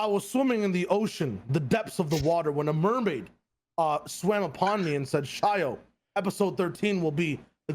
I was swimming in the ocean, the depths of the water, when a mermaid swam upon me and said, Shayo, episode 13 will be the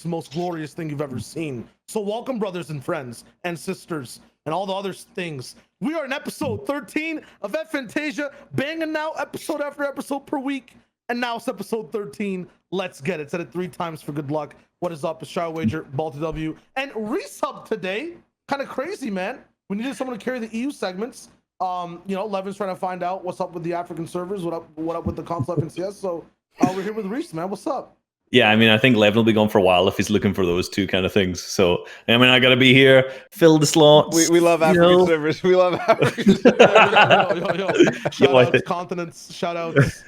most glorious thing you've ever seen. So welcome, brothers and friends and sisters and all the other things. We are in episode 13 of FNTASIA, banging now episode after episode per week. And now it's episode 13. Let's get it. Said it 3 times for good luck. What is up? It's Shayo Wager, Balti W, and resub today. Kind of crazy, man. We needed someone to carry the EU segments. Levin's trying to find out what's up with the African servers, what up with the console FNCS. So we're here with Reese, man. What's up? Yeah, I mean, I think Levin will be gone for a while if he's looking for those two kind of things. So, I mean, I got to be here, fill the slots. We love African servers. We love African servers. Shout outs, continents, shout outs,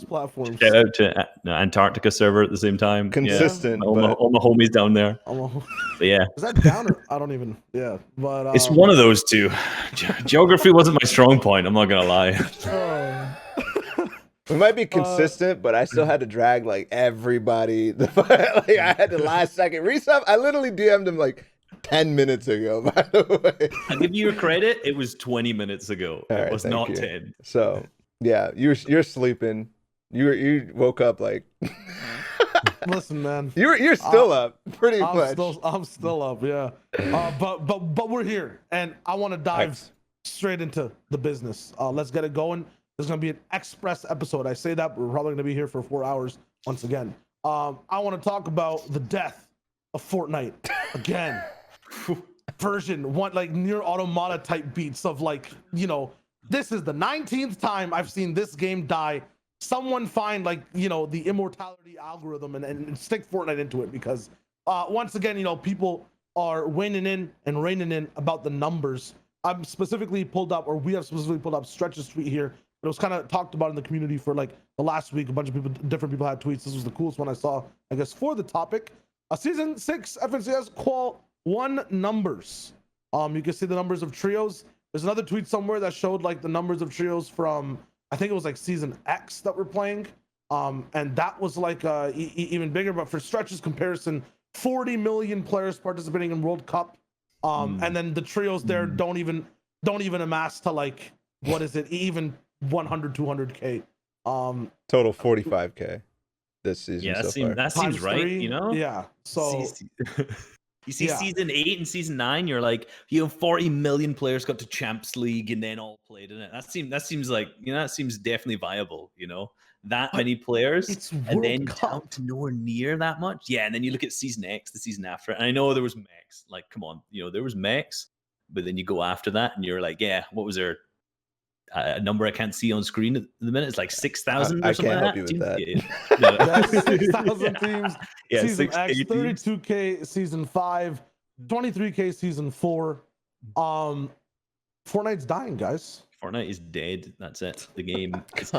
platforms. Shout out to Antarctica server at the same time. Consistent. Yeah. All my homies down there. But yeah. Is that down or I don't even, yeah. But it's one of those two. Geography wasn't my strong point, I'm not going to lie. We might be consistent, but I still had to drag like everybody. Like I had the last second resub. I literally DM'd him like 10 minutes ago. By the way, I'll give you your credit. It was 20 minutes ago. All right, it was not you. 10. So yeah, you're sleeping. You woke up like. Listen, man. You're still up, pretty much. I'm still up, yeah. But we're here, and I want to dive straight into the business. Let's get it going. There's going to be an express episode. I say that, but we're probably going to be here for 4 hours once again. I want to talk about the death of FORTNITE again. Version 1, like near automata type beats of like, this is the 19th time I've seen this game die. Someone find like, the immortality algorithm and stick FORTNITE into it, because once again, people are winning in and reigning in about the numbers. We have specifically pulled up Stretch's tweet here. It was kind of talked about in the community for like the last week. A bunch of people, different people had tweets. This was the coolest one I saw, I guess, for the topic. Season 6 FNCS Qual 1 numbers. You can see the numbers of trios. There's another tweet somewhere that showed like the numbers of trios from, I think it was like season X that we're playing. And that was like even bigger. But for Stretch's comparison, 40 million players participating in World Cup. And then the trios there don't even amass to like, what is it? Even 100, 200K. Total 45K this season. Yeah, so that seems right, 3, Yeah. So you see season 8 and season 9, you're like, 40 million players got to Champs League and then all played in it. That seems like, that seems definitely viable, that many players and then down to nowhere near that much. Yeah, and then you look at season X, the season after, and I know there was mechs. Like, come on, there was mechs, but then you go after that and you're like, yeah, what was there? A number I can't see on screen at the minute. It's like 6,000 or something. I can't help you with that. 6,000 teams. Yeah, season X, 32K season 5, 23K season 4. Fortnite's dying, guys. Fortnite is dead. That's it. The game. There's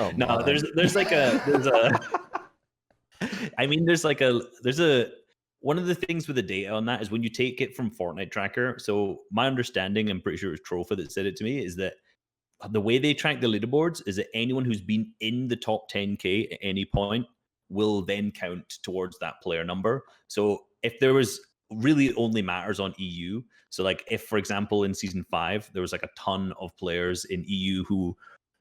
one of the things with the data on that is when you take it from Fortnite Tracker. So my understanding, I'm pretty sure it was Tropha that said it to me, is that the way they track the leaderboards is that anyone who's been in the top 10K at any point will then count towards that player number. So if there was really only matters on EU. So like if, for example, in season 5, there was like a ton of players in EU who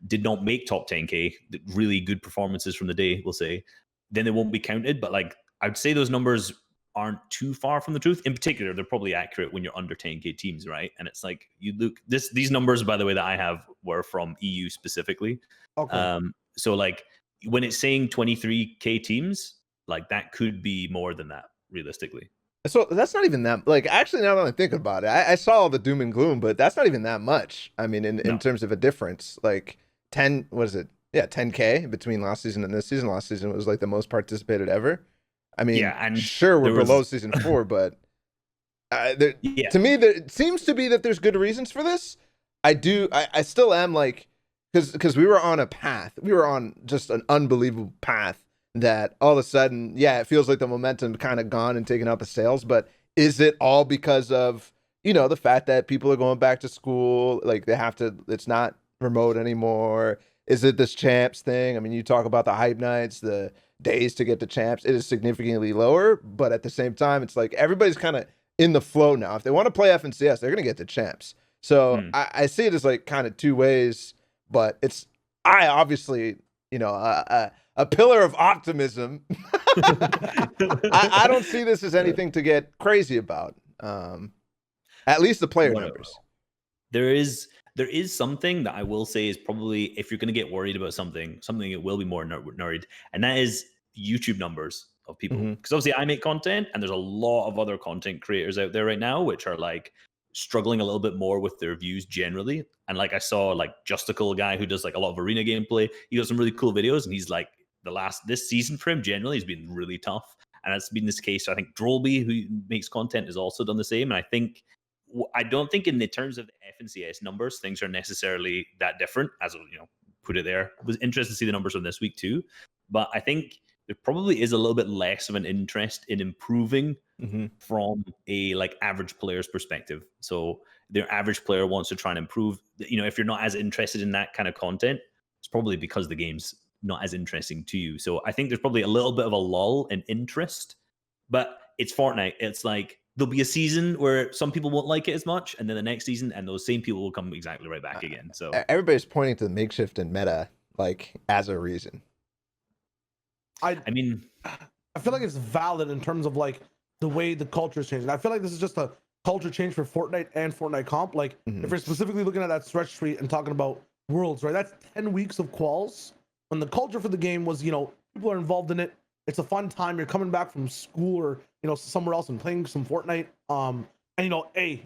did not make top 10K, really good performances from the day, we'll say, then they won't be counted. But like, I'd say those numbers aren't too far from the truth. In particular, they're probably accurate when you're under 10K teams, right? And it's like, you look, these numbers, by the way, that I have were from EU specifically. Okay. So like when it's saying 23K teams, like that could be more than that realistically. So that's not even that, like, actually, now that I think about it, I saw all the doom and gloom, but that's not even that much. I mean, in terms of a difference, like 10, what is it? Yeah, 10K between last season and this season. Last season was like the most participated ever. I mean, yeah, and sure, we're below season 4, but to me, it seems to be that there's good reasons for this. I still am like, because we were on a path. We were on just an unbelievable path that all of a sudden, yeah, it feels like the momentum kind of gone and taken out the sails. But is it all because of, the fact that people are going back to school? Like they have to, it's not remote anymore. Is it this champs thing? I mean, you talk about the hype nights, the days to get to champs, it is significantly lower, but at the same time, it's like everybody's kind of in the flow now. If they want to play FNCS, they're going to get to champs. So I see it as like kind of two ways, but I obviously, a pillar of optimism. I don't see this as anything to get crazy about. At least the player numbers. There is something that I will say is probably, if you're going to get worried about something it will be more worried, and that is YouTube numbers of people. Because obviously I make content, and there's a lot of other content creators out there right now which are like struggling a little bit more with their views generally. And like I saw like Justical, guy who does like a lot of arena gameplay, he does some really cool videos, and he's like, this season for him generally has been really tough, and that's been this case. I think Drolby, who makes content, has also done the same. And I don't think in the terms of the FNCS numbers, things are necessarily that different, as put it there. It was interesting to see the numbers from this week too, but I think there probably is a little bit less of an interest in improving from a like average player's perspective. So their average player wants to try and improve. If you're not as interested in that kind of content, it's probably because the game's not as interesting to you. So I think there's probably a little bit of a lull in interest, but it's Fortnite. It's like, there'll be a season where some people won't like it as much, and then the next season, and those same people will come exactly right back again. So everybody's pointing to the makeshift and meta like as a reason. I feel like it's valid in terms of like the way the culture is changing. I feel like this is just a culture change for Fortnite and Fortnite comp. Like if you're specifically looking at that stretch street and talking about worlds, right? That's 10 weeks of quals when the culture for the game was, people are involved in it. It's a fun time. You're coming back from school or somewhere else and playing some Fortnite. And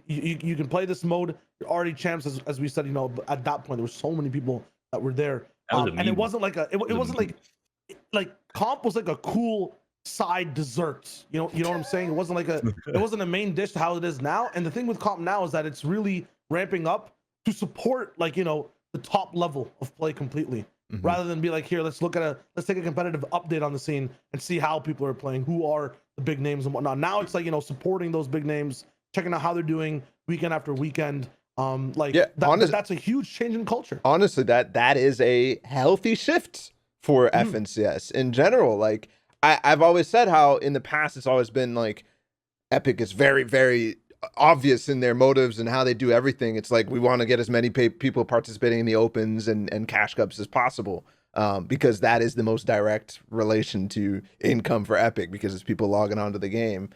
you can play this mode. You're already champs, as we said. At that point there were so many people that were there, and it wasn't like it wasn't like comp was like a cool side dessert. You know what I'm saying? It wasn't like it wasn't a main dish to how it is now. And the thing with comp now is that it's really ramping up to support like the top level of play completely. Rather than be like, here, let's take a competitive update on the scene and see how people are playing, who are the big names and whatnot. Now it's like, supporting those big names, checking out how they're doing weekend after weekend. That's a huge change in culture. Honestly, that is a healthy shift for FNCS in general. Like I've always said how in the past it's always been like Epic is very, very obvious in their motives and how they do everything. It's like we want to get as many people participating in the opens and cash cups as possible, because that is the most direct relation to income for Epic, because it's people logging onto the game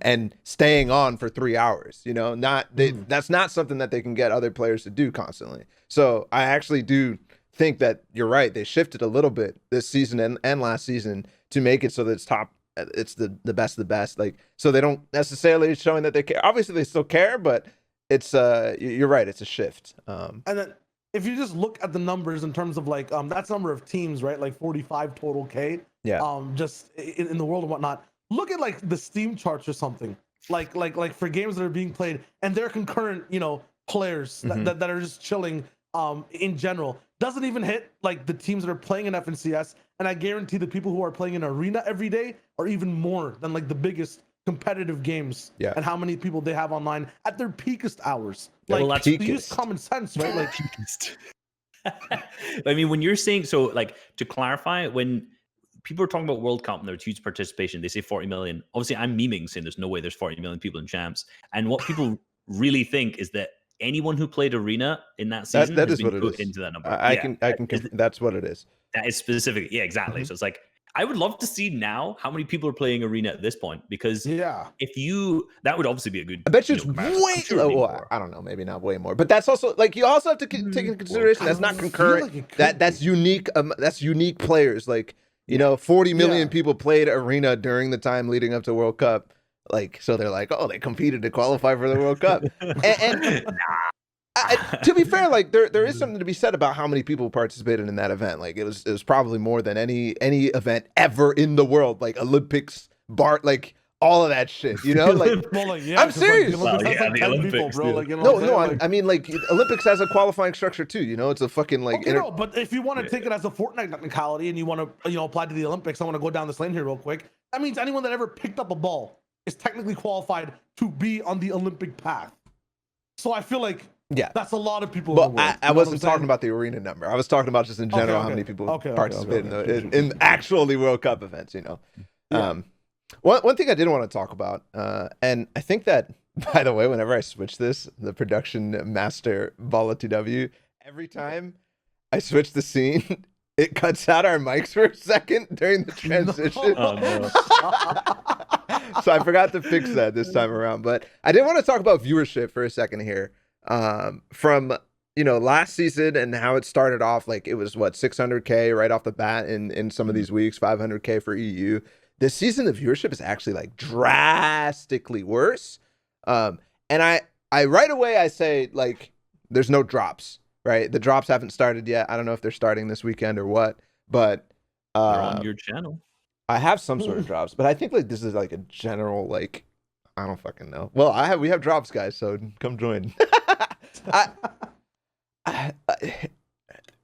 and staying on for 3 hours. That's not something that they can get other players to do constantly. So I actually do think that you're right. They shifted a little bit this season and last season to make it so that it's the best of the best, like, so they don't necessarily showing that they care. Obviously they still care, but it's you're right, it's a shift. And then if you just look at the numbers in terms of like that's number of teams, right? Like 45 total K. Yeah. Just in the world and whatnot. Look at like the Steam charts or something. Like for games that are being played and they're concurrent, players that are just chilling in general. Doesn't even hit like the teams that are playing in FNCS. And I guarantee the people who are playing in Arena every day are even more than like the biggest competitive games. Yeah. And how many people they have online at their peakest hours. Like, well, that's use common sense, right? Like, I mean, when you're saying, so like to clarify, when people are talking about World Cup and there's huge participation, they say 40 million. Obviously, I'm memeing saying there's no way there's 40 million people in champs. And what people really think is that anyone who played Arena in that season that has is been what it put is. into that number. That's what it is. That is specific. Yeah, exactly. So it's like, I would love to see now how many people are playing Arena at this point, because that would obviously be a good. I bet you it's way. I don't know, maybe not way more, but that's also like you also have to take into consideration that's not concurrent. That's unique. That's unique players. Like 40 million people played Arena during the time leading up to World Cup. Like, so they're like, oh, they competed to qualify for the World Cup. and to be fair, like there is something to be said about how many people participated in that event. Like it was probably more than any event ever in the world. Like Olympics, like all of that shit. Like I'm serious. I mean, like Olympics has a qualifying structure too. It's a fucking like. But if you want to take it as a Fortnite technicality and you want to apply to the Olympics, I want to go down this lane here real quick. That means anyone that ever picked up a ball is technically qualified to be on the Olympic path. So I feel like that's a lot of people. But I wasn't talking about the Arena number. I was talking about just in general how many people participate in actually World Cup events. One thing I did want to talk about, and I think that By the way, whenever I switch this, the production master Bala TW, every time I switch the scene, it cuts out our mics for a second during the transition. Oh, no. So I forgot to fix that this time around. But I did want to talk about viewership for a second here. From last season and how it started off, like it was what 600K right off the bat in some of these weeks, 500K for EU. This season the viewership is actually like drastically worse. And I right away I say like there's no drops, right? The drops haven't started yet. I don't know if they're starting this weekend or what, but They're on your channel. I have some sort of drops, but I think like this is like a general like I don't fucking know. Well, we have drops, guys, so come join.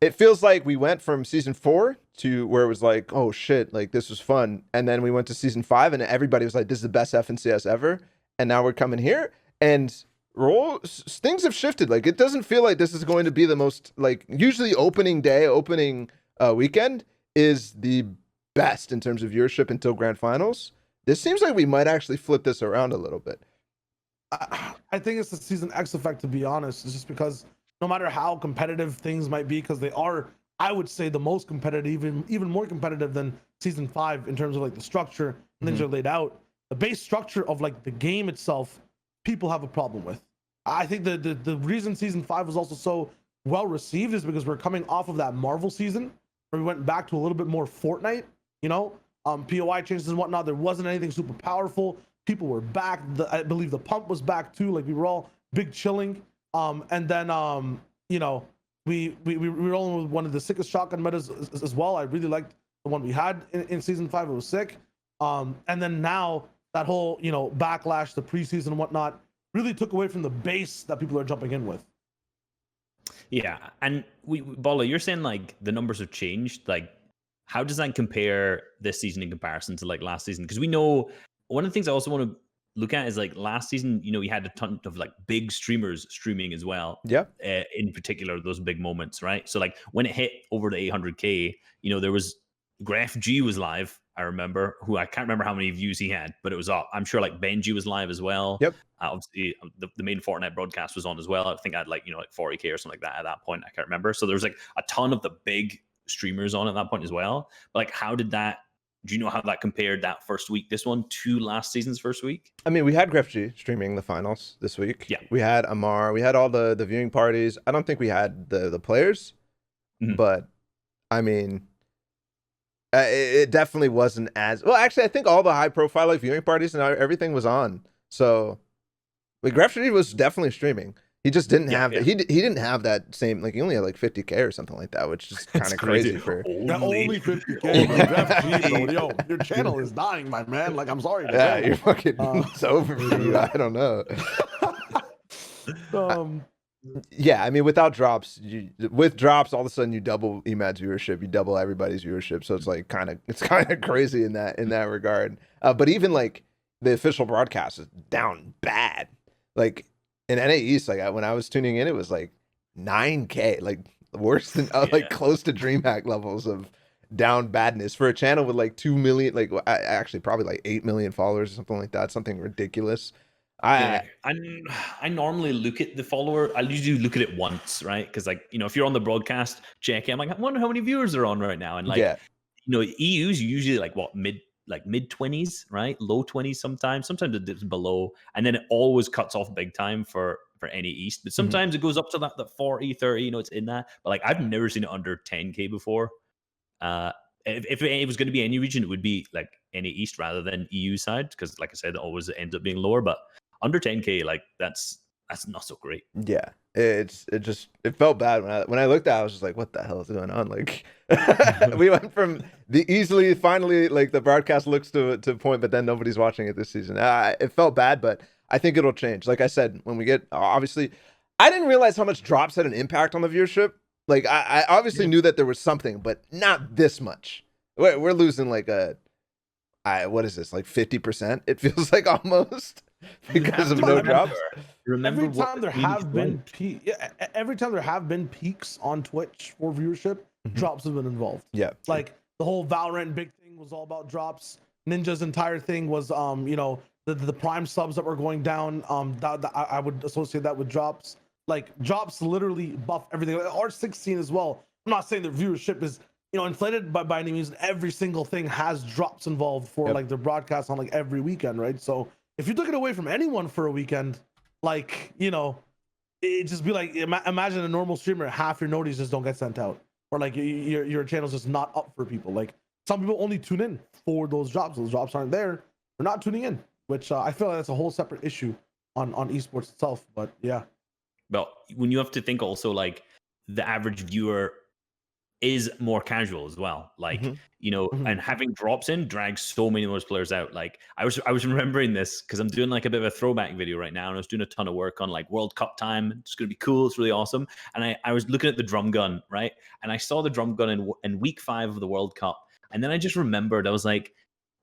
It feels like we went from season 4 to where it was like, oh shit, like this was fun, and then we went to season 5 and everybody was like, this is the best FNCS ever, and now we're coming here and things have shifted. Like it doesn't feel like this is going to be the most like usually opening weekend is the best in terms of viewership until grand finals. This seems like we might actually flip this around a little bit. I think it's the season X effect, to be honest. It's just because no matter how competitive things might be, because they are, I would say, the most competitive, even more competitive than season 5 in terms of like the structure and things are laid out. The base structure of like the game itself, people have a problem with. I think the reason season 5 was also so well received is because we're coming off of that Marvel season where we went back to a little bit more Fortnite, POI changes and whatnot. There wasn't anything super powerful. People were back. I believe the pump was back too. Like we were all big chilling. And then we were rolling with one of the sickest shotgun metas as well. I really liked the one we had in season 5. It was sick. And then now that whole backlash, the preseason and whatnot, really took away from the base that people are jumping in with. Yeah, and Bala, you're saying like the numbers have changed. Like, how does that compare this season in comparison to like last season? Because we know one of the things I also want to look at is like last season, we had a ton of like big streamers streaming as well. Yeah. In particular, those big moments, right? So like when it hit over the 800K, there was Graf G was live. I remember, who I can't remember how many views he had, but it was up. I'm sure like Benji was live as well. Yep. Obviously, the main Fortnite broadcast was on as well. I think I had like 40K or something like that at that point. I can't remember. So there was like a ton of the big streamers on at that point as well. But like, how did that? Do you know how that compared that first week, this one, to last season's first week? I mean, we had Gref G streaming the finals this week. Yeah. We had Amar. We had all the viewing parties. I don't think we had the players, but I mean, it definitely wasn't as well. Actually, I think all the high profile like viewing parties and everything was on. So, like Gref G was definitely streaming. He just didn't have he didn't have that same, like he only had like 50K or something like that, which is kind of crazy for only 50K. Yo, your channel is dying, my man. Like I'm sorry. You're fucking it's over for you. I don't know. Yeah, I mean, without drops, with drops, all of a sudden you double Emad's viewership, you double everybody's viewership. So it's like kind of crazy in that regard. But even like the official broadcast is down bad. Like in NA East, like when I was tuning in, it was like 9K, like worse than like close to DreamHack levels of down badness for a channel with like 2 million, like actually probably like 8 million followers or something like that, something ridiculous. I normally look at the follower. I usually look at it once, right? Because like if you're on the broadcast, check it. I'm like, I wonder how many viewers are on right now, and like EU's usually like what mid 20s, right? Low 20s sometimes it dips below, and then it always cuts off big time for NA East. But sometimes it goes up to that 40, 30, it's in that. But like I've never seen it under 10K before. If it was going to be any region, it would be like NA East rather than EU side, because like I said, it always ends up being lower. But under 10K, like that's not so great. Yeah, it felt bad when I looked at it. I was just like, what the hell is going on? Like we went from the finally like the broadcast looks to a point, but then nobody's watching it this season. It felt bad, but I think it'll change. Like I said, when we get obviously, I didn't realize how much drops had an impact on the viewership. Like I obviously knew that there was something, but not this much. We're losing like what is this, like 50%? It feels like almost because of no drops. Every time there have been peaks on Twitch for viewership, drops have been involved. Yeah, like the whole Valorant big thing was all about drops. Ninja's entire thing was the prime subs that were going down. I would associate that with drops. Like drops literally buff everything. R16 as well. I'm not saying the viewership is inflated by any means. Every single thing has drops involved for like the broadcast on like every weekend, right? So if you took it away from anyone for a weekend, like it just be like imagine a normal streamer, half your notices just don't get sent out, or like your channel's just not up for people. Like some people only tune in for those drops. Those drops aren't there. They're not tuning in, which I feel like that's a whole separate issue on esports itself. But yeah. Well, when you have to think also like the average viewer is more casual as well, like and having drops in drags so many of those players out. Like I was remembering this because I'm doing like a bit of a throwback video right now, and I was doing a ton of work on like World Cup time. It's gonna be cool, it's really awesome. And I was looking at the drum gun, right, and I saw the drum gun in week 5 of the World Cup, and then I just remembered, I was like,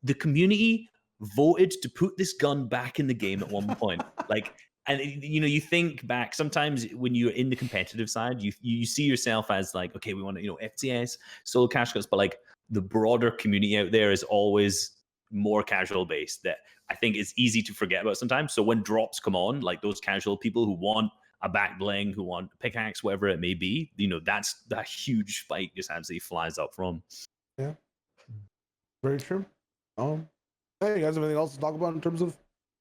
the community voted to put this gun back in the game at one point. Like, and you think back sometimes when you're in the competitive side, you see yourself as like, okay, we want to FTS solo cash cuts, but like the broader community out there is always more casual based, that I think it's easy to forget about sometimes. So when drops come on, like those casual people who want a back bling, who want a pickaxe, whatever it may be, that's that huge spike just absolutely flies up from. Yeah, very true. Hey, you guys have anything else to talk about in terms of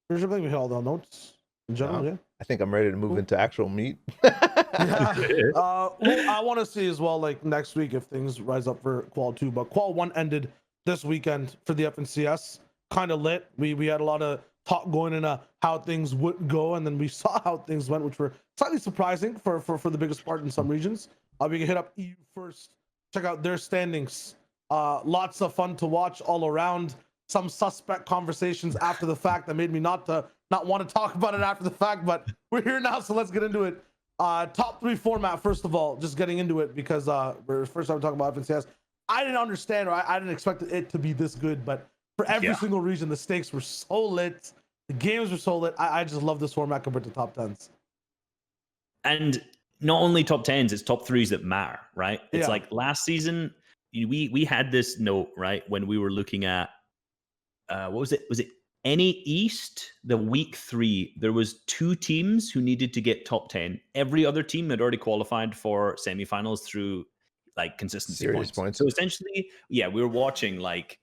leadership? I think we hit all the notes in general. Yeah, I think I'm ready to move into actual meat. Well, I want to see as well, like next week, if things rise up for Qual 2. But Qual 1 ended this weekend for the FNCS. Kind of lit. We had a lot of talk going into how things would go, and then we saw how things went, which were slightly surprising for the biggest part in some regions. We can hit up EU first. Check out their standings. Lots of fun to watch all around. Some suspect conversations after the fact that made me not want to talk about it after the fact, but we're here now, so let's get into it. Top 3 format, first of all, just getting into it, because we're first time talking about FNCS. I didn't understand, or I didn't expect it to be this good, but for every single region, the stakes were so lit, the games were so lit. I just love this format compared to top 10s. And not only top 10s, it's top 3s that matter, right? It's like last season, we had this note, right, when we were looking at what was it? Was it NAE East? The week 3, there was 2 teams who needed to get top 10. Every other team had already qualified for semifinals through like consistency points. So essentially, we were watching like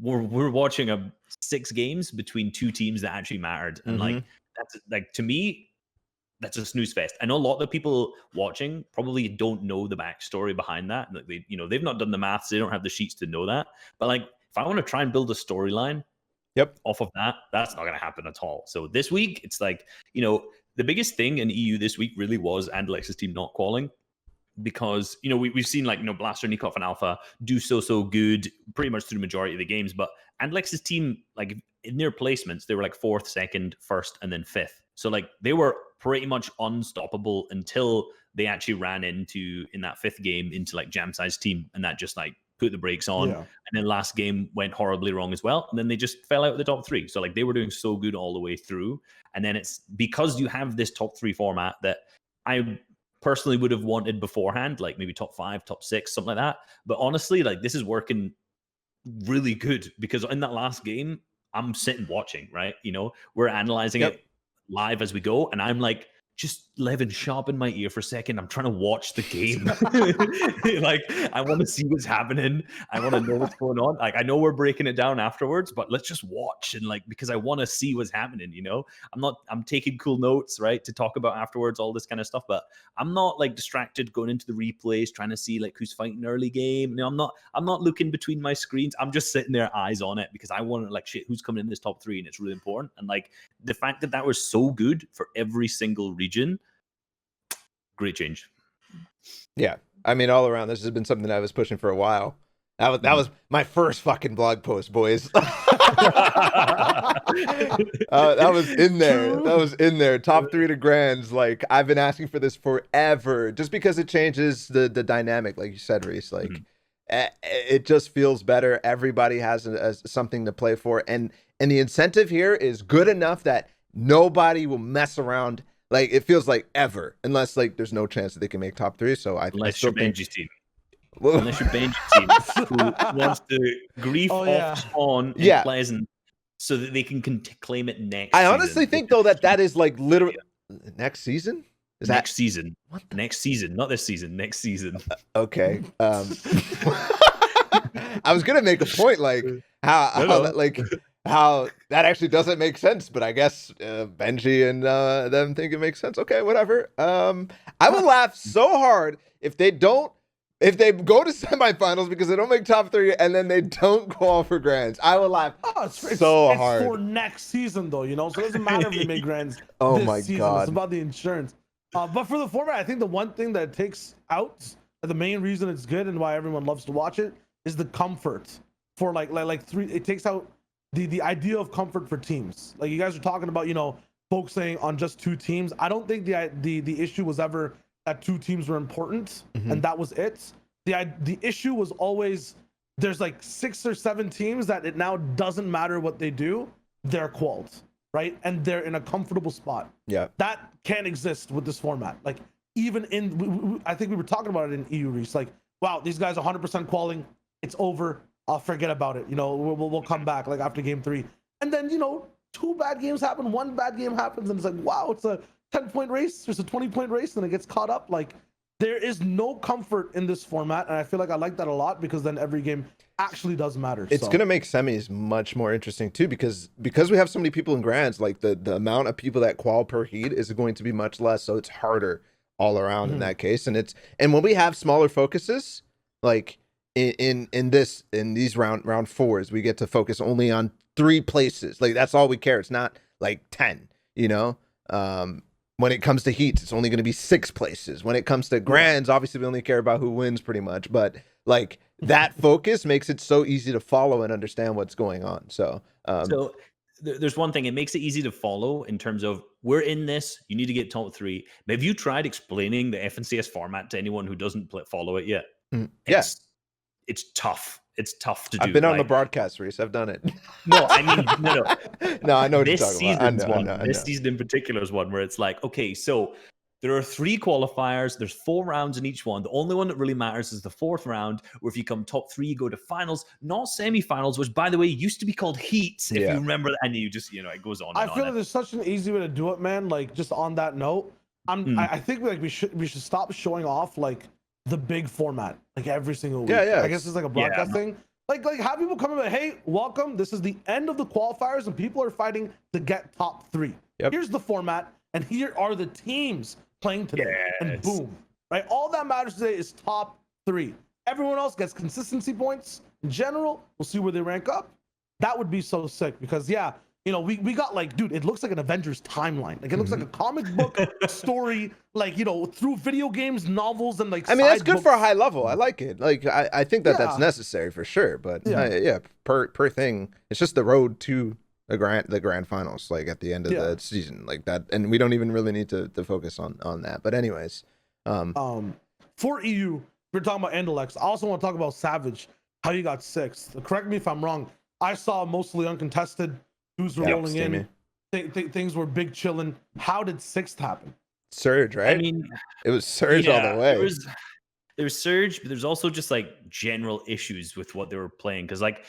we're watching 6 games between 2 teams that actually mattered, and like that's like, to me, that's a snooze fest. I know a lot of the people watching probably don't know the backstory behind that. Like they've not done the maths, they don't have the sheets to know that. But like, if I want to try and build a storyline off of that, that's not going to happen at all. So this week, it's like, the biggest thing in EU this week really was Andalex's team not qualing, because, we've seen like, Blaster, Nikov, and Alpha do so good pretty much through the majority of the games. But Andalex's team, like in their placements, they were like 4th, 2nd, 1st, and then 5th. So like they were pretty much unstoppable until they actually ran in that 5th game into like Jamsai's team, and that just like put the brakes on. And then last game went horribly wrong as well, and then they just fell out of the top 3. So like they were doing so good all the way through, and then it's because you have this top 3 format that I personally would have wanted beforehand, like maybe top 5, top 6, something like that. But honestly, like this is working really good, because in that last game, I'm sitting watching, right? We're analyzing it live as we go, and I'm like, just LEVEN, sharpen my ear for a second. I'm trying to watch the game. Like, I want to see what's happening. I want to know what's going on. Like, I know we're breaking it down afterwards, but let's just watch, and like, because I want to see what's happening. I'm taking cool notes, right, to talk about afterwards, all this kind of stuff. But I'm not like distracted going into the replays, trying to see like who's fighting early game. I'm not looking between my screens. I'm just sitting there, eyes on it, because I want to like, shit, who's coming in this top 3, and it's really important. And like the fact that was so good for every single region, great change. Yeah, I mean, all around, this has been something that I was pushing for a while. That was my first fucking blog post, boys. That was in there. That was in there. Top 3 to grands. Like, I've been asking for this forever, just because it changes the dynamic, like you said, Reese. Like, it just feels better. Everybody has something to play for, and the incentive here is good enough that nobody will mess around. Like, it feels like ever, unless like there's no chance that they can make top 3. So I still think team. Unless your Benji team who wants to grief off Spawn in Pleasant so that they can claim it next. I honestly think though that is like literally next season. Is next that season? Next season, not this season. Next season. Okay. I was gonna make a point like how that actually doesn't make sense, but I guess Benji and them think it makes sense. Okay, whatever. I would laugh so hard if they go to semifinals because they don't make top 3 and then they don't qual for grands. I would laugh so hard. It's for next season though, you know, so it doesn't matter if they make grands. Oh this my season. God. It's about the insurance. But for the format, I think the one thing that it takes out, the main reason it's good and why everyone loves to watch it, is the comfort for like three. It takes out the idea of comfort for teams. Like you guys are talking about, you know, focusing on just 2 teams. I don't think the issue was ever that 2 teams were important and that was it. The issue was always there's like 6 or 7 teams that it now doesn't matter what they do, they're qualled, right? And they're in a comfortable spot. Yeah, that can't exist with this format. Like even in, I think we were talking about it in EU Reese. Like, wow, these guys 100% qualling. It's over. I'll forget about it. You know, we'll come back like after game 3, and then you know 2 bad games happen, 1 bad game happens, and it's like wow, it's a 10-point race. There's a 20-point race, and it gets caught up. Like there is no comfort in this format, and I feel like I like that a lot because then every game actually does matter. It's gonna make semis much more interesting too because we have so many people in grands. Like the amount of people that qual per heat is going to be much less, so it's harder all around in that case. And when we have smaller focuses, like in these round fours, we get to focus only on 3 places. Like that's all we care. It's not like 10, you know. When it comes to heats, it's only going to be 6 places. When it comes to grands, obviously we only care about who wins pretty much, but like that focus makes it so easy to follow and understand what's going on. So there's one thing, it makes it easy to follow in terms of we're in this, you need to get top 3. But have you tried explaining the FNCS format to anyone who doesn't follow it yet? It's tough. It's tough to do. I've been on the broadcast, Reese. I've done it. No, I mean, no. No, I know what this you're talking season's about. one. This season in particular is one where it's like, okay, so there are 3 qualifiers. There's 4 rounds in each one. The only one that really matters is the 4th round, where if you come top 3, you go to finals, not semifinals, which by the way used to be called heats. If you remember that, and you just, you know, it goes on. I feel like there's such an easy way to do it, man. Like just on that note, I think like we should stop showing off like the big format like every single week. Yeah. I guess it's like a broadcast thing. Like have people come in and hey, welcome. This is the end of the qualifiers and people are fighting to get top 3. Here's the format and here are the teams playing today. And boom, right? All that matters today is top 3. Everyone else gets consistency points. In general, we'll see where they rank up. That would be so sick because you know, we got like, dude, it looks like an Avengers timeline. Like it looks like a comic book story, like, you know, through video games, novels, and like. I mean, that's good for a high level. I like it. Like I think that's necessary for sure. But per thing, it's just the road to the grand finals. Like at the end of the season, like that, and we don't even really need to focus on that. But anyways, for EU, we're talking about Andalex. I also want to talk about Savage. How you got 6th? Correct me if I'm wrong. I saw mostly uncontested. Who's rolling in? Things were big chilling. How did 6th happen? Surge, right? I mean, it was Surge all the way. There was Surge, but there's also just like general issues with what they were playing. Because like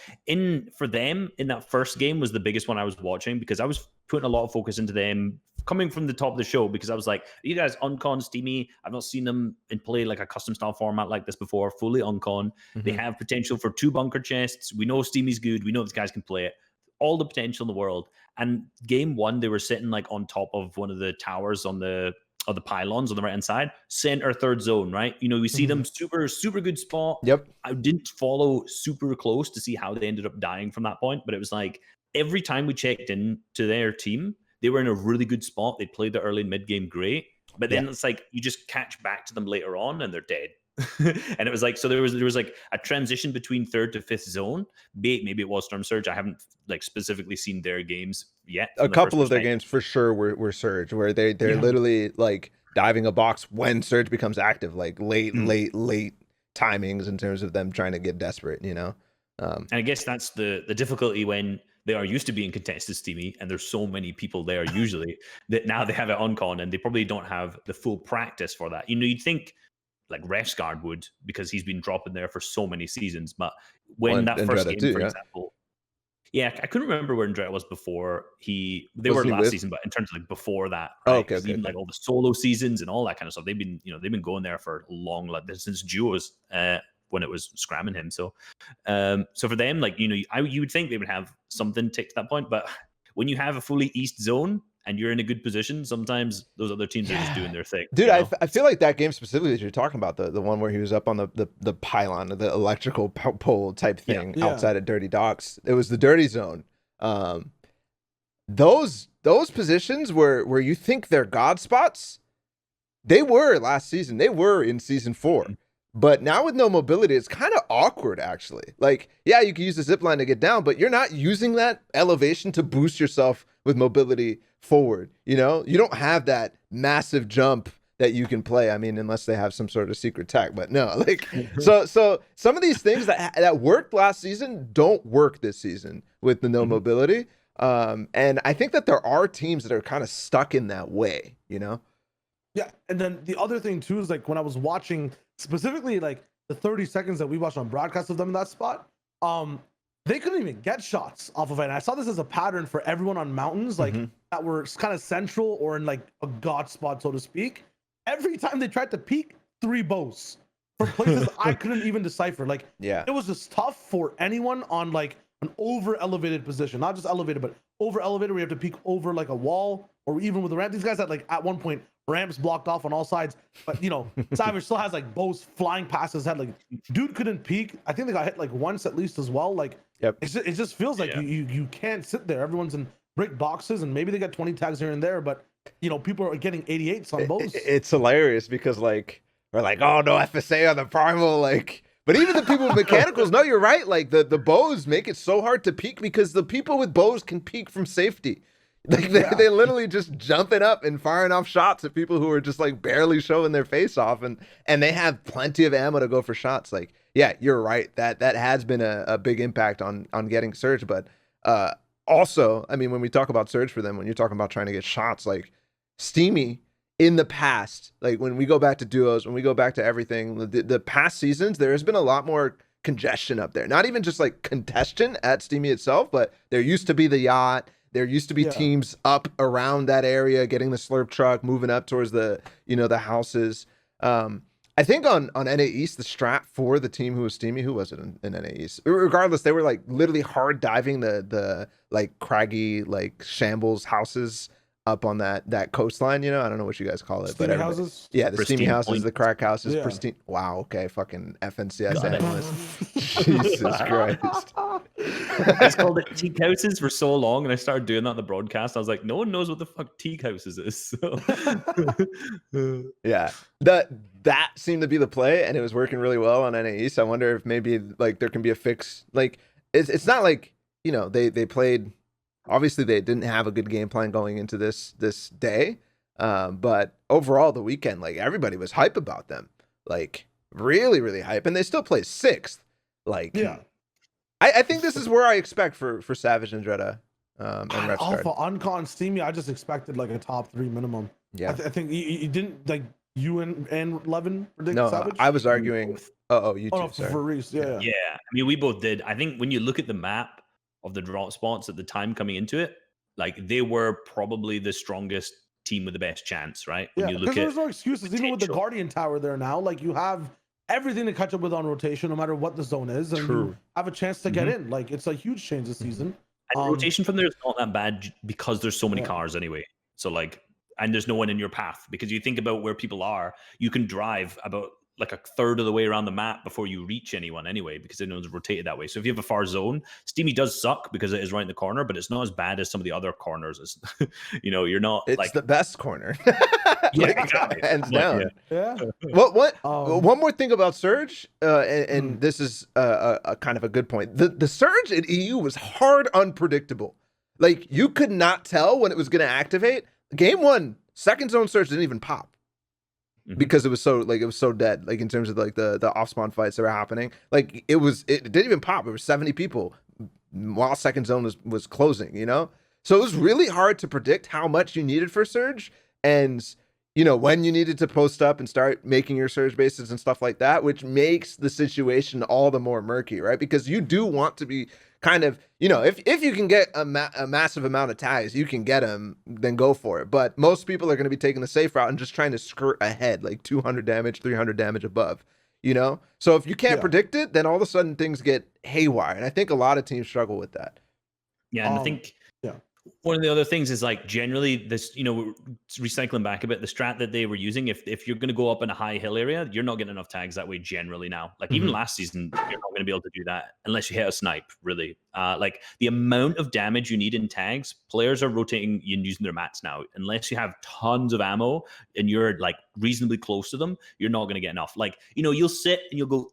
for them in that first game was the biggest one I was watching because I was putting a lot of focus into them coming from the top of the show because I was like, you guys uncon Steamy. I've not seen them in play like a custom style format like this before, fully uncon. They have potential for 2 bunker chests. We know Steamy's good. We know these guys can play it. All the potential in the world. And game 1, they were sitting like on top of one of the towers on the pylons on the right hand side, center 3rd zone, right? You know, we see them super good spot. I didn't follow super close to see how they ended up dying from that point, but it was like every time we checked in to their team, they were in a really good spot. They played the early and mid game great, but then it's like you just catch back to them later on and they're dead. And it was like, so there was like a transition between 3rd to 5th zone. Maybe it was Storm Surge. I haven't like specifically seen their games yet. A couple of their games for sure were Surge, where they're literally like diving a box when Surge becomes active, like late timings in terms of them trying to get desperate, you know. And I guess that's the difficulty when they are used to being contested Steamy, and there's so many people there usually that now they have it on con, and they probably don't have the full practice for that. You know, you'd think like Refsguard would because he's been dropping there for so many seasons. But when that first game, for example, Yeah, I couldn't remember where Andretti was before they Was were he last with- season, but in terms of like before that, Oh, right? okay, 'Cause okay, even okay. like all the solo seasons and all that kind of stuff, they've been going there for long, like since duos, when it was scramming him. So for them, like, you would think they would have something ticked to that point, but when you have a fully East zone and you're in a good position, sometimes those other teams are just doing their thing. Dude, you I know? feel like that game specifically that you're talking about, the one where he was up on the pylon, the electrical pole type thing Yeah. outside of Dirty Docks. It was the dirty zone. Those positions where you think they're god spots, they were last season. They were in season 4. But now with no mobility, it's kind of awkward, actually. Like, yeah, you can use the zip line to get down, but you're not using that elevation to boost yourself with mobility forward. You know, you don't have that massive jump that you can play. I mean, unless they have some sort of secret tech, but no, like, so some of these things that worked last season don't work this season with the no mobility. And I think that there are teams that are kind of stuck in that way, you know? Yeah, and then the other thing too is like when I was watching specifically like the 30 seconds that we watched on broadcast of them in that spot, they couldn't even get shots off of it. And I saw this as a pattern for everyone on mountains, like that were kind of central or in like a god spot, so to speak. Every time they tried to peek, 3 bows for places I couldn't even decipher. Like, it was just tough for anyone on like an over elevated position, not just elevated, but over elevated where you have to peek over like a wall or even with the ramp. These guys had like at one point ramps blocked off on all sides, but you know, Savage still has like bows flying past his head. Like, dude couldn't peek. I think they got hit like once at least as well. Like, it just feels like you can't sit there. Everyone's in brick boxes, and maybe they got 20 tags here and there, but you know, people are getting 88s on bows. It's hilarious because like we're like, oh no, FSA on the primal, like. But even the people with mechanicals, no, you're right. Like the bows make it so hard to peek because the people with bows can peek from safety. Like they literally just jumping up and firing off shots at people who are just like barely showing their face off, and they have plenty of ammo to go for shots. Like, yeah, you're right. That has been a big impact on getting Surge. But also, I mean, when we talk about Surge for them, when you're talking about trying to get shots, like Steamy in the past, like when we go back to duos, when we go back to everything, the past seasons, there has been a lot more congestion up there. Not even just like congestion at Steamy itself, but there used to be the yacht. There used to be teams up around that area, getting the slurp truck, moving up towards the, you know, the houses. I think on NA East, the strat for the team who was Steamy, who was it in NA East? Regardless, they were like literally hard diving the like craggy, like shambles houses up on that coastline, you know? I don't know what you guys call it. Steamy houses? Yeah, the Pristine steamy houses, point. the crack houses, pristine. Wow, okay, fucking FNTASia analyst. Jesus Christ. I just called it teak houses for so long, and I started doing that on the broadcast. I was like, no one knows what the fuck teak houses is. So. Yeah, that seemed to be the play, and it was working really well on NA East. I wonder if maybe like there can be a fix. Like it's not like, you know, they played. Obviously, they didn't have a good game plan going into this day, but overall, the weekend, like everybody was hype about them, like really, really hype, and they still play 6th. Like, I think this is where I expect for Savage and Dretta and Repscard. Alpha, Uncon, Steamy, I just expected like a top 3 minimum. Yeah, I think you didn't like you and Levin predict no, Savage. I was arguing. You two, sorry. For Reese, yeah. I mean, we both did. I think when you look at the map of the drop spots at the time coming into it, like they were probably the strongest team with the best chance, right? When you look at there's no excuses, even with the Guardian Tower there now. Like you have everything to catch up with on rotation, no matter what the zone is, and you have a chance to get in. Like it's a huge change this season. And rotation from there is not that bad because there's so many cars anyway. So like, and there's no one in your path because you think about where people are, you can drive about like a third of the way around the map before you reach anyone anyway, because everyone's rotated that way. So if you have a far zone, Steamy does suck because it is right in the corner, but it's not as bad as some of the other corners. It's, you know, you're not. It's like the best corner. Yeah, exactly. Hands down. Yeah. What? One more thing about Surge, and this is a kind of a good point. The Surge in EU was hard unpredictable. Like you could not tell when it was going to activate. Game 1, second zone Surge didn't even pop. Because it was so dead, like in terms of like the off spawn fights that were happening. Like it didn't even pop. It was 70 people while second zone was closing, you know? So it was really hard to predict how much you needed for Surge and, you know, when you needed to post up and start making your Surge bases and stuff like that, which makes the situation all the more murky, right? Because you do want to be kind of, you know, if you can get a massive amount of tags, you can get them, then go for it. But most people are going to be taking the safe route and just trying to skirt ahead, like 200 damage, 300 damage above, you know? So if you can't predict it, then all of a sudden things get haywire. And I think a lot of teams struggle with that. Yeah, and I think one of the other things is like generally this, you know, recycling back a bit, the strat that they were using, if you're going to go up in a high hill area, you're not getting enough tags that way generally now. Like even last season, you're not going to be able to do that unless you hit a snipe, really. Like the amount of damage you need in tags, players are rotating and using their mats now. Unless you have tons of ammo and you're like reasonably close to them, you're not going to get enough. Like, you know, you'll sit and you'll go,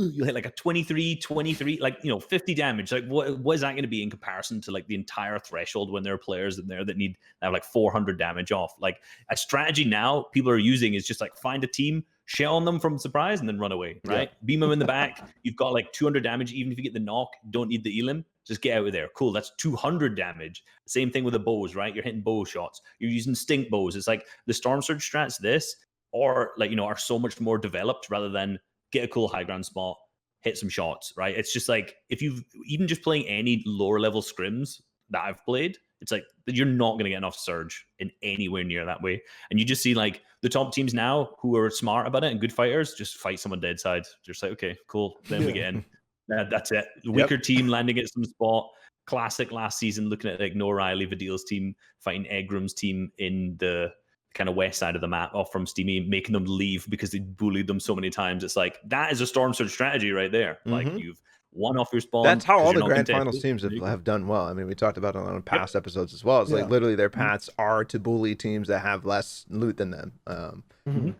you'll hit like a 23, like, you know, 50 damage. Like what is that going to be in comparison to like the entire threshold when there are players in there that have like 400 damage off? Like a strategy now people are using is just like find a team, shell on them from surprise and then run away, right? Beam them in the back. You've got like 200 damage. Even if you get the knock, don't need the elim, just get out of there. Cool. That's 200 damage. Same thing with the bows, right? You're hitting bow shots. You're using stink bows. It's like the Storm Surge strats, or like, you know, are so much more developed rather than get a cool high ground spot, hit some shots, right? It's just like, if you've even just playing any lower level scrims that I've played, it's like you're not going to get enough surge in anywhere near that way. And you just see like the top teams now who are smart about it and good fighters just fight someone dead side. Just like, okay, cool. Then we get in. That's it. The weaker team landing at some spot. Classic last season, looking at like Noah Riley, Vidil's team fighting Egram's team in the kind of west side of the map off from Steamy, making them leave because they bullied them so many times. It's like, that is a Storm Surge strategy right there. Like you've won off your spawn. That's how all the grand finals teams have done well. I mean, we talked about it on past episodes as well. It's like literally their paths are to bully teams that have less loot than them.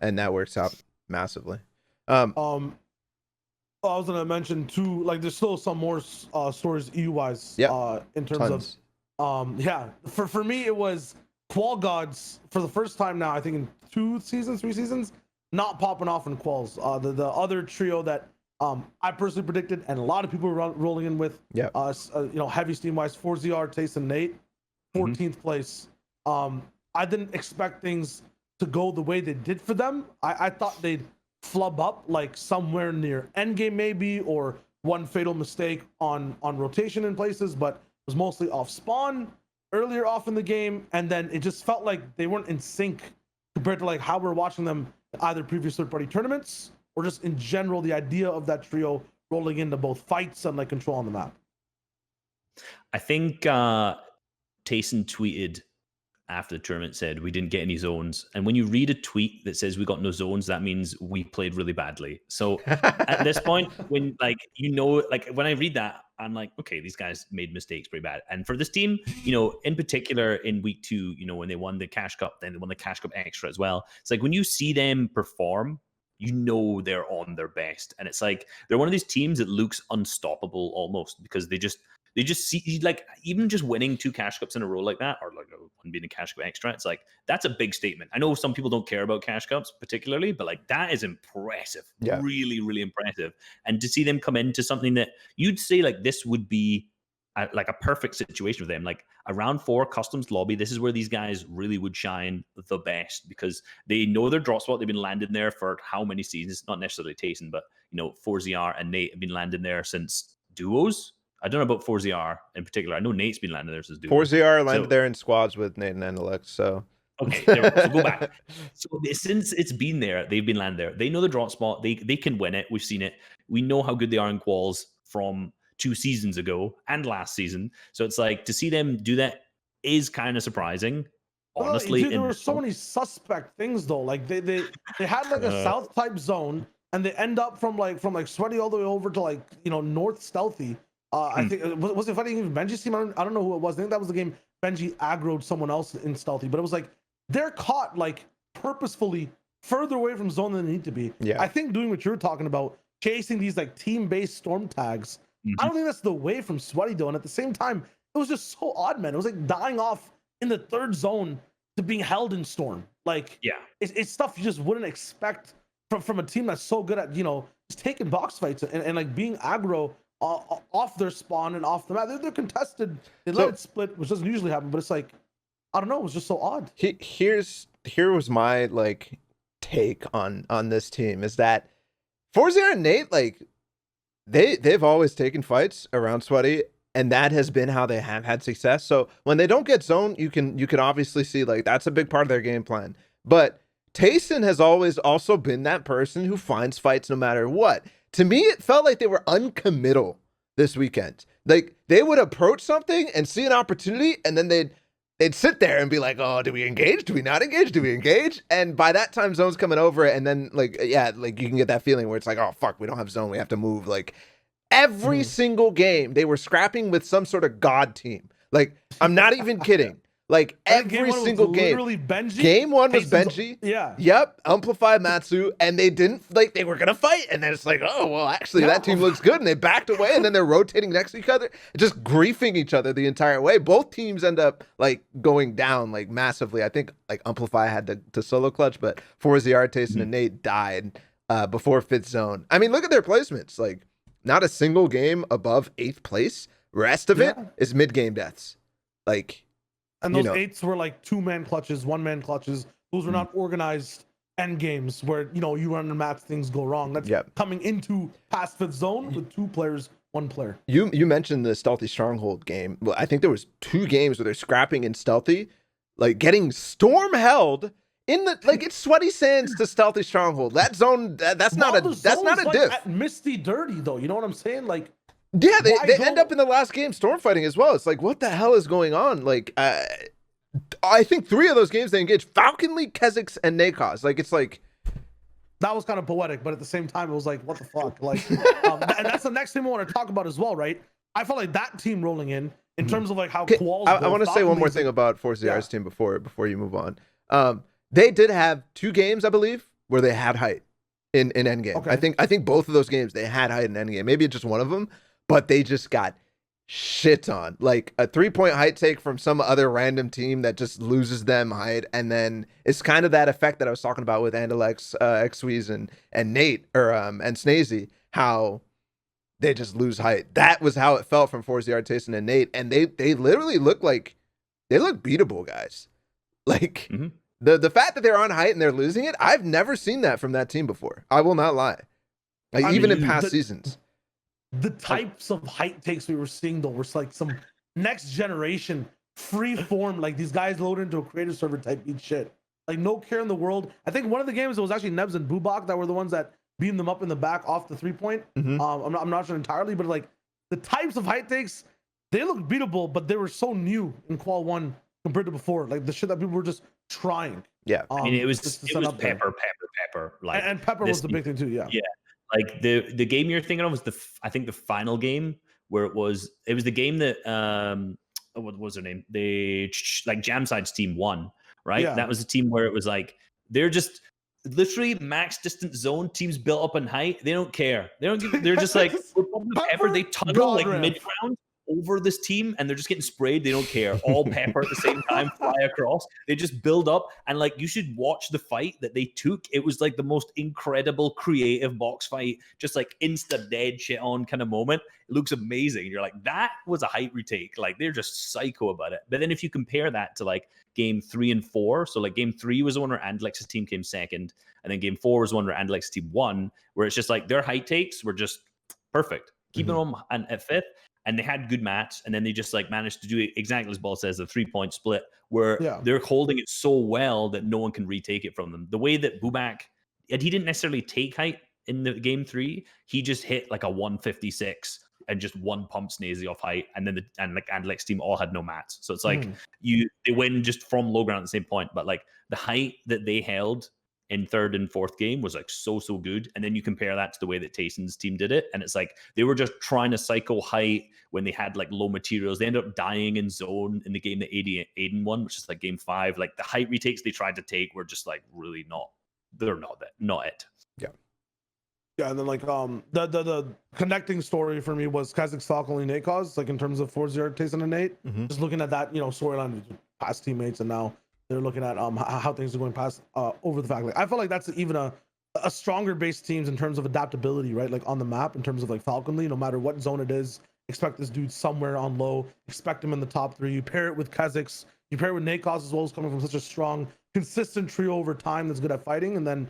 And that works out massively. I was gonna mention too, like there's still some more stories EU wise in terms of for me it was Qual gods for the first time now, I think in 3 seasons, not popping off in Quals. The other trio that I personally predicted, and a lot of people were rolling in with, you know, heavy steam wise, 4ZR, Taste, and Nate, 14th place. I didn't expect things to go the way they did for them. I thought they'd flub up like somewhere near endgame maybe, or one fatal mistake on rotation in places, but it was mostly off spawn earlier off in the game, and then it just felt like they weren't in sync compared to like how we're watching them either previous third-party tournaments or just in general the idea of that trio rolling into both fights and like control on the map. I think Tayson tweeted after the tournament, said we didn't get any zones. And when you read a tweet that says we got no zones, that means we played really badly. So at this point, when like, you know, like when I read that, I'm like, okay, these guys made mistakes pretty bad. And for this team, you know, in particular in week 2, you know, when they won the Cash Cup, then they won the Cash Cup Extra as well. It's like when you see them perform, you know they're on their best. And it's like they're one of these teams that looks unstoppable almost, because they just see, like, even just winning 2 Cash Cups in a row like that, or like one being a Cash Cup Extra, it's like, that's a big statement. I know some people don't care about Cash Cups particularly, but like that is impressive. Yeah. Really, really impressive. And to see them come into something that you'd say like this would be like a perfect situation for them, like a round 4 customs lobby, this is where these guys really would shine the best, because they know their drop spot. They've been landing there for how many seasons? Not necessarily Tayson, but you know, 4ZR and Nate have been landing there since duos. I don't know about 4ZR in particular. I know Nate's been landing there since duos. 4ZR landed there in squads with Nate and Alex, so okay, so go back. So since it's been there, they've been landing there. They know the drop spot. They can win it. We've seen it. We know how good they are in quals from 2 seasons ago and last season. So it's like, to see them do that is kind of surprising. Honestly, there were so many suspect things though. Like they had like a south type zone, and they end up from like sweaty all the way over to like, you know, north stealthy. I think was it fighting even Benji's team? I don't know who it was. I think that was the game Benji aggroed someone else in stealthy, but it was like they're caught like purposefully further away from zone than they need to be. Yeah. I think doing what you're talking about, chasing these like team-based storm tags, I don't think that's the way from Sweaty though. And at the same time, it was just so odd, man. It was like dying off in the 3rd zone to being held in storm. Like, yeah, it's stuff you just wouldn't expect from a team that's so good at, you know, just taking box fights and like being aggro off their spawn and off the map. They're contested. They let it split, which doesn't usually happen, but it's like, I don't know, it was just so odd. Here was my like take on this team, is that 4ZR and Nate, like they've always taken fights around Sweaty and that has been how they have had success. So when they don't get zone, you can obviously see like that's a big part of their game plan. But Tayson has always also been that person who finds fights no matter what. To me, it felt like they were uncommittal this weekend. Like they would approach something and see an opportunity, and then they'd sit there and be like, oh, do we engage? Do we not engage? Do we engage? And by that time, zone's coming over, and then like, yeah, like you can get that feeling where it's like, oh fuck, we don't have zone, we have to move. Like every single game, they were scrapping with some sort of god team. Like I'm not even kidding. Like every single game. Benji. Game 1 was Benji. Yeah. Yep. Amplify Matsu, and they didn't like they were gonna fight, and then it's like, oh well, actually that team looks good, and they backed away, and then they're rotating next to each other, just griefing each other the entire way. Both teams end up like going down like massively. I think like Amplify had to solo clutch, but ForZR, Tayson, and Nate died before 5th zone. I mean, look at their placements. Like not a single game above 8th place. Rest of it is mid game deaths. Like. And those 8s were like 2-man clutches, 1-man clutches. Those were not organized end games where, you run the match, things go wrong. That's coming into past 5th zone with 2 players, 1 player. You mentioned the Stealthy Stronghold game. Well, I think there was 2 games where they're scrapping in Stealthy, like getting storm held in the like it's Sweaty Sands to Stealthy Stronghold. That zone, that's not a diff. At Misty Dirty though, you know what I'm saying? Like. Yeah, they end up in the last game storm fighting as well. It's like, what the hell is going on? Like, I think 3 of those games they engaged Falconly, Kha'Zix, and Nakos. Like, it's like that was kind of poetic, but at the same time, it was like, what the fuck? Like, and that's the next thing I want to talk about as well, right? I felt like that team rolling in terms of like how Qual. I want to say one more thing about ForZR's team before you move on. They did have 2 games, I believe, where they had height in endgame. Okay. I think both of those games they had height in endgame. Maybe just one of them. But they just got shit on. Like a 3-point height take from some other random team that just loses them height. And then it's kind of that effect that I was talking about with Andalex, Xweez, and Nate, or and Snazy, how they just lose height. That was how it felt from ForZR, Tayson, and Nate. And they literally look like, they look beatable, guys. Like the fact that they're on height and they're losing it, I've never seen that from that team before. I will not lie. Like, even in past seasons. The types of height takes we were seeing though were like some next generation free form, like these guys load into a creative server type beat shit. Like no care in the world. I think one of the games it was actually Nebs and Bubak that were the ones that beamed them up in the back off the 3-point. I'm not sure entirely, but like the types of height takes, they look beatable, but they were so new in Qual 1 compared to before. Like the shit that people were just trying. Yeah. I mean, it was pepper. Like, and pepper was the big thing too. Yeah. Yeah. Like the game you're thinking of was I think the final game where it was the game that what was their name? They like Jamside's team won, right? Yeah. That was a team where it was like they're just literally max distance zone teams built up in height. They don't care. They're just like pepper. They tunnel like mid round over this team and they're just getting sprayed. They don't care. All pepper at the same time, fly across. They just build up, and like you should watch the fight that they took. It was like the most incredible creative box fight, just like insta dead shit on kind of moment. It looks amazing. You're like, that was a height retake. Like they're just psycho about it. But then if you compare that to like game 3 and 4, so like game 3 was the one where Andalex's team came second, and then game 4 was the one where Andalex's team won, where it's just like their height takes were just perfect, keeping them at 5th. And they had good mats, and then they just like managed to do it exactly as Ball says, the 3-point split, where they're holding it so well that no one can retake it from them. The way that Bubak, and he didn't necessarily take height in the game 3, he just hit like a 156 and just one pump Snazy off height, and then like Andalex team all had no mats. So it's like they win just from low ground at the same point, but like the height that they held in 3rd and 4th game was like so good. And then you compare that to the way that Tayson's team did it, and it's like they were just trying to cycle height when they had like low materials. They ended up dying in zone in the game that Aiden won, which is like game 5. Like the height retakes they tried to take were just like really not it. Yeah, and then like the connecting story for me was Kha'Zix, Falconly, Nakos, like in terms of 4-0 Tayson and Nate. Just looking at that, storyline with past teammates, and now they're looking at how things are going past over the fact. Like I feel like that's even a stronger base teams in terms of adaptability, right? Like on the map in terms of like Falconly, no matter what zone it is, expect this dude somewhere on low, expect him in the top 3. You pair it with Kha'Zix, you pair it with Nakos as well, as coming from such a strong, consistent trio over time that's good at fighting, and then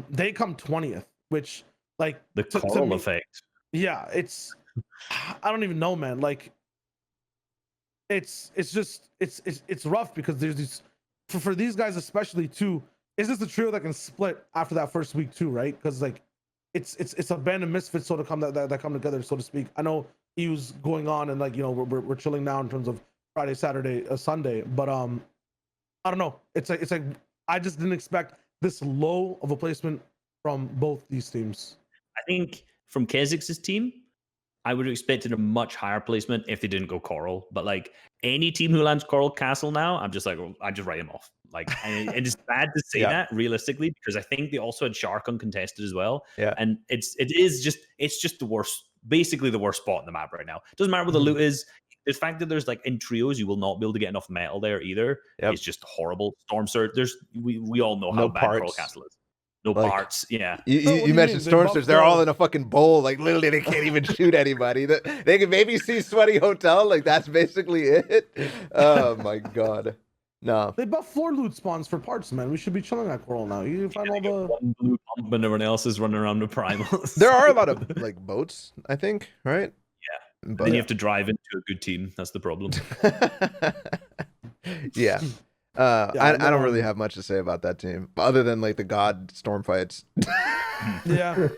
they come 20th, which like the Qual effect. Yeah, it's I don't even know, man. Like it's rough because there's these for these guys especially too. Is this a trio that can split after that first week too, right? Because like it's a band of misfits sort of come that come together, so to speak. I know EU's going on and like, you know, we're chilling now in terms of Friday, Saturday, Sunday, but I don't know. It's like I just didn't expect this low of a placement from both these teams. I think from Kezix's team, I would have expected a much higher placement if they didn't go Coral. But like any team who lands Coral Castle now, I'm just like, well, I just write them off. Like, and it's bad to say that realistically, because I think they also had Shark uncontested as well. Yeah. And it's just the worst, basically the worst spot in the map right now. Doesn't matter what the loot is. The fact that there's like in trios, you will not be able to get enough metal there either. It's just horrible. Storm Surge, we all know how bad Coral Castle is. No like, parts, yeah. You mentioned Storm Surge. They're all in a fucking bowl. Like, literally, they can't even shoot anybody. They can maybe see Sweaty Hotel. Like, that's basically it. Oh, my God. No. They buff floor loot spawns for parts, man. We should be chilling at Coral now. You find all the... One blue pump and everyone else is running around with primals. There are a lot of, like, boats, I think, right? Yeah. But then you have to drive into a good team. That's the problem. Yeah. I don't really have much to say about that team other than like the god storm fights. Yeah.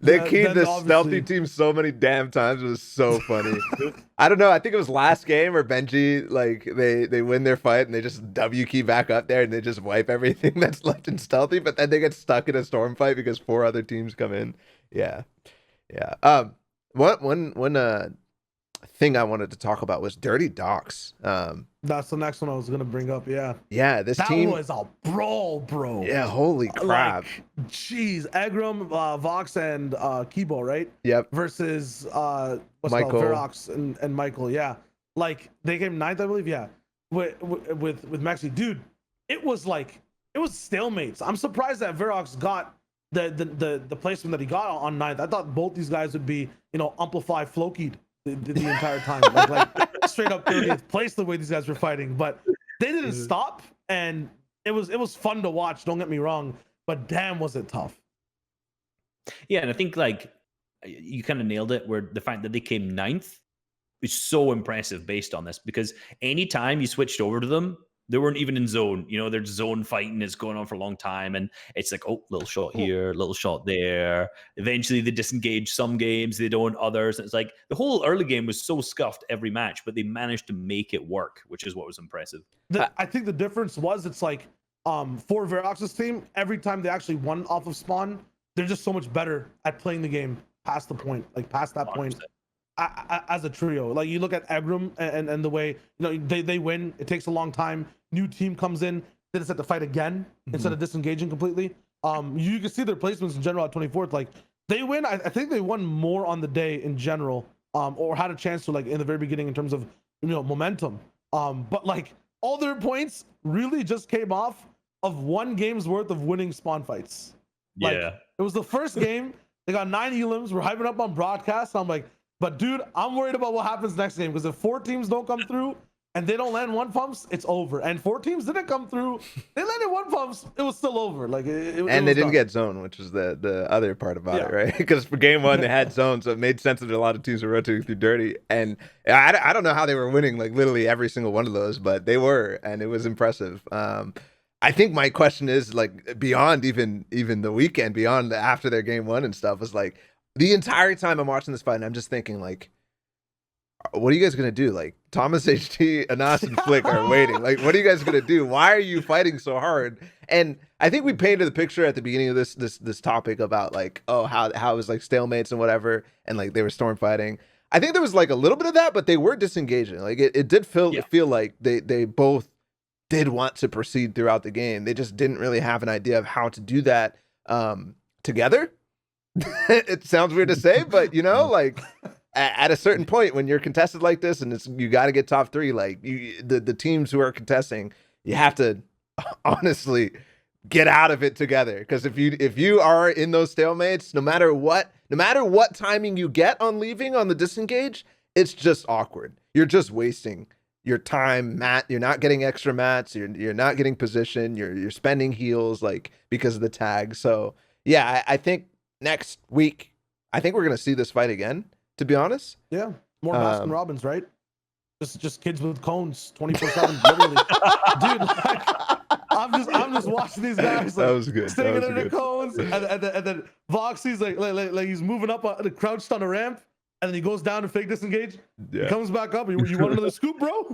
They keyed the stealthy team so many damn times. It was so funny. I don't know. I think it was last game where Benji, like they win their fight and they just W key back up there and they just wipe everything that's left in stealthy, but then they get stuck in a storm fight because 4 other teams come in. Yeah. One thing I wanted to talk about was Dirty Docks. That's the next one I was gonna bring up. Yeah, this team was a brawl, bro. Yeah, holy crap. Like, jeez, Egram, Vox, and Kibo, right? Yep. Versus Michael, Verox and Michael. Yeah, like they came 9th, I believe. Yeah, with Maxi, dude. It was stalemates. I'm surprised that Verox got the placement that he got on 9th. I thought both these guys would be, you know, amplify Flokied the entire time, like straight up 30th place the way these guys were fighting, but they didn't stop, and it was fun to watch, don't get me wrong, but damn was it tough. Yeah, and I think like you kind of nailed it, where the fact that they came 9th is so impressive based on this, because anytime you switched over to them, they weren't even in zone. You know, their zone fighting is going on for a long time, and it's like, oh, little shot here, little shot there. Eventually, they disengage some games, they don't others. And it's like the whole early game was so scuffed every match, but they managed to make it work, which is what was impressive. I think the difference was it's like for Verox's team, every time they actually won off of spawn, they're just so much better at playing the game past the point, like past that 100%. Point. As a trio, like you look at Egram and the way, you know, they win, it takes a long time, new team comes in, they just have to fight again instead of disengaging completely. You can see their placements in general at 24th, like they win. I think they won more on the day in general, or had a chance to, like in the very beginning in terms of, you know, momentum, but like all their points really just came off of 1 game's worth of winning spawn fights. Like, it was the first game, they got 9 elims, we're hyping up on broadcast, I'm like, but dude, I'm worried about what happens next game, because if 4 teams don't come through and they don't land 1 pumps, it's over. And 4 teams didn't come through, they landed 1 pumps, it was still over. Like and they didn't get zone, which is the other part about it, right? Because for game 1 they had zone, so it made sense that a lot of teams were rotating through dirty. And I don't know how they were winning like literally every single one of those, but they were, and it was impressive. I think my question is, like, beyond even the weekend, beyond after their game 1 and stuff, was like, the entire time I'm watching this fight, and I'm just thinking, like, what are you guys gonna do? Like, Thomas HT, Anas, and Flick are waiting. Like, what are you guys gonna do? Why are you fighting so hard? And I think we painted the picture at the beginning of this topic about, like, oh, how it was like stalemates and whatever, and like they were storm fighting. I think there was like a little bit of that, but they were disengaging. Like it did feel like they both did want to proceed throughout the game. They just didn't really have an idea of how to do that together. It sounds weird to say, but you know, like at a certain point when you're contested like this, and you got to get top 3, like the teams who are contesting, you have to honestly get out of it together. Because if you are in those stalemates, no matter what timing you get on leaving on the disengage, it's just awkward. You're just wasting your time, mat. You're not getting extra mats. You're not getting position. You're spending heals, like, because of the tag. So yeah, I think next week, I think we're gonna see this fight again, to be honest. Yeah. more Baskin Robbins, right? Just kids with cones 24/7, literally. Dude, like, I'm just watching these guys like that was good. staying in their cones, and then Voxy's like he's moving up, crouched on a ramp, and then he goes down to fake disengage. Yeah. He comes back up. You want another scoop, bro?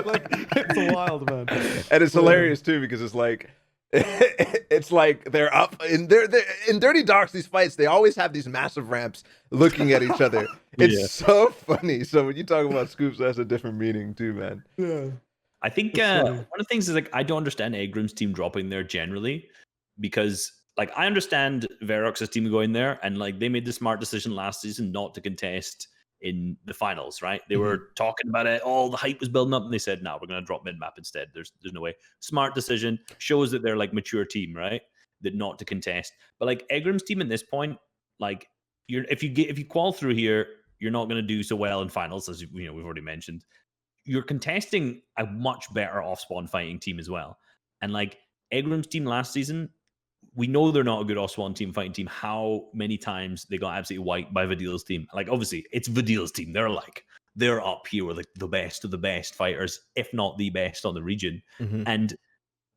Like, it's wild, man. And it's hilarious too because it's like it's like they're up in Dirty Docs. These fights, they always have these massive ramps looking at each other. It's so funny. So when you talk about scoops, that's a different meaning too, man. Yeah. I think one of the things is like I don't understand Egrim's team dropping there generally, because like I understand Verox's team going there, and like they made the smart decision last season not to contest in the finals, right? They were talking about it, all the hype was building up, and they said, "No, we're going to drop mid map instead." There's no way. Smart decision, shows that they're like mature team, right? That not to contest. But like Egrim's team at this point, like if you qual through here, you're not going to do so well in finals, as we've already mentioned. You're contesting a much better off-spawn fighting team as well. And like Egrim's team last season, we know they're not a good off-spawn team fighting team. How many times they got absolutely wiped by Vidil's team? Like obviously it's Vidil's team. They're up here with like the best of the best fighters, if not the best on the region. And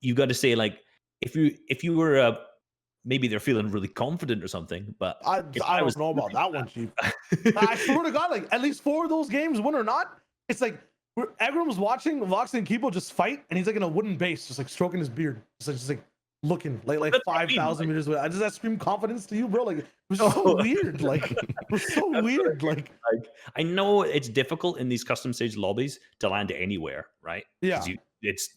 you got to say like if you were maybe they're feeling really confident or something, but I don't know about that one, Chief. I swear to God, like at least 4 of those games, win or not, it's like Egrim was watching Vox and Kipo just fight, and he's like in a wooden base, just like stroking his beard, just like looking like 5,000 meters away. Does that scream confidence to you, bro? Like it was so weird. Like it was so weird. Like I know it's difficult in these custom stage lobbies to land anywhere, right? Yeah.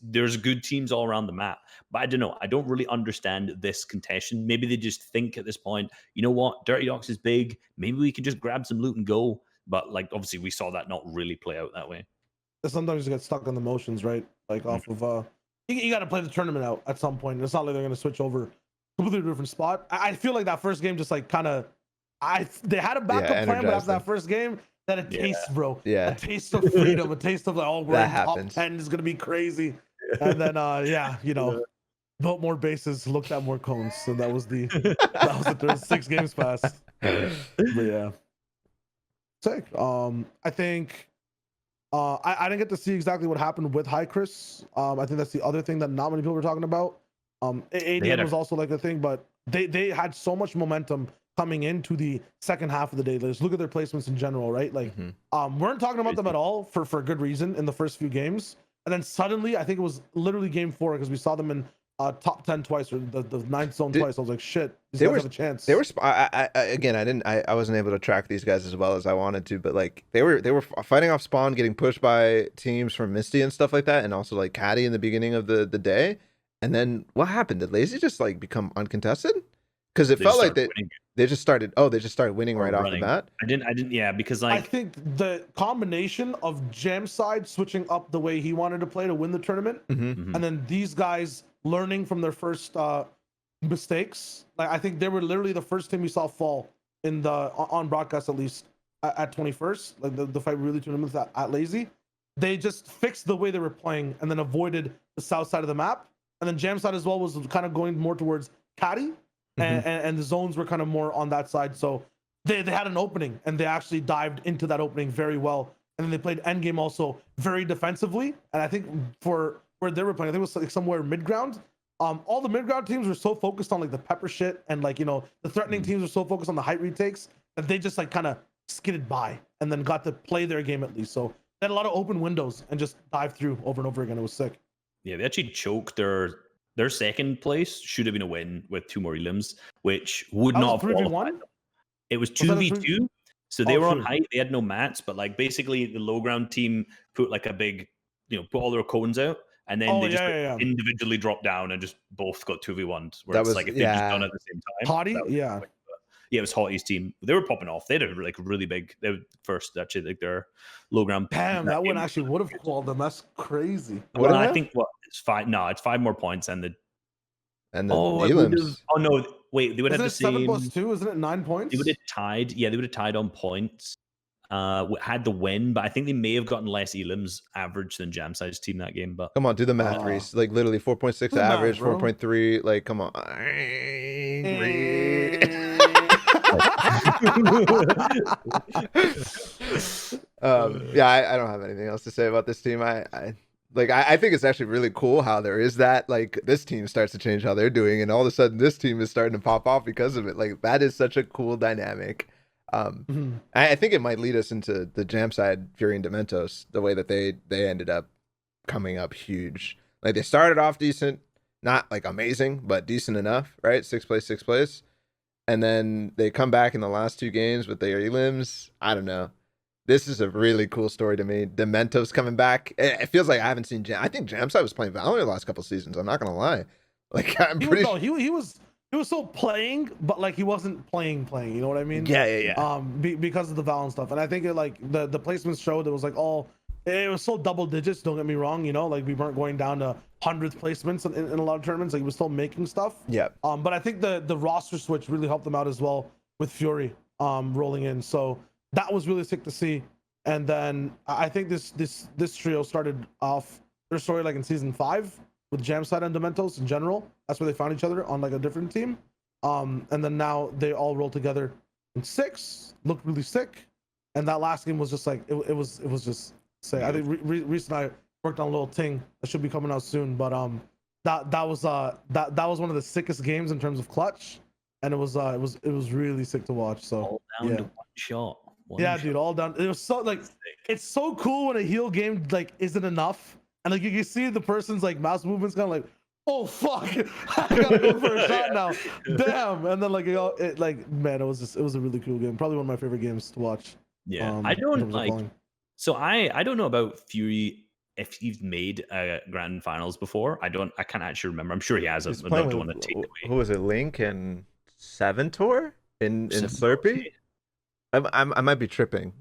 There's good teams all around the map, but I don't know. I don't really understand this contention. Maybe they just think at this point, you know what, Dirty Docs is big. Maybe we can just grab some loot and go. But like obviously we saw that not really play out that way. Sometimes you get stuck on the motions, right? Like off of you got to play the tournament out at some point. It's not like they're going to switch over completely different spot. I feel like that first game just like kind of they had a backup plan, but after that first game, that a taste, bro. Yeah, a taste of freedom, a taste of like, oh, we're in top 10 is going to be crazy. And then built more bases, looked at more cones. So that was the third 6 games passed. But yeah, sick. I think. I didn't get to see exactly what happened with High Chris. I think that's the other thing that not many people were talking about. ADM was also like a thing, but they had so much momentum coming into the second half of the day. Let's look at their placements in general, right? Like, weren't talking about them at all for good reason in the first few games. And then suddenly, I think it was literally game 4 because we saw them in top 10 twice or the 9th zone twice. I was like, shit, these guys have a chance. They were I wasn't able to track these guys as well as I wanted to, but like they were fighting off spawn, getting pushed by teams from Misty and stuff like that, and also like Caddy in the beginning of the day. And then what happened? Did Lazy just like become uncontested? Because it felt like they just started winning right off the bat. I didn't because like I think the combination of Jam side switching up the way he wanted to play to win the tournament, and then these guys learning from their first mistakes. Like I think they were literally the first team we saw fall in the on broadcast, at least at 21st, like the fight really tournament at Lazy. They just fixed the way they were playing and then avoided the south side of the map. And then Jam side as well was kind of going more towards Caddy, and the zones were kind of more on that side. So they had an opening and they actually dived into that opening very well. And then they played endgame also very defensively. And I think for where they were playing, I think it was like somewhere mid ground. All the mid ground teams were so focused on like the pepper shit and like, the threatening teams were so focused on the height retakes that they just like kind of skidded by and then got to play their game at least. So they had a lot of open windows and just dived through over and over again. It was sick. Yeah, they actually choked their second place. Should have been a win with 2 more elims, which would not have qualified them. It was 2v2. So they were on height. They had no mats, but like basically the low ground team put like a big, put all their cones out. And then they just individually dropped down and just both got 2v1s. Where it's like if they just done it at the same time. Hottie? Yeah. It was Hottie's team. They were popping off. They had like really big. They were first actually, like their low ground. Damn, that one actually would have called them. That's crazy. Well, I think it's 5. No, it's 5 more points and the elims. Oh no, wait, they would have the same. 7+2, isn't it 9 points? They would have tied. Yeah, they would have tied on points. Had the win, but I think they may have gotten less elims average than Jamside's team that game. But come on, do the math, Reese. Like literally 4.6 average, 4.3. Like, come on. Yeah, I don't have anything else to say about this team. I think it's actually really cool how there is that, like, this team starts to change how they're doing, and all of a sudden this team is starting to pop off because of it. Like, that is such a cool dynamic. I think it might lead us into the jam side, Fury and Dementos, the way that they ended up coming up huge. Like, they started off decent, not like amazing, but decent enough, right? Sixth place. And then they come back in the last 2 games with their elims. I don't know. This is a really cool story to me. Dementos coming back. It feels like I haven't seen Jam. I think Jamside was playing Valorant the last couple seasons. I'm not gonna lie. Like, I'm pretty sure he was still playing, but like he wasn't playing. You know what I mean? Yeah. Because of the Valorant stuff, and I think it, like the placements showed it was like it was so double digits. Don't get me wrong. You know, like we weren't going down to 100th placements in a lot of tournaments. Like he was still making stuff. Yeah. But I think the roster switch really helped them out as well with Fury rolling in. So that was really sick to see. And then I think this trio started off their story like in season 5 with Jamside and Dementos in general. That's where they found each other on like a different team. And then now they all roll together in 6, looked really sick. And that last game was just like it was just sick. I think Reese and I worked on a little thing that should be coming out soon. But that was one of the sickest games in terms of clutch. And it was really sick to watch. So all down to one shot. Dude, all down. It was so like it's so cool when a heal game like isn't enough, and like you can see the person's like mouse movements kind of like, oh fuck, I gotta go for a shot now, damn. And then like it like man, it was a really cool game. Probably one of my favorite games to watch. Yeah, I don't like. So I don't know about Fury if he's made grand finals before. I can't actually remember. I'm sure he has. I don't want to take away. Who was it? Link and 7 Tour in Slurpee. I might be tripping.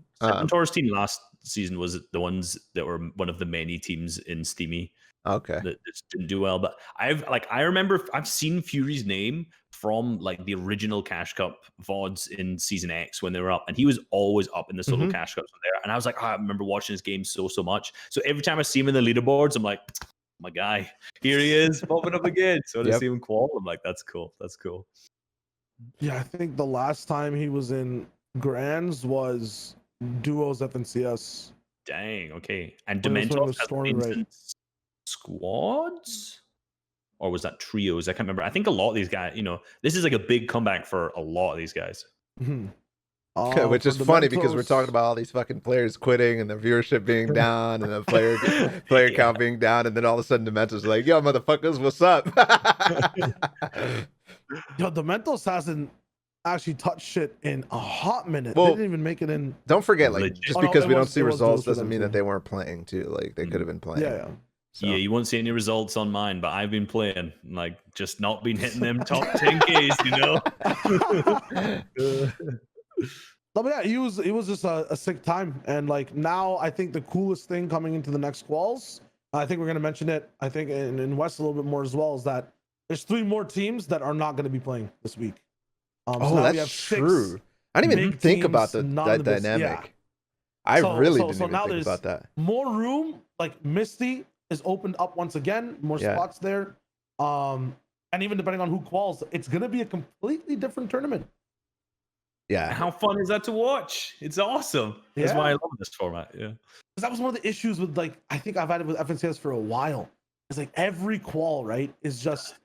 Tor's team last season was the ones that were one of the many teams in Steamy. Okay. That didn't do well, but I remember I've seen Fury's name from like the original Cash Cup VODs in Season X when they were up, and he was always up in the solo Cash Cups there. And I was like, I remember watching his game so much. So every time I see him in the leaderboards, I'm like, my guy, here he is popping up again. So when I see him Qual, I'm like, that's cool. Yeah, I think the last time he was in Grands was duos FNCS. Dang, okay. And Dementos has been squads? Or was that trios? I can't remember. I think a lot of these guys, this is like a big comeback for a lot of these guys. Which is funny because we're talking about all these fucking players quitting and the viewership being down and the player count being down, and then all of a sudden Dementos like, yo, motherfuckers, what's up? Yo, Dementos hasn't actually touched shit in a hot minute. Well, they didn't even make it in. Don't forget, like, just because we don't see results doesn't mean that they weren't playing too. Like, they could have been playing. Yeah. So. Yeah, you won't see any results on mine, but I've been playing, like, just not been hitting them top 10Ks, But yeah, he was just a sick time, and like now I think the coolest thing coming into the next quals, I think we're gonna mention it. I think in West a little bit more as well, is that there's 3 more teams that are not going to be playing this week. So that's true. I didn't even think about that dynamic. Yeah. I really didn't even think about that. More room, like Misty is opened up once again, more spots there. And even depending on who quals, it's going to be a completely different tournament. Yeah. How fun is that to watch? It's awesome. That's why I love this format. Yeah. Because that was one of the issues with, like, I think I've had it with FNCS for a while. It's like every qual, right, is just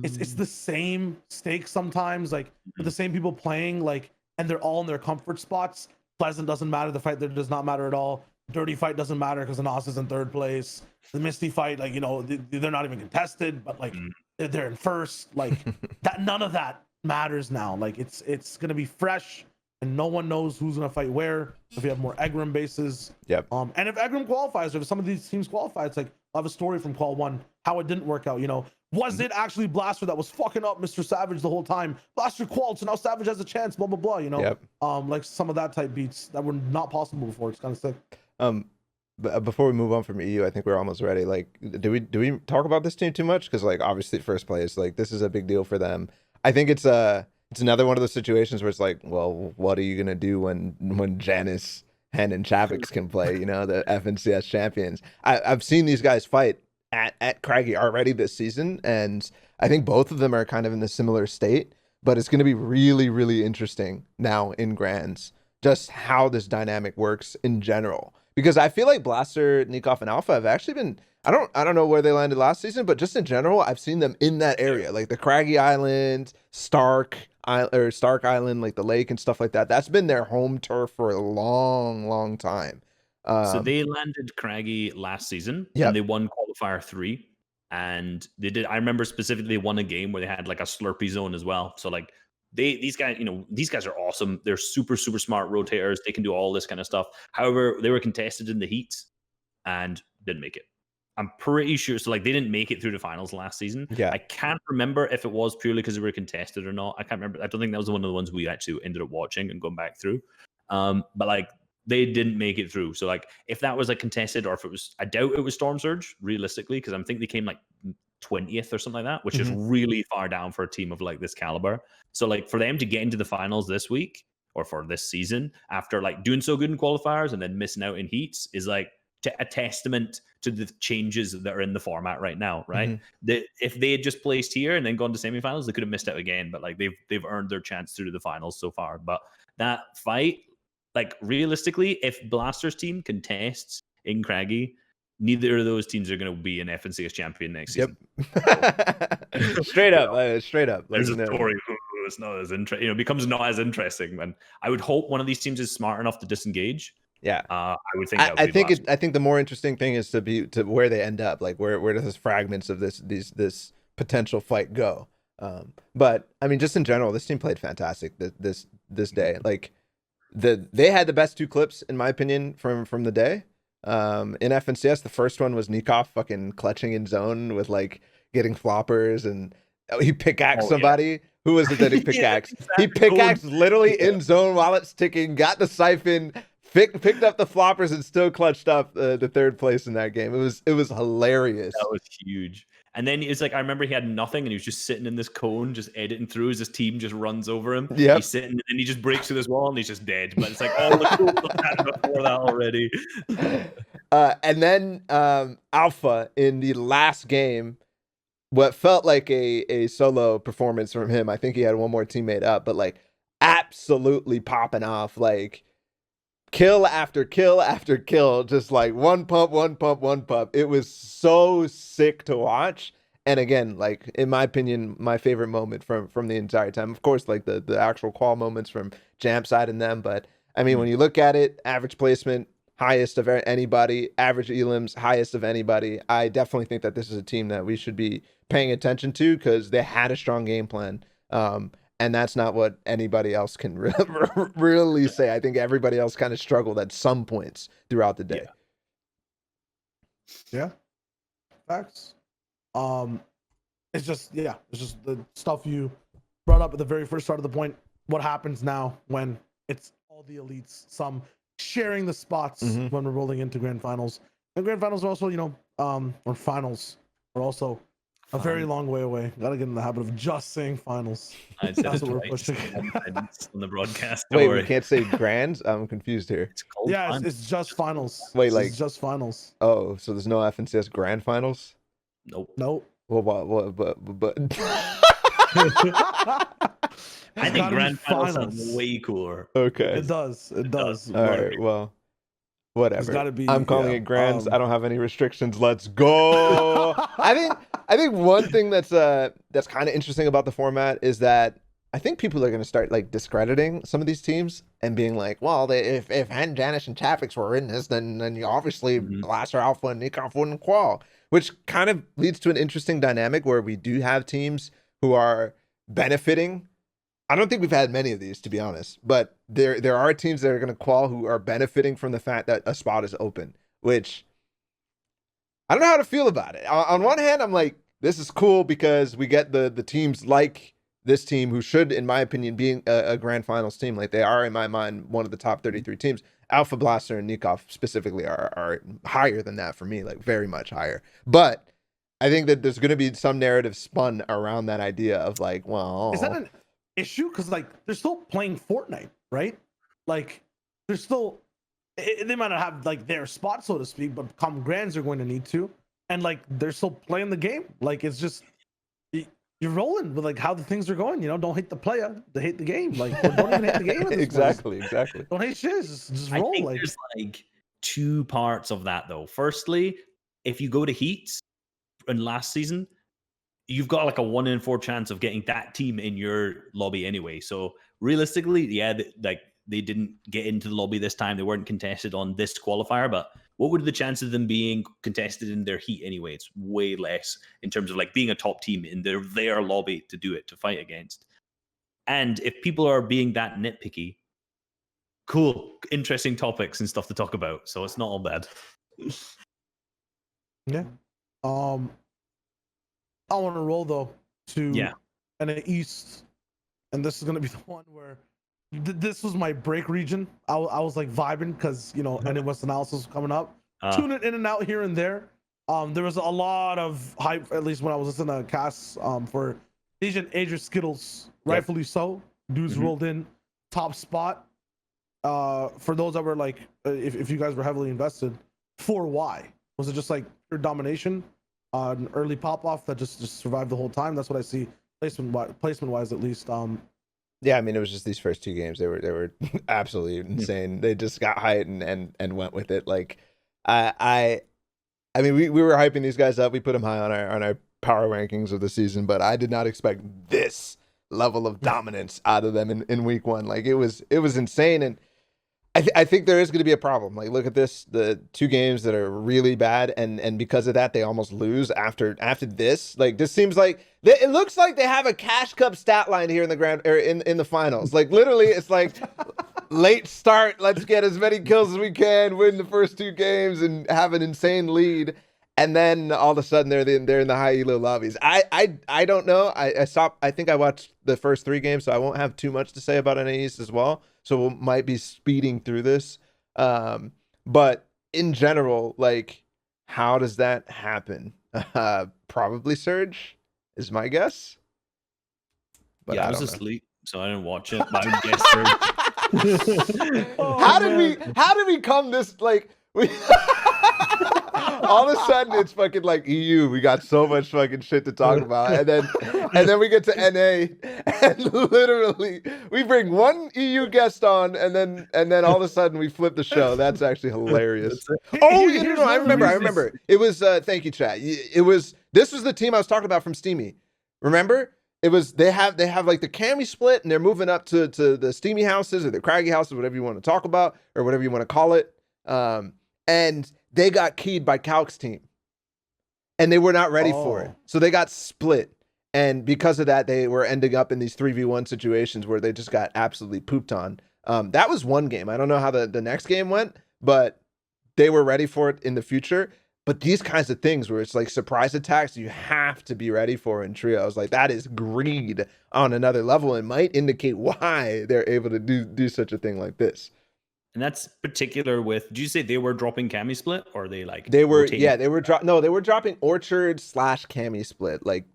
it's the same stakes sometimes, like with the same people playing, like, and they're all in their comfort spots. Pleasant doesn't matter. The fight there does not matter at all. Dirty fight doesn't matter because the NAS is in 3rd place. The Misty fight, like, they're not even contested, but like they're in 1st. Like that, none of that matters now. Like it's gonna be fresh, and no one knows who's gonna fight where. If you have more Egram bases, and if Egram qualifies, or if some of these teams qualify, it's like I have a story from Qual 1 how it didn't work out. Was it actually Blaster that was fucking up Mr. Savage the whole time? Blaster qualled, so now Savage has a chance, blah, blah, blah, like some of that type beats that were not possible before. It's kind of sick. But before we move on from EU, I think we're almost ready. Like, do we talk about this team too much? Because, like, obviously first place, like, this is a big deal for them. I think it's another one of those situations where it's like, well, what are you gonna do when Janice, Hen, and Chavix can play? The FNCS champions. I've seen these guys fight at Craggy already this season, and I think both of them are kind of in a similar state. but it's going to be really, really interesting now in Grands, just how this dynamic works in general. Because I feel like Blaster, Nikov, and Alpha have actually been, I don't know where they landed last season, but just in general, I've seen them in that area, like the Craggy Island, Stark Island, like the lake and stuff like that. That's been their home turf for a long, long time. So they landed Craggy last season, and they won qualifier 3. And they did. I remember specifically they won a game where they had like a Slurpee zone as well. So like these guys, these guys are awesome. They're super, super smart rotators. They can do all this kind of stuff. However, they were contested in the heats and didn't make it. I'm pretty sure. So like they didn't make it through the finals last season. Yeah. I can't remember if it was purely because they were contested or not. I can't remember. I don't think that was one of the ones we actually ended up watching and going back through. But like they didn't make it through. So like if that was like contested, or if it was, I doubt it was Storm Surge realistically, because I think they came like 20th or something like that, which is really far down for a team of like this caliber. So like for them to get into the finals this week or for this season after like doing so good in qualifiers and then missing out in heats is like a testament to the changes that are in the format right now, right? If they had just placed here and then gone to semifinals, they could have missed out again. But like they've earned their chance through to the finals so far. But that fight, like realistically, if Blaster's team contests in Craggy, neither of those teams are going to be an FNCS champion next season. Straight up, straight up. There's a story. It's not as interesting. It becomes not as interesting. And I would hope one of these teams is smart enough to disengage. Yeah, I would think. I think the more interesting thing is to where they end up. Like where does fragments of this potential fight go? But I mean, just in general, this team played fantastic this day. Like they had the best 2 clips in my opinion from the day. In FNCS, the first one was Nikov fucking clutching in zone with like getting floppers, and he pickaxed somebody. Yeah. Who was it that he pickaxed? Exactly. He pickaxed literally in zone while it's ticking, got the siphon, picked up the floppers, and still clutched up the 3rd place in that game. It was hilarious. That was huge. And then it's like, I remember he had nothing and he was just sitting in this cone, just editing through as his team just runs over him. Yep. He's sitting and he just breaks through this wall and he's just dead. But it's like, oh, the cool had before that already. And then Alpha in the last game, what felt like a solo performance from him. I think he had one more teammate up, but like absolutely popping off, like kill after kill after kill, just like one pump. It was so sick to watch. And again, like in my opinion, my favorite moment from the entire time. Of course, like the actual Qual moments from Jam side and them, but I mean, when you look at it, average placement, highest of anybody, average elims, highest of anybody. I definitely think that this is a team that we should be paying attention to because they had a strong game plan. And that's not what anybody else can really say. I think everybody else kind of struggled at some points throughout the day. Yeah. Facts. It's just the stuff you brought up at the very first start of the point. What happens now when it's all the elites, some sharing the spots when we're rolling into grand finals. And grand finals are also, or finals are also a very long way away. Gotta get in the habit of just saying finals. That's what we're pushing on the broadcast. Wait, we can't say grands? I'm confused here. It's just finals. Wait, like it's just finals. Oh, so there's no FNCS grand finals? Nope. Well, but I think grand finals are way cooler. Okay. It does. All right. Well, whatever. I'm calling it grands. I don't have any restrictions. Let's go. I think one thing that's kind of interesting about the format is that I think people are going to start like discrediting some of these teams and being like, well, if Janish and Chafix were in this, then you obviously Blaster Alpha and Nikov wouldn't Qual, which kind of leads to an interesting dynamic where we do have teams who are benefiting. I don't think we've had many of these, to be honest, but there are teams that are going to Qual who are benefiting from the fact that a spot is open, which I don't know how to feel about it. On one hand, I'm like, this is cool because we get the teams like this team who should, in my opinion, be a grand finals team. Like they are, in my mind, one of the top 33 teams. Alpha Blaster and Nikov specifically are higher than that for me, like very much higher. But I think that there's going to be some narrative spun around that idea of like, well, is that an issue? Because like they're still playing Fortnite, right? Like they're still, they might not have like their spot, so to speak, but come grands are going to need to, and like they're still playing the game. Like it's just, you're rolling with like how the things are going. You know, don't hate the player, they hate the game. Like, or don't even hate the game. At this Exactly, point. exactly. Don't hate shit. Just I roll. think Like, there's like two parts of that though. Firstly, if you go to heats in last season, you've got like a 1 in 4 chance of getting that team in your lobby anyway. So realistically, yeah, like they didn't get into the lobby this time. They weren't contested on this qualifier, but what would the chance of them being contested in their heat anyway? It's way less in terms of like being a top team in their lobby to do it, to fight against. And if people are being that nitpicky, cool, interesting topics and stuff to talk about. So it's not all bad. yeah. I want to roll though to NA East, and this is gonna be the one where this was my break region. I was like vibing because you know NA West analysis was coming up, tuning in and out here and there. There was a lot of hype, at least when I was listening to casts for Asian Skittles, rightfully so. Dudes rolled in top spot. For those that were like, if you guys were heavily invested, for why was it just like pure domination? An early pop off that just survived the whole time. That's what I see placement wise at least. Yeah, I mean it was just these first 2 games. They were absolutely insane. They just got hyped and went with it. Like I mean we were hyping these guys up. We put them high on our power rankings of the season, but I did not expect this level of dominance out of them in week 1. Like it was insane, and I think there is going to be a problem. Like, look at this, the 2 games that are really bad, and because of that, they almost lose after this. Like, this seems like it looks like they have a cash cup stat line here in the grand or in the finals. Like, literally, it's like late start. Let's get as many kills as we can, win the first 2 games, and have an insane lead. And then all of a sudden they're in the high elo lobbies. I don't know. I think I watched the first 3 games, so I won't have too much to say about NA East as well. So we might be speeding through this. But in general, like, how does that happen? Probably Surge is my guess. But yeah, I was asleep, so I didn't watch it. But I would guess Surge. How did we come this like we all of a sudden it's fucking like EU. We got so much fucking shit to talk about, and then we get to NA, and literally we bring one EU guest on, and then all of a sudden we flip the show. That's actually hilarious. Oh, no, I remember. It was thank you, chat. This was the team I was talking about from Steamy. Remember? It was they have like the Cami split, and they're moving up to the Steamy houses or the Craggy houses, whatever you want to talk about or whatever you want to call it. And they got keyed by Calc's team, and they were not ready for it. So they got split. And because of that, they were ending up in these 3v1 situations where they just got absolutely pooped on. That was one game. I don't know how the next game went, but they were ready for it in the future. But these kinds of things where it's like surprise attacks, you have to be ready for in trios. Like, that is greed on another level and might indicate why they're able to do such a thing like this. And that's particular with, did you say they were dropping Cami split, or they like they were rotating? Yeah, they were dropping Orchard / Cami split, like,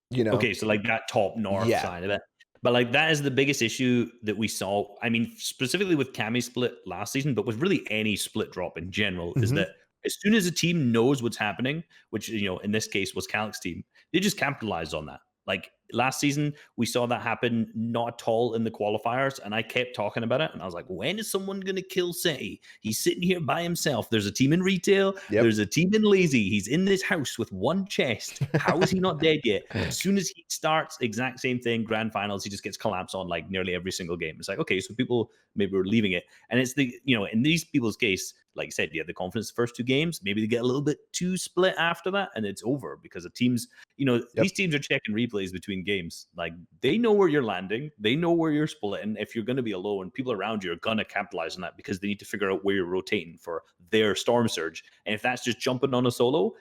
you know. Okay, so like that top north side of it. But like that is the biggest issue that we saw. I mean, specifically with Cami split last season, but with really any split drop in general, is that as soon as a team knows what's happening, which, you know, in this case was Calc's team, they just capitalized on that. Like last season, we saw that happen not at all in the qualifiers, and I kept talking about it, and I was like, when is someone going to kill Seti? He's sitting here by himself. There's a team in retail. There's a team in lazy. He's in this house with one chest. How is he not dead yet? As soon as he starts, exact same thing, grand finals, he just gets collapsed on like nearly every single game. It's like, okay, so people maybe were leaving it. And it's the, you know, in these people's case, like I said, you have the confidence the first 2 games. Maybe they get a little bit too split after that, and it's over because the teams, you know, these teams are checking replays between games. Like, they know where you're landing. They know where you're splitting. If you're going to be alone, people around you are going to capitalize on that because they need to figure out where you're rotating for their storm surge. And if that's just jumping on a solo,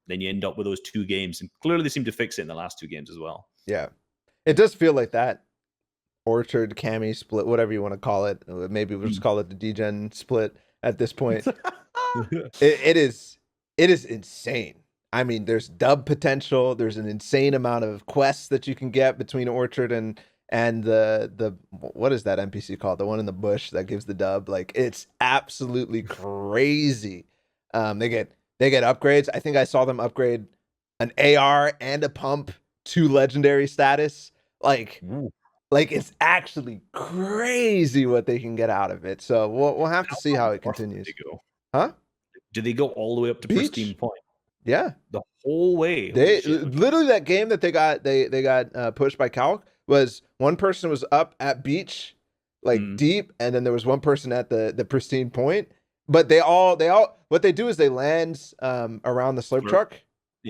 then you end up with those 2 games. And clearly they seem to fix it in the last 2 games as well. Yeah. It does feel like that Orchard, Cami split, whatever you want to call it. Maybe we'll just call it the D-Gen split at this point. It is insane. I mean, there's dub potential. There's an insane amount of quests that you can get between Orchard and the what is that NPC called? The one in the bush that gives the dub. Like, it's absolutely crazy. They get upgrades. I think I saw them upgrade an AR and a pump to legendary status. Like Ooh. it's actually crazy what they can get out of it. So we'll have to see how it continues. Huh? Do they go all the way up to pristine point? Yeah, the whole way. They literally, that game that they got pushed by Calc was one person was up at beach, like deep, and then there was one person at the pristine point. But they all what they do is they land around the slurp truck,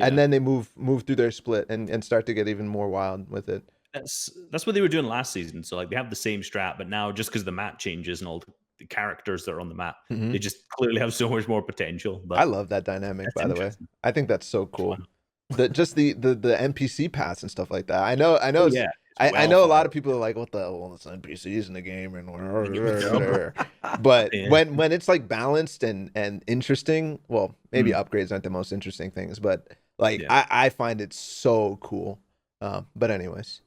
and then they move through their split and start to get even more wild with it. That's what they were doing last season. So like they have the same strat, but now just because the map changes and all the characters that are on the map, they just clearly have so much more potential. But I love that dynamic, by the way. I think that's so cool. The NPC paths and stuff like that. I know. Yeah, I know a lot of people are like, "What the hell? It's NPCs in the game," and but when it's like balanced and interesting, well, maybe upgrades aren't the most interesting things, but like I find it so cool. But anyways,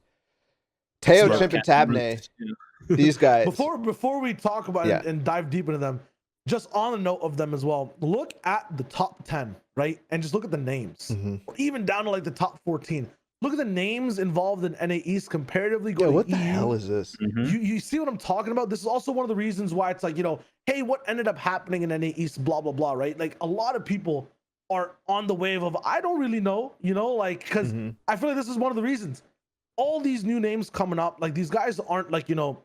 Teo, Chimp, and Tabney, these guys. Before we talk about it and dive deep into them, just on the note of them as well, look at the top 10, right? And just look at the names, or even down to like the top 14. Look at the names involved in NA East comparatively. What the hell is this? You see what I'm talking about? This is also one of the reasons why it's like, hey, what ended up happening in NA East, blah, blah, blah, right? Like a lot of people are on the wave of, I don't really know, like, because I feel like this is one of the reasons. All these new names coming up, like these guys aren't like, the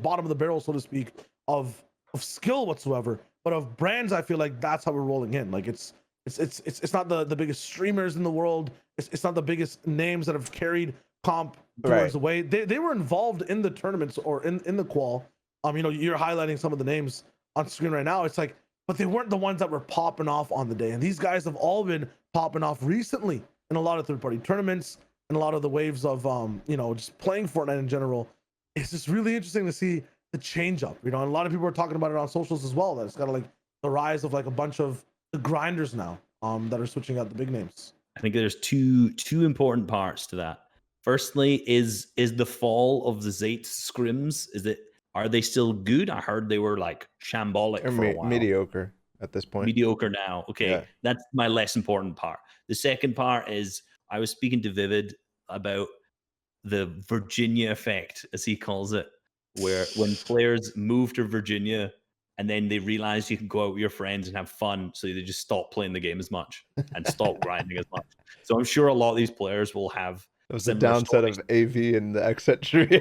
bottom of the barrel, so to speak, of skill whatsoever, but of brands. I feel like that's how we're rolling in. Like it's not the biggest streamers in the world. It's not the biggest names that have carried comp towards the way. They were involved in the tournaments or in the qual. You're highlighting some of the names on screen right now. It's like, but they weren't the ones that were popping off on the day. And these guys have all been popping off recently in a lot of third-party tournaments and a lot of the waves of just playing Fortnite in general. It's just really interesting to see the change up, and a lot of people are talking about it on socials as well, that it's got like the rise of like a bunch of the grinders now that are switching out the big names. I think there's two important parts to that. Firstly, is the fall of the Zayt scrims, are they still good? I heard they were like shambolic for a while. Mediocre at this point. Mediocre now. Okay, that's my less important part. The second part is I was speaking to Vivid about the Virginia effect, as he calls it, where when players move to Virginia and then they realize you can go out with your friends and have fun, so they just stop playing the game as much and stop grinding as much. So I'm sure a lot of these players will have. It was the downside of AV and the exit tree.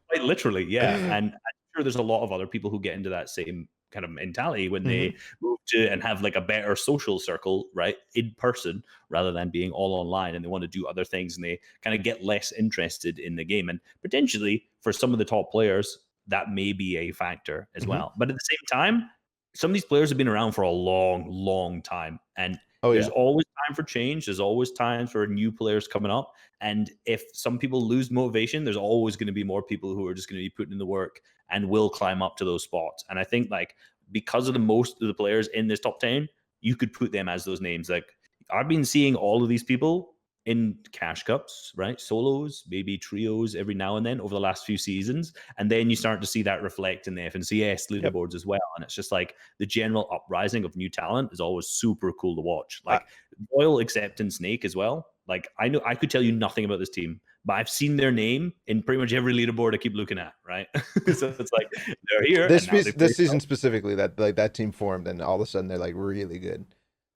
Quite literally, yeah. And I'm sure there's a lot of other people who get into that same kind of mentality when they move to and have like a better social circle, right, in person rather than being all online, and they want to do other things and they kind of get less interested in the game. And potentially for some of the top players, that may be a factor as well. But at the same time, some of these players have been around for a long time, and there's always time for change. There's always time for new players coming up. And if some people lose motivation, there's always going to be more people who are just going to be putting in the work and will climb up to those spots. And I think like because of the most of the players in this top 10, you could put them as those names. Like I've been seeing all of these people in cash cups, right? Solos, maybe trios every now and then over the last few seasons. And then you start to see that reflect in the FNCS leaderboards as well. And it's just like the general uprising of new talent is always super cool to watch. Like Royal, Acceptance, Snake as well. Like I know I could tell you nothing about this team, but I've seen their name in pretty much every leaderboard I keep looking at, right? So it's like they're here. This season specifically, that team formed, and all of a sudden they're like really good.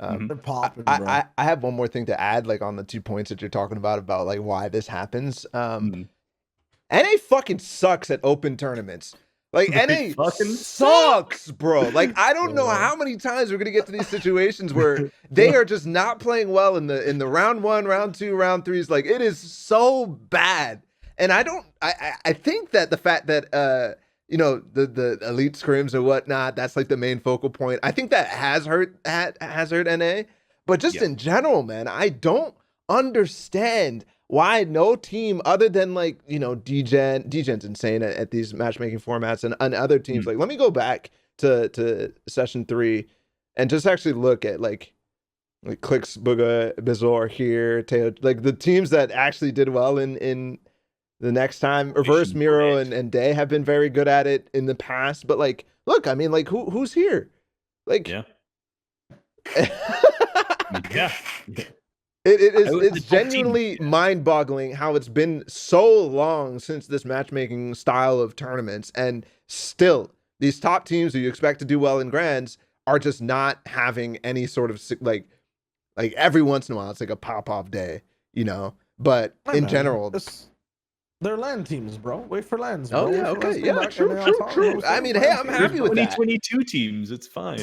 They're popping, I have one more thing to add, like on the 2 points that you're talking about like why this happens. NA fucking sucks at open tournaments. Like NA sucks, bro. Like I don't know how many times we're gonna get to these situations where they are just not playing well in the round 1, round 2, round 3s. Like it is so bad. And I think that the fact that the elite scrims and whatnot, that's like the main focal point. I think that has hurt NA. But just in general, man, I don't understand why no team other than like, DGen's insane at these matchmaking formats and other teams. Like, let me go back to session 3 and just actually look at like Clicks, Booga, Bizarre here, Teo, like the teams that actually did well in the next time. Reverse, Miro, and Day have been very good at it in the past. But like, look, I mean, like who's here? Like, Yeah. It's genuinely mind-boggling how it's been so long since this matchmaking style of tournaments, and still these top teams who you expect to do well in grands are just not having any sort of like every once in a while it's like a pop-off day, you know. But in general, they're land teams, bro. Wait for lands, bro. Oh yeah, okay, yeah, true. I mean, hey, I'm happy with that. 2022 teams, it's fine.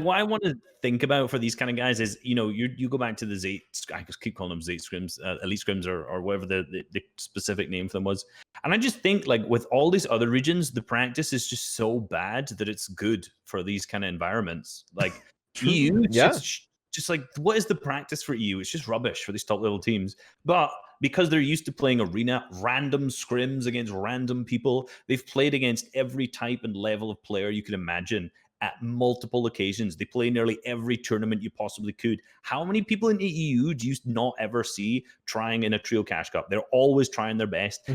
What I want to think about for these kind of guys is, you know, you go back to the Z, I just keep calling them Z scrims, elite scrims, or whatever the specific name for them was. And I just think, like, with all these other regions, the practice is just so bad that it's good for these kind of environments. Like EU, just like, what is the practice for EU? It's just rubbish for these top level teams. But because they're used to playing arena, random scrims against random people, they've played against every type and level of player you could imagine at multiple occasions. They play nearly every tournament you possibly could. How many people in EU do you not ever see trying in a trio cash cup? They're always trying their best.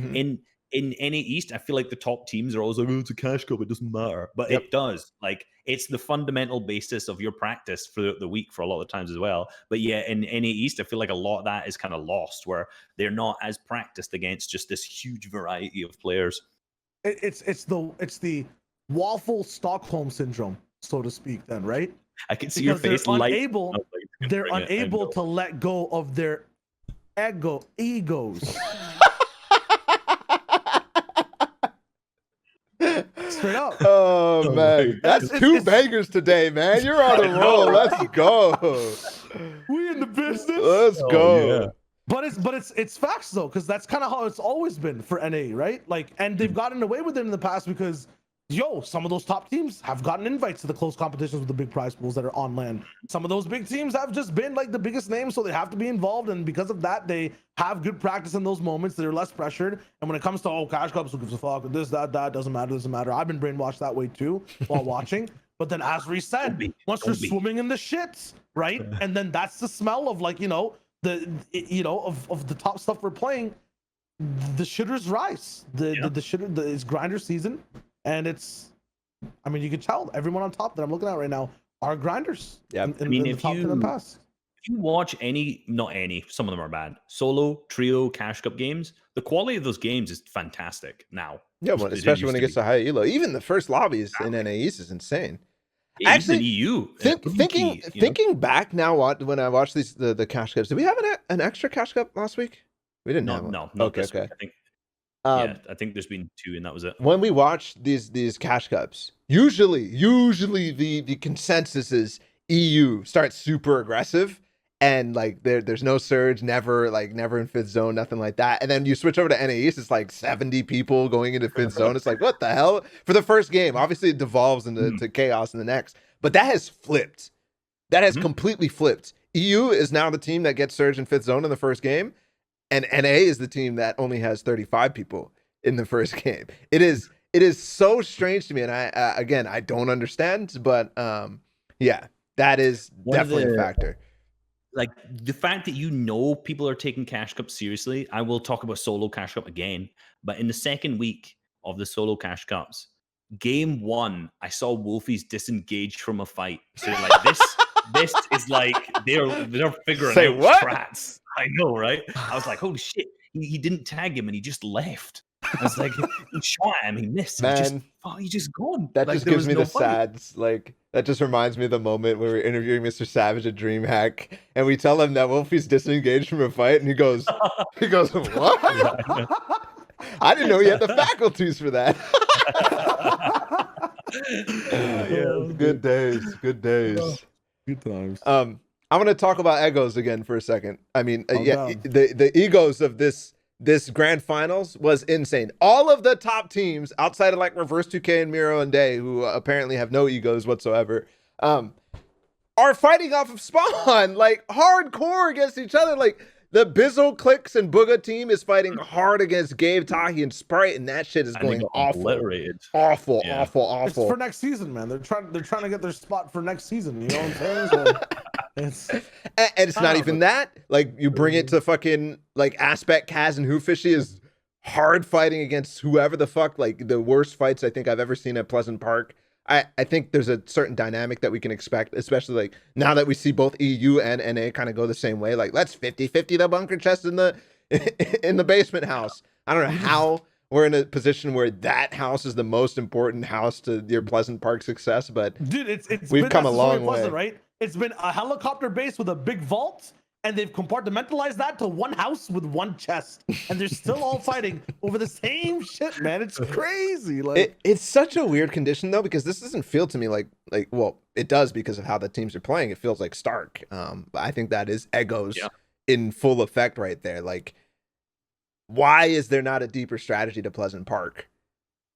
In NA East, I feel like the top teams are always like, oh, it's a cash cup, it doesn't matter. But it does. Like, it's the fundamental basis of your practice for the week for a lot of times as well. But yeah, in NA East, I feel like a lot of that is kind of lost, where they're not as practiced against just this huge variety of players. It's the waffle Stockholm syndrome, so to speak, then, right? I can see your face. They're unable to let go of their egos. Straight up. Oh man, that's two bangers today, man. You're on a roll. Let's go. We in the business. Let's go. Yeah. But it's facts though, because that's kind of how it's always been for NA, right? Like, and they've gotten away with it in the past because, some of those top teams have gotten invites to the close competitions with the big prize pools that are on land. Some of those big teams have just been like the biggest names, so they have to be involved, and because of that, they have good practice in those moments. They're less pressured, and when it comes to cash cups, who gives a fuck? This, that doesn't matter. I've been brainwashed that way too while watching. But then, as Reese said, once you're swimming in the shits, right, and then that's the smell of like of the top stuff we're playing. The shitters rise. It's grinder season. And it's, I mean, you can tell everyone on top that I'm looking at right now are grinders. Yeah. I mean, if you watch some of them are bad, solo, trio, cash cup games, the quality of those games is fantastic now. Yeah, well, especially when it gets to high elo. Even the first lobbies in NA East is insane. Yeah, actually, EU. Thinking back now, when I watched the cash cups, did we have an extra cash cup last week? We didn't have one. No. Okay. I think. I think there's been 2, and that was it. When we watch these cash cups, usually the consensus is EU starts super aggressive, and like there's no surge, never in fifth zone, nothing like that. And then you switch over to NA East, it's like 70 people going into fifth zone. It's like, what the hell? For the first game, obviously it devolves into chaos in the next, but that has flipped. That has completely flipped. EU is now the team that gets surge in fifth zone in the first game. And NA is the team that only has 35 people in the first game. It is so strange to me, and I don't understand. But yeah, that is definitely a factor. Like the fact that people are taking cash cup seriously. I will talk about solo cash cup again, but in the second week of the solo cash cups, game 1, I saw Wolfies disengaged from a fight. So like this is like they're figuring out strats. I know, right? I was like, holy shit, he didn't tag him and he just left. I was like, he shot him, he missed. Man, he's just gone. That just gives me the sads. Like, that just reminds me of the moment when we were interviewing Mr. Savage at DreamHack, and we tell him that Wolfie's disengaged from a fight, and he goes, what? I didn't know he had the faculties for that. Good days. Good times. I want to talk about egos again for a second. I mean, the egos of this grand finals was insane. All of the top teams outside of like Reverse 2K and Miro and Day, who apparently have no egos whatsoever, are fighting off of spawn like hardcore against each other. Like the Bizzle Clicks and Booga team is fighting hard against Gabe, Tahi, and Sprite, and that shit is going awful. Awful. It's for next season, man. They're trying to get their spot for next season. You know what I'm saying? So, and it's not even that. Like, you bring it to fucking like Aspect, Kaz, and Hoofishy is hard fighting against whoever the fuck. Like the worst fights I think I've ever seen at Pleasant Park. I think there's a certain dynamic that we can expect, especially like now that we see both EU and NA kind of go the same way. Like, let's 50-50 the bunker chest in the in the basement house. I don't know how we're in a position where that house is the most important house to your Pleasant Park success, but dude, we've come a long way. Pleasant, right? It's been a helicopter base with a big vault, and they've compartmentalized that to one house with one chest, and they're still all fighting over the same shit, man. It's crazy. Like, it's such a weird condition though, because this doesn't feel to me like well, it does because of how the teams are playing. It feels like Stark. But I think that is egos in full effect right there. Like, why is there not a deeper strategy to Pleasant Park?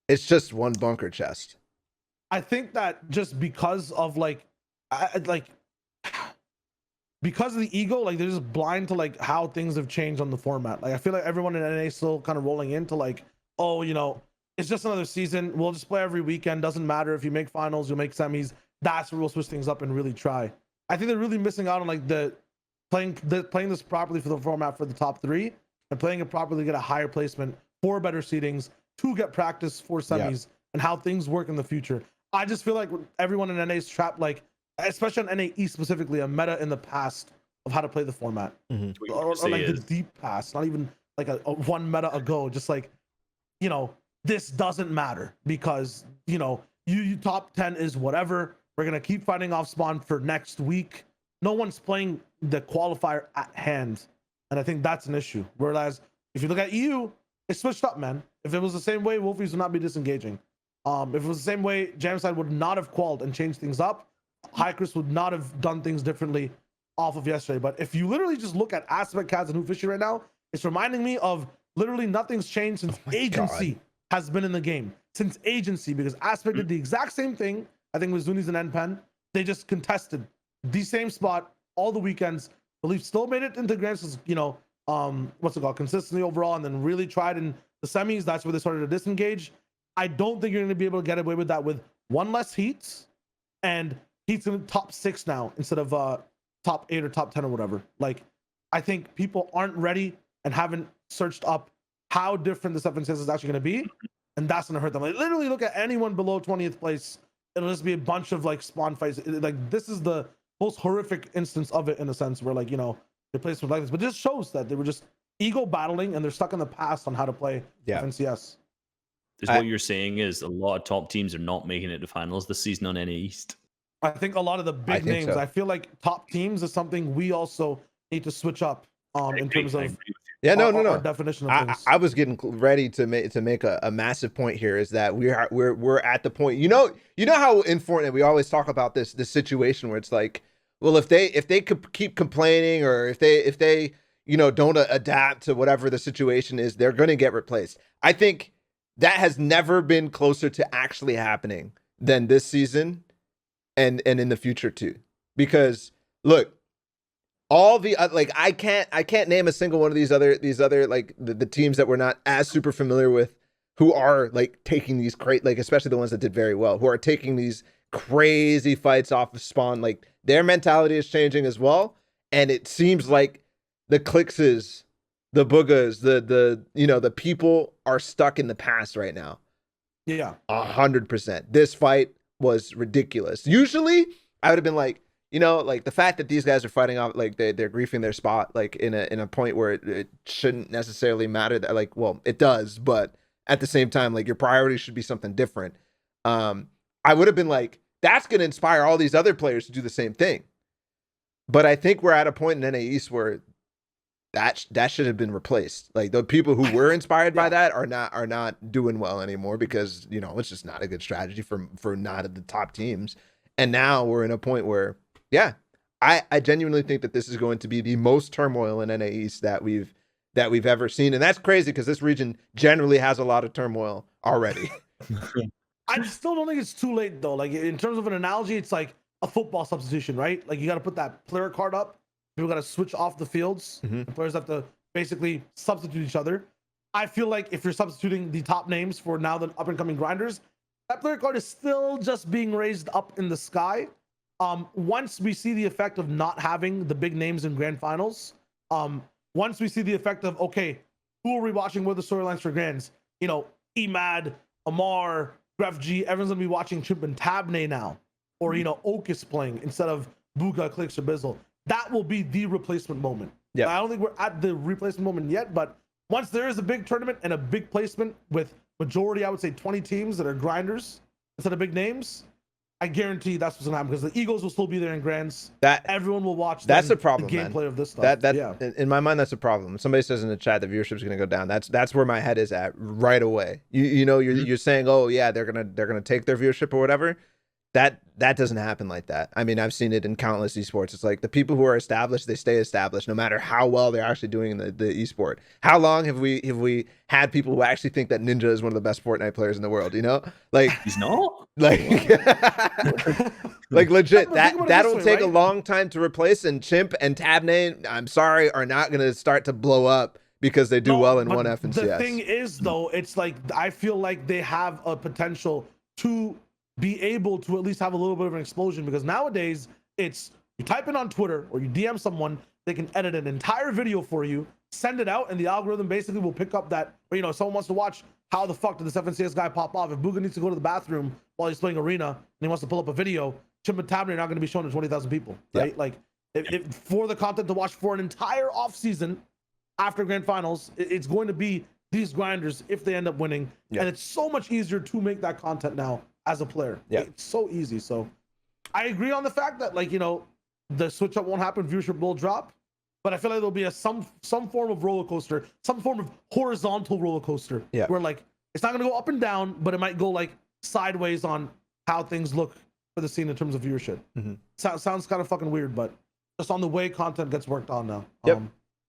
It's just one bunker chest. I think that just because of because of the ego, like they're just blind to like how things have changed on the format. Like I feel like everyone in NA is still kind of rolling into like, oh, you know, it's just another season. We'll just play every weekend. Doesn't matter if you make finals, you'll make semis. That's where we'll switch things up and really try. I think they're really missing out on like playing this properly for the format for the top three and playing it properly, get a higher placement for better seedings to get practice for semis and how things work in the future. I just feel like everyone in NA is trapped, like especially on NAE specifically, a meta in the past of how to play the format, or like the deep past, not even like a one meta ago. Just like, you know, this doesn't matter because you know you top 10 is whatever. We're gonna keep fighting off spawn for next week. No one's playing the qualifier at hand, and I think that's an issue. Whereas if you look at EU, it switched up, man. If it was the same way, Wolfies would not be disengaging. If it was the same way, Jamside would not have qualled and changed things up. Hikers would not have done things differently off of yesterday. But if you literally just look at Aspect, Cats, and Who Fishy right now, it's reminding me of literally nothing's changed since Agency has been in the game. Since Agency, because Aspect did the exact same thing, I think with Zuni's and NPen. They just contested the same spot all the weekends. The Leafs still made it into Grants, you know, what's it called, consistently overall, and then really tried in the semis. That's where they started to disengage. I don't think you're going to be able to get away with that with one less Heats, and Heats in the top 6 now instead of top 8 or top 10 or whatever. Like, I think people aren't ready and haven't searched up how different this FNTASIA is actually going to be, and that's going to hurt them. Like, literally look at anyone below 20th place. It'll just be a bunch of like spawn fights. Like, this is the most horrific instance of it in a sense where, like, you know, they play something like this, but it just shows that they were just ego battling and they're stuck in the past on how to play FNCS. What you're saying is a lot of top teams are not making it to finals this season on NA East. I think a lot of the big names, I feel like top teams is something we also need to switch up in terms of our definition of things. I was getting ready to make a massive point here, is that we're at the point, you know how in Fortnite we always talk about this situation where it's like, well, if they could keep complaining, or if they you know don't adapt to whatever the situation is, they're going to get replaced. I think that has never been closer to actually happening than this season and in the future too. Because look, all the like I can't name a single one of these other like the teams that we're not as super familiar with who are like taking these like especially the ones that did very well, who are taking these crazy fights off of spawn. Like, their mentality is changing as well, and it seems like the Clixes, the Boogas, the you know, the people are stuck in the past right now. Yeah, 100%. This fight was ridiculous. Usually, I would have been like, you know, like the fact that these guys are fighting off, like they're griefing their spot, like in a point where it shouldn't necessarily matter. That, like, well, it does, but at the same time, like, your priority should be something different. I would have been like, that's going to inspire all these other players to do the same thing. But I think we're at a point in NA East where that should have been replaced. Like, the people who were inspired by that are not doing well anymore, because, you know, it's just not a good strategy for not the top teams. And now we're in a point where, yeah, I genuinely think that this is going to be the most turmoil in NA East that we've ever seen. And that's crazy, because this region generally has a lot of turmoil already. I still don't think it's too late though. Like, in terms of an analogy, it's like a football substitution, right? Like, you got to put that player card up. People got to switch off the fields. The players have to basically substitute each other. I feel like if you're substituting the top names for now the up and coming grinders, that player card is still just being raised up in the sky. Once we see the effect of not having the big names in grand finals, once we see the effect of, okay, who are we watching with the storylines for grands? You know, Emad, Amar, Gref G, everyone's gonna be watching Chimp and Tabney now, or Okus playing instead of Buga, Clicks, or Bizzle. That will be the replacement moment. Yeah. I don't think we're at the replacement moment yet, but once there is a big tournament and a big placement with majority, I would say 20 teams that are grinders instead of big names, I guarantee that's what's gonna happen, because the Eagles will still be there in grands. That everyone will watch. That's the problem, the man. gameplay of this stuff. Yeah. In my mind, that's a problem. Somebody says in the chat the viewership is gonna go down. That's where my head is at right away. You're saying, oh yeah, they're gonna take their viewership or whatever. That doesn't happen like that. I mean, I've seen it in countless esports. It's like the people who are established, they stay established no matter how well they're actually doing in the esport. How long have we had people who actually think that Ninja is one of the best Fortnite players in the world? Like he's not. Like like legit. That'll take a long time to replace. And Chimp and Tabney, I'm sorry, are not gonna start to blow up because they do well in one FNTASIA. The thing is, though, it's like I feel like they have a potential to be able to at least have a little bit of an explosion, because nowadays it's you type in on Twitter or you DM someone, they can edit an entire video for you, send it out, and the algorithm basically will pick up that, or if someone wants to watch how the fuck did this FNCS guy pop off, if Buga needs to go to the bathroom while he's playing Arena and he wants to pull up a video, Chimp and Tabney are not going to be shown to 20,000 people, right? Like if for the content to watch for an entire off season after grand finals, it's going to be these grinders if they end up winning. And it's so much easier to make that content now as a player. It's so easy. So I agree on the fact that the switch up won't happen, viewership will drop, but I feel like there'll be some form of roller coaster, some form of horizontal roller coaster, where like it's not going to go up and down, but it might go like sideways on how things look for the scene in terms of viewership. Sounds kind of fucking weird, but just on the way content gets worked on now.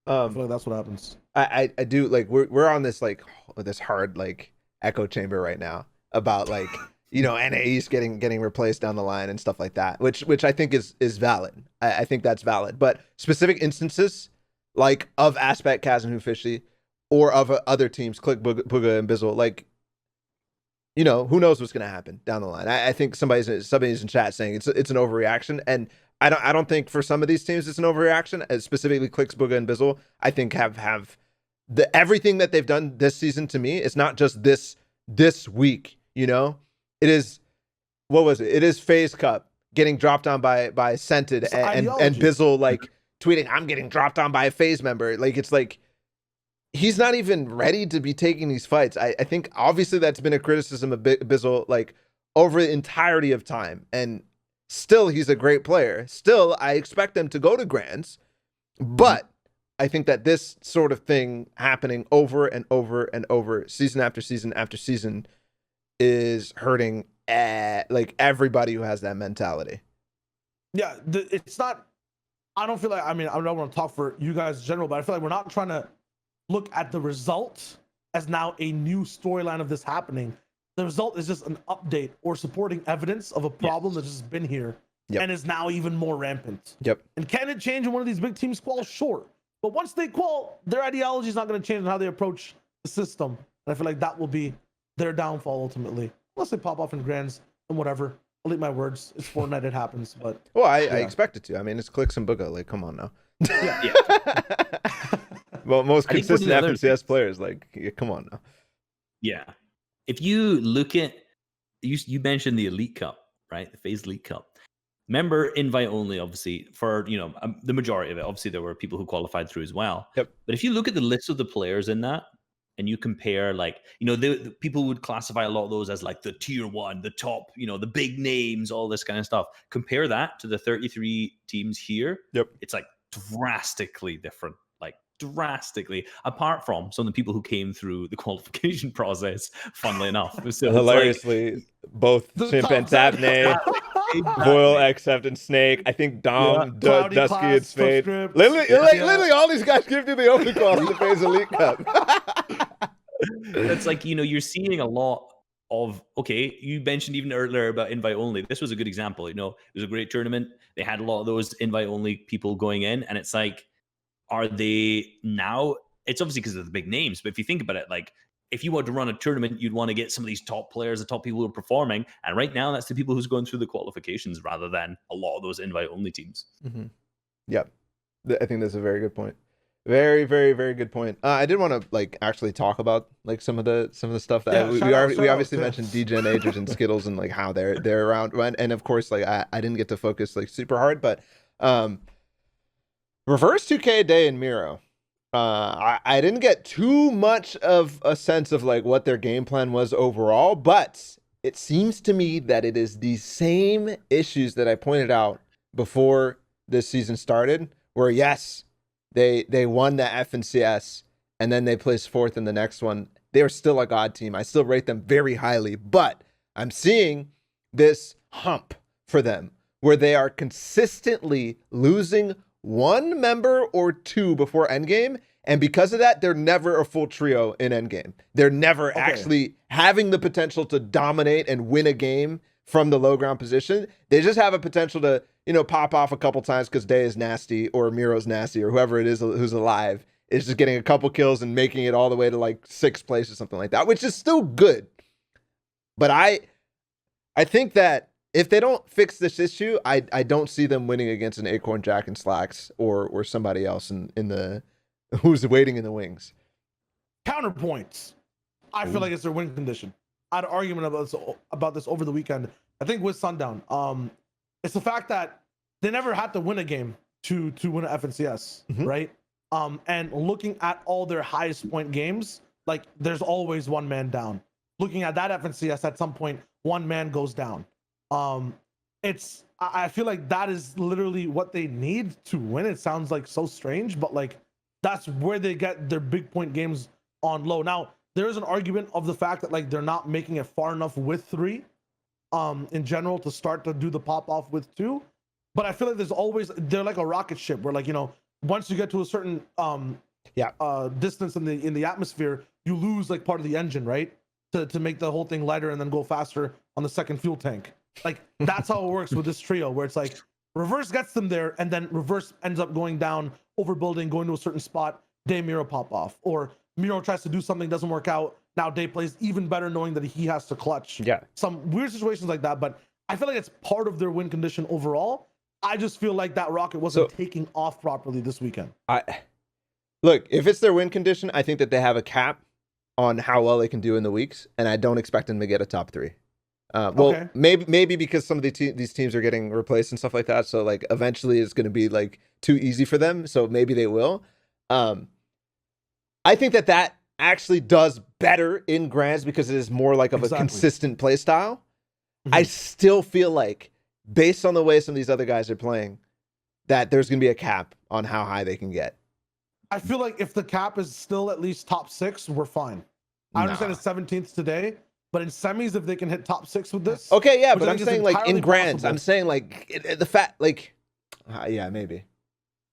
I feel like that's what happens. I do, like, we're on this like this hard like echo chamber right now about like NAEs getting replaced down the line and stuff like that, which I think is valid. I think that's valid. But specific instances like of Aspect, Kaz, and Fishy, or of other teams, Click, Booga, and Bizzle, like, who knows what's gonna happen down the line. I think somebody's in chat saying it's an overreaction, and I don't think for some of these teams it's an overreaction. Specifically, Clicks, Booga, and Bizzle, I think have everything that they've done this season. To me, it's not just this week. It is, what was it? It is FaZe Cup getting dropped on by Scented and Bizzle like tweeting, I'm getting dropped on by a FaZe member. Like, it's like he's not even ready to be taking these fights. I think obviously that's been a criticism of Bizzle like over the entirety of time, and still he's a great player. Still, I expect them to go to grands, but I think that this sort of thing happening over and over and over, season after season after season, is hurting like everybody who has that mentality. Yeah, it's not. I don't feel like. I mean, I don't want to talk for you guys in general, but I feel like we're not trying to look at the result as now a new storyline of this happening. The result is just an update or supporting evidence of a problem that's just been here and is now even more rampant. And can it change when one of these big teams qual? Sure. But once they qual, their ideology is not going to change in how they approach the system. And I feel like that will be their downfall ultimately. Unless they pop off in grands and whatever. I'll eat my words. It's Fortnite, it happens. But I expect it to. I mean, it's Clicks and Booga. Like, come on now. Well, most consistent FNCS players, like, come on now. Yeah. If you look at, you mentioned the Elite Cup, right? The FaZe Elite Cup. Remember, invite only, obviously, for, the majority of it. Obviously, there were people who qualified through as well. But if you look at the list of the players in that, and you compare, like, the people would classify a lot of those as like the tier 1, the top, the big names, all this kind of stuff. Compare that to the 33 teams here. It's like drastically different. Like, drastically, apart from some of the people who came through the qualification process, funnily enough. So hilariously, both Chimp and Tabney, Boyle, Except, and Snake. I think Dom, Dusky, and Spade. Literally, all these guys give you the open call in the FaZe Elite Cup. It's like, you're seeing a lot of, okay, you mentioned even earlier about invite only. This was a good example. It was a great tournament. They had a lot of those invite only people going in, and it's like, are they now? It's obviously because of the big names, but if you think about it, like, if you want to run a tournament, you'd want to get some of these top players, the top people who are performing. And right now, that's the people who's going through the qualifications rather than a lot of those invite-only teams. Yeah, I think that's a very good point. Very, very, very good point. I did want to like actually talk about like some of the stuff that Yeah, we shout out, we shout out, obviously yeah. mentioned Degen, Agers, and Skittles and like how they're around. And of course, like I didn't get to focus like super hard, but Reverse 2K Day and Miro. I didn't get too much of a sense of like what their game plan was overall, but it seems to me that it is the same issues that I pointed out before this season started, where yes, they won the FNCS and then they placed fourth in the next one. They're still a god team. I still rate them very highly, but I'm seeing this hump for them where they are consistently losing one member or two before endgame, and because of that, they're never a full trio in endgame. They're never actually having the potential to dominate and win a game from the low ground position. They just have a potential to, you know, pop off a couple times because Day is nasty or Miro's nasty or whoever it is who's alive is just getting a couple kills and making it all the way to like 6th place or something like that, which is still good. But I think that if they don't fix this issue, I don't see them winning against an Acorn, Jack, and Slacks or somebody else in the who's waiting in the wings. Counterpoints. I feel like it's their win condition. I had an argument about this over the weekend. I think with Sundown. It's the fact that they never had to win a game to win an FNCS, right? And looking at all their highest point games, like there's always one man down. Looking at that FNCS, at some point, one man goes down. I feel like that is literally what they need to win. It sounds like so strange, but like that's where they get their big point games on low. Now, there is an argument of the fact that like they're not making it far enough with 3 in general to start to do the pop off with 2. But I feel like they're like a rocket ship where like, you know, once you get to a certain distance in the atmosphere, you lose like part of the engine, right? To make the whole thing lighter and then go faster on the second fuel tank. Like that's how it works with this trio, where it's like Reverse gets them there and then Reverse ends up going down, overbuilding, going to a certain spot, Day Miro pop off, or Miro tries to do something, doesn't work out. Now Day plays even better knowing that he has to clutch. Yeah, some weird situations like that, but I feel like it's part of their win condition overall. I just feel like that rocket wasn't taking off properly this weekend. Look, if it's their win condition, I think that they have a cap on how well they can do in the weeks, and I don't expect them to get a top 3. Maybe because some of these teams are getting replaced and stuff like that. So like eventually it's going to be like too easy for them. So maybe they will. I think that actually does better in Grands because it is more like of a consistent play style. I still feel like based on the way some of these other guys are playing, that there's going to be a cap on how high they can get. I feel like if the cap is still at least top 6, we're fine. I understand it's 17th today. But in semis, if they can hit top 6 with this, okay, yeah. But I'm saying like in Grands, I'm saying like the fact, like, yeah, maybe.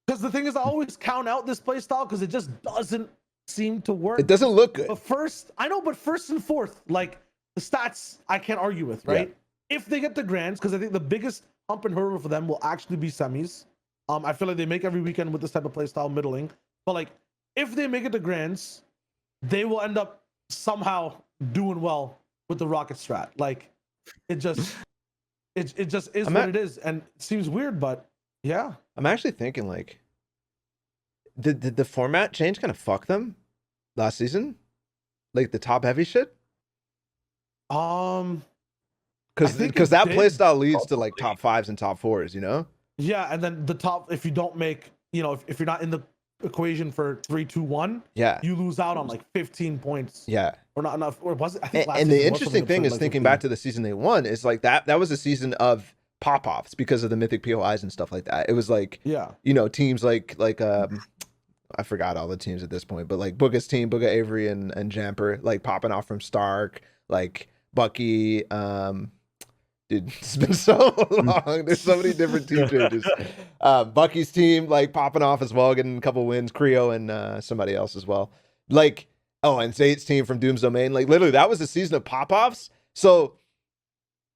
Because the thing is, I always count out this play style because it just doesn't seem to work. It doesn't look good. But first and fourth, like the stats, I can't argue with, right? Yeah. If they get the Grands, because I think the biggest hump and hurdle for them will actually be semis. I feel like they make every weekend with this type of play style middling. But like, if they make it to Grands, they will end up somehow doing well with the rocket strat. Like it just is what it is, and it seems weird, but yeah. I'm actually thinking like did the format change kind of fuck them last season? Like the top heavy shit? Because that play style leads to like top 5s and top 4s, you know? Yeah, and then the top, if you don't make, you know, if you're not in the equation for 3-2-1, you lose out on like 15 points. Yeah. Or not enough, or was it? I think and the interesting thing is thinking back to the season they won is like that was a season of pop-offs because of the mythic POIs and stuff like that. It was like, you know, teams like I forgot all the teams at this point, but like Booga's team, Booga, Avery, and Jamper, like popping off from Stark, like Bucky, dude, it's been so long. There's so many different team changes. Bucky's team, like popping off as well, getting a couple wins. Creo and somebody else as well. Like, and Zayd's team from Doom's Domain. Like, literally, that was a season of pop-offs. So,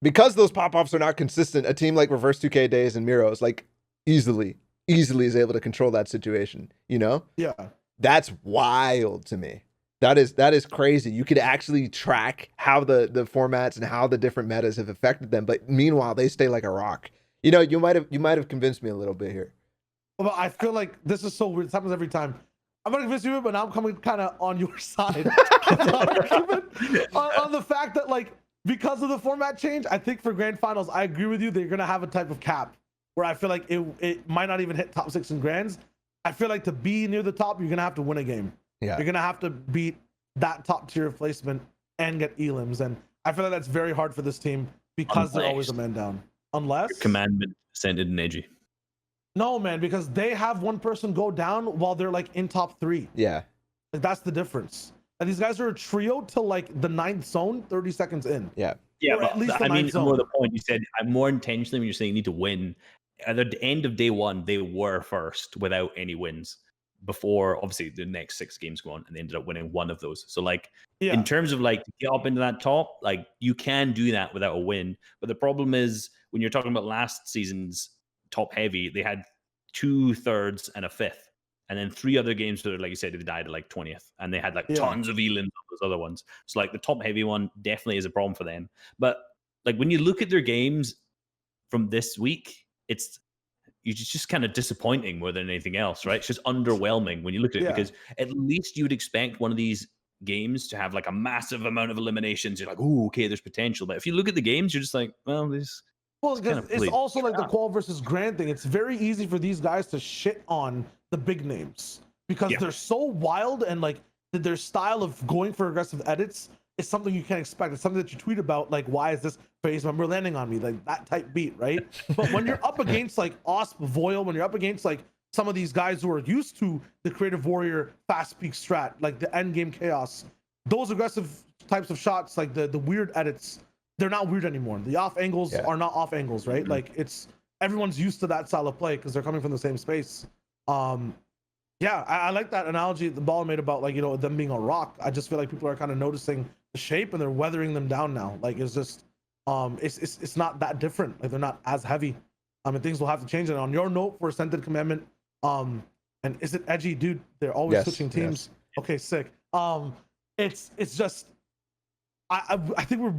because those pop-offs are not consistent, a team like Reverse 2K Days and Miro's, like, easily is able to control that situation. You know? Yeah. That's wild to me. That is crazy. You could actually track how the formats and how the different metas have affected them, but meanwhile they stay like a rock. You know, you might have convinced me a little bit here. Well, I feel like this is so weird. It happens every time. I'm gonna convince you, but now I'm coming kind of on your side on the fact that like because of the format change, I think for grand finals, I agree with you. They're gonna have a type of cap where I feel like it might not even hit top 6 in grands. I feel like to be near the top, you're gonna have to win a game. Yeah, you're gonna have to beat that top tier placement and get elims, and I feel like that's very hard for this team because they're always a man down. Unless commandment sent it in edgy. No, man, because they have one person go down while they're like in top 3. Yeah, like that's the difference. And these guys are a trio to like the 9th zone, 30 seconds in. Yeah, but at least I mean, zone. more the point you said. I'm more intentionally when you're saying you need to win. At the end of day 1, they were first without any wins. Before obviously the next 6 games go on, and they ended up winning one of those. So like in terms of like to get up into that top, like you can do that without a win. But the problem is when you're talking about last season's top heavy, they had 2 thirds and a 5th, and then 3 other games where, like you said, they died at like 20th, and they had like tons of elims of those other ones. So like the top heavy one definitely is a problem for them. But like when you look at their games from this week, it's just kind of disappointing more than anything else, right? It's just underwhelming when you look at it, because at least you would expect one of these games to have like a massive amount of eliminations. You're like, oh, okay, there's potential. But if you look at the games, you're just like, well, there's it's also like the qual versus grand thing. It's very easy for these guys to shit on the big names because they're so wild, and like their style of going for aggressive edits is something you can't expect. It's something that you tweet about, like, why is this phase member landing on me? Like that type beat, right? But when you're up against like Osp, Voil, when you're up against like some of these guys who are used to the creative warrior fast peak strat, like the end game chaos, those aggressive types of shots, like the weird edits, they're not weird anymore. The off angles are not off angles, right? Like it's everyone's used to that style of play because they're coming from the same space. I like that analogy the ball made about, like, you know, them being a rock. I just feel like people are kind of noticing the shape and they're weathering them down now. Like it's just it's not that different. Like they're not as heavy. And things will have to change. And on your note for Scented Commandment, and is it edgy, dude? They're always switching teams. Okay, sick. It's just I think we're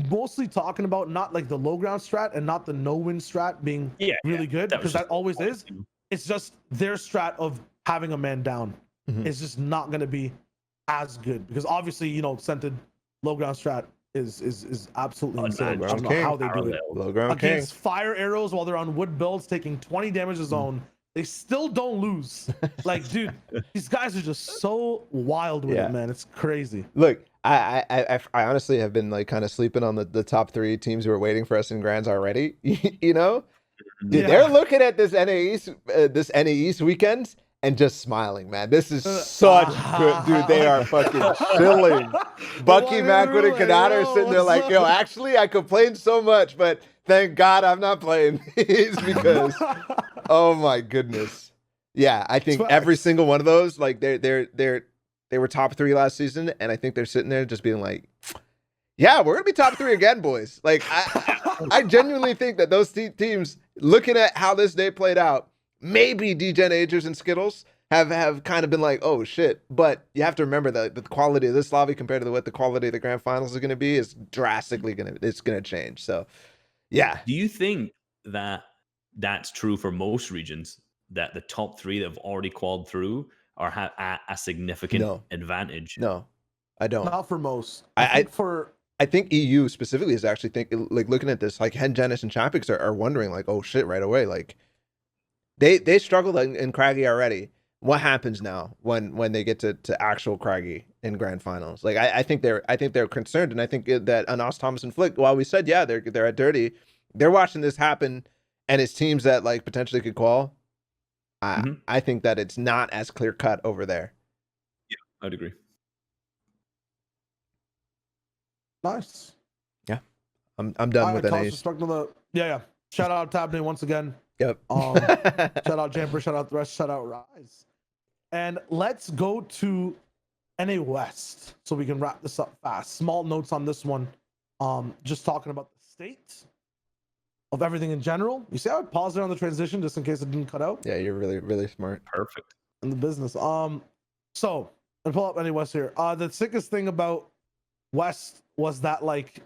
mostly talking about not like the low ground strat and not the no win strat being really good, because that always is. It's just their strat of having a man down is just not going to be as good, because obviously, you know, Scented low ground strat is absolutely insane. I don't know how they do it low ground against fire arrows while they're on wood builds taking 20 damage a zone. They still don't lose. Like, dude, these guys are just so wild with it, man. It's crazy. Look, I honestly have been like kind of sleeping on the top 3 teams who are waiting for us in grands already. You know, dude, they're looking at this NAE East weekends and just smiling, man. This is such good, dude. They are fucking chilling. Bucky, Macwood, and Kanata are sitting there like, yo, actually, I complained so much, but thank God I'm not playing these because, oh my goodness. Yeah, I think every single one of those, like they were top 3 last season, and I think they're sitting there just being like, yeah, we're gonna be top 3 again, boys. Like I genuinely think that those teams, looking at how this day played out, maybe Degen Agers and Skittles have kind of been like, oh shit. But you have to remember that the quality of this lobby compared to what the quality of the grand finals is going to be is drastically going to change. So yeah. Do you think that that's true for most regions, that the top 3 that have already qualified through are have a significant advantage? No, I don't. Not for most. I think EU specifically is actually like looking at this, like Hen Genis and Champix are wondering like, oh shit, right away. Like they struggled in Craggy already. What happens now when they get to actual Craggy in grand finals? Like I think they're concerned, and I think that Anas, Thomas, and Flick, while we said they're at dirty, they're watching this happen, and it's teams that like potentially could qual. I think that it's not as clear cut over there. Yeah, I'd agree. Nice. Yeah, I'm done with NAs. Shout out Tabney once again. Yep. Shout out Jamper. Shout out the rest. Shout out Rise. And let's go to NA West so we can wrap this up fast. Small notes on this one. Just talking about the state of everything in general. You see how I paused there on the transition just in case it didn't cut out? Yeah, you're really, really smart. Perfect. In the business. So I'll pull up NA West here. The sickest thing about West was that, like,